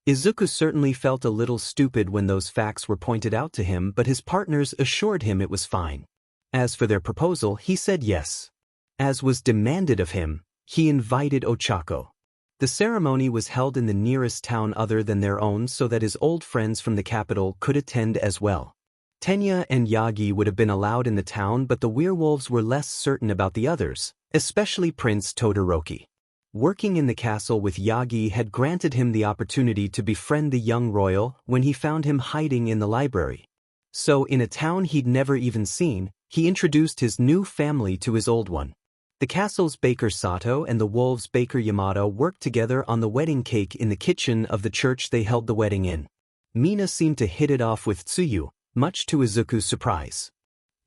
Speaker 1: Izuku certainly felt a little stupid when those facts were pointed out to him, but his partners assured him it was fine. As for their proposal, he said yes. As was demanded of him, he invited Ochako. The ceremony was held in the nearest town other than their own so that his old friends from the capital could attend as well. Tenya and Yagi would have been allowed in the town, but the werewolves were less certain about the others, especially Prince Todoroki. Working in the castle with Yagi had granted him the opportunity to befriend the young royal when he found him hiding in the library. So in a town he'd never even seen, he introduced his new family to his old one. The castle's baker Sato and the wolves' baker Yamato worked together on the wedding cake in the kitchen of the church they held the wedding in. Mina seemed to hit it off with Tsuyu, much to Izuku's surprise.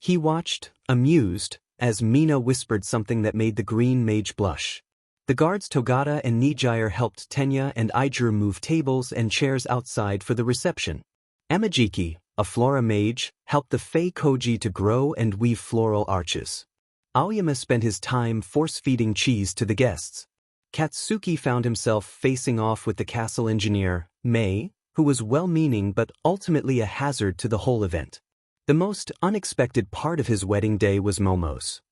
Speaker 1: He watched, amused, as Mina whispered something that made the green mage blush. The guards Togata and Nijire helped Tenya and Ichiro move tables and chairs outside for the reception. Amajiki, a flora mage, helped the Fei Koji to grow and weave floral arches. Aoyama spent his time force-feeding cheese to the guests. Katsuki found himself facing off with the castle engineer, Mei, who was well-meaning but ultimately a hazard to the whole event. The most unexpected part of his wedding day was Momo's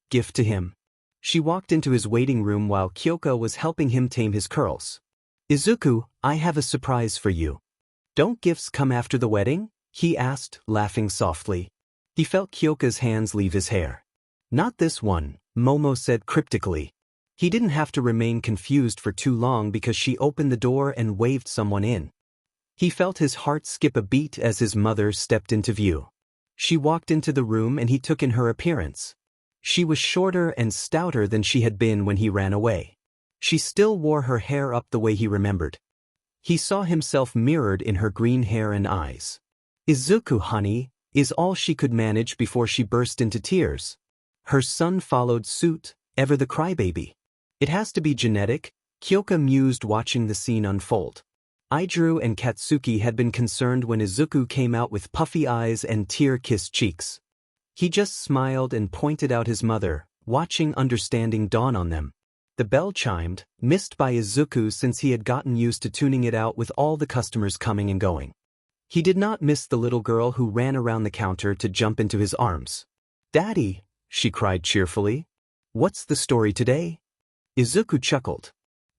Speaker 1: gift to him. She walked into his waiting room while Kyoka was helping him tame his curls. "Izuku, I have a surprise for you." "Don't gifts come after the wedding?" he asked, laughing softly. He felt Kyoka's hands leave his hair. "Not this one," Momo said cryptically. He didn't have to remain confused for too long because she opened the door and waved someone in. He felt his heart skip a beat as his mother stepped into view. She walked into the room and he took in her appearance. She was shorter and stouter than she had been when he ran away. She still wore her hair up the way he remembered. He saw himself mirrored in her green hair and eyes. "Izuku, honey," is all she could manage before she burst into tears. Her son followed suit, ever the crybaby. "It has to be genetic," Kyoka mused watching the scene unfold. Idru and Katsuki had been concerned when Izuku came out with puffy eyes and tear-kissed cheeks. He just smiled and pointed out his mother, watching understanding dawn on them. The bell chimed, missed by Izuku since he had gotten used to tuning it out with all the customers coming and going. He did not miss the little girl who ran around the counter to jump into his arms. "Daddy," she cried cheerfully. "What's the story today?" Izuku chuckled.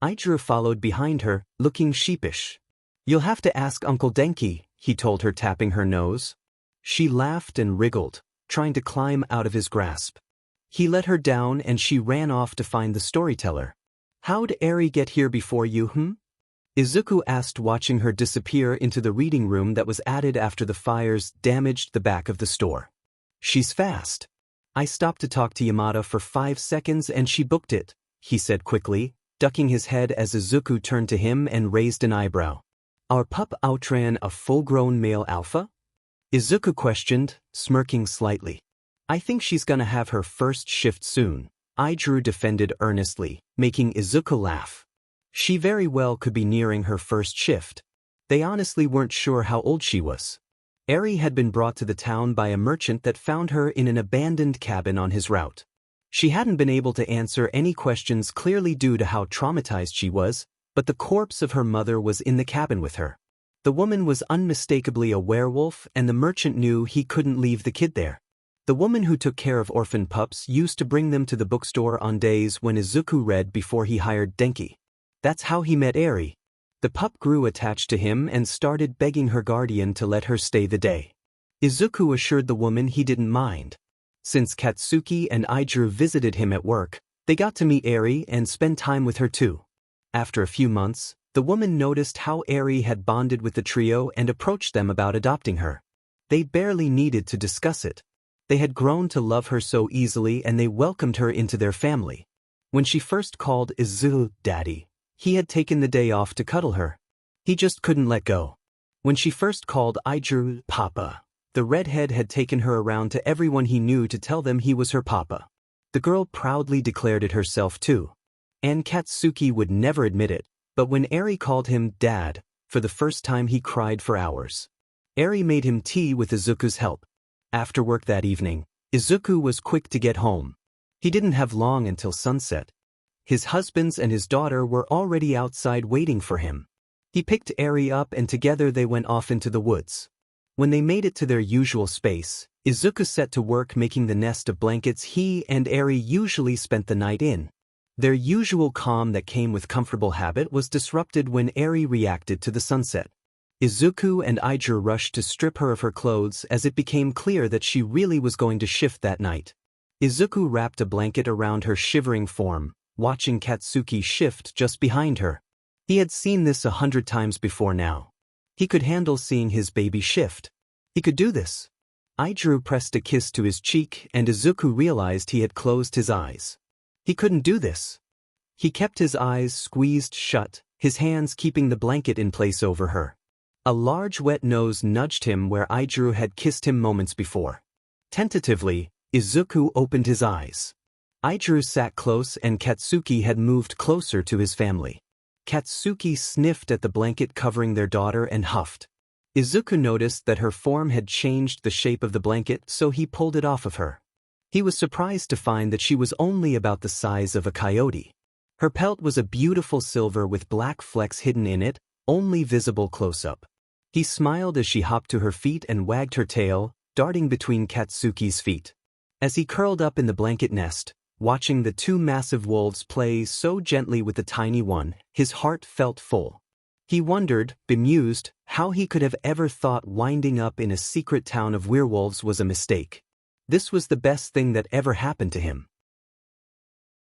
Speaker 1: Idru followed behind her, looking sheepish. "You'll have to ask Uncle Denki," he told her, tapping her nose. She laughed and wriggled, trying to climb out of his grasp. He let her down and she ran off to find the storyteller. "How'd Eri get here before you, Izuku asked, watching her disappear into the reading room that was added after the fires damaged the back of the store. "She's fast. I stopped to talk to Yamada for 5 seconds and she booked it," he said quickly, ducking his head as Izuku turned to him and raised an eyebrow. "Our pup outran a full-grown male alpha?" Izuku questioned, smirking slightly. "I think she's gonna have her first shift soon," Idru defended earnestly, making Izuku laugh. She very well could be nearing her first shift. They honestly weren't sure how old she was. Eri had been brought to the town by a merchant that found her in an abandoned cabin on his route. She hadn't been able to answer any questions, clearly due to how traumatized she was, but the corpse of her mother was in the cabin with her. The woman was unmistakably a werewolf and the merchant knew he couldn't leave the kid there. The woman who took care of orphan pups used to bring them to the bookstore on days when Izuku read before he hired Denki. That's how he met Eri. The pup grew attached to him and started begging her guardian to let her stay the day. Izuku assured the woman he didn't mind. Since Katsuki and Idru visited him at work, they got to meet Eri and spend time with her too. After a few months, the woman noticed how Eri had bonded with the trio and approached them about adopting her. They barely needed to discuss it. They had grown to love her so easily and they welcomed her into their family. When she first called Izuku Daddy, he had taken the day off to cuddle her. He just couldn't let go. When she first called Idru Papa, the redhead had taken her around to everyone he knew to tell them he was her papa. The girl proudly declared it herself too. And Katsuki would never admit it, but when Eri called him Dad, for the first time he cried for hours. Eri made him tea with Izuku's help. After work that evening, Izuku was quick to get home. He didn't have long until sunset. His husbands and his daughter were already outside waiting for him. He picked Eri up and together they went off into the woods. When they made it to their usual space, Izuku set to work making the nest of blankets he and Eri usually spent the night in. Their usual calm that came with comfortable habit was disrupted when Eri reacted to the sunset. Izuku and Idru rushed to strip her of her clothes as it became clear that she really was going to shift that night. Izuku wrapped a blanket around her shivering form, watching Katsuki shift just behind her. He had seen this 100 times before now. He could handle seeing his baby shift. He could do this. Idru pressed a kiss to his cheek and Izuku realized he had closed his eyes. He couldn't do this. He kept his eyes squeezed shut, his hands keeping the blanket in place over her. A large wet nose nudged him where Idru had kissed him moments before. Tentatively, Izuku opened his eyes. Idru sat close and Katsuki had moved closer to his family. Katsuki sniffed at the blanket covering their daughter and huffed. Izuku noticed that her form had changed the shape of the blanket, so he pulled it off of her. He was surprised to find that she was only about the size of a coyote. Her pelt was a beautiful silver with black flecks hidden in it, only visible close-up. He smiled as she hopped to her feet and wagged her tail, darting between Katsuki's feet. As he curled up in the blanket nest, watching the two massive wolves play so gently with the tiny one, his heart felt full. He wondered, bemused, how he could have ever thought winding up in a secret town of werewolves was a mistake. This was the best thing that ever happened to him.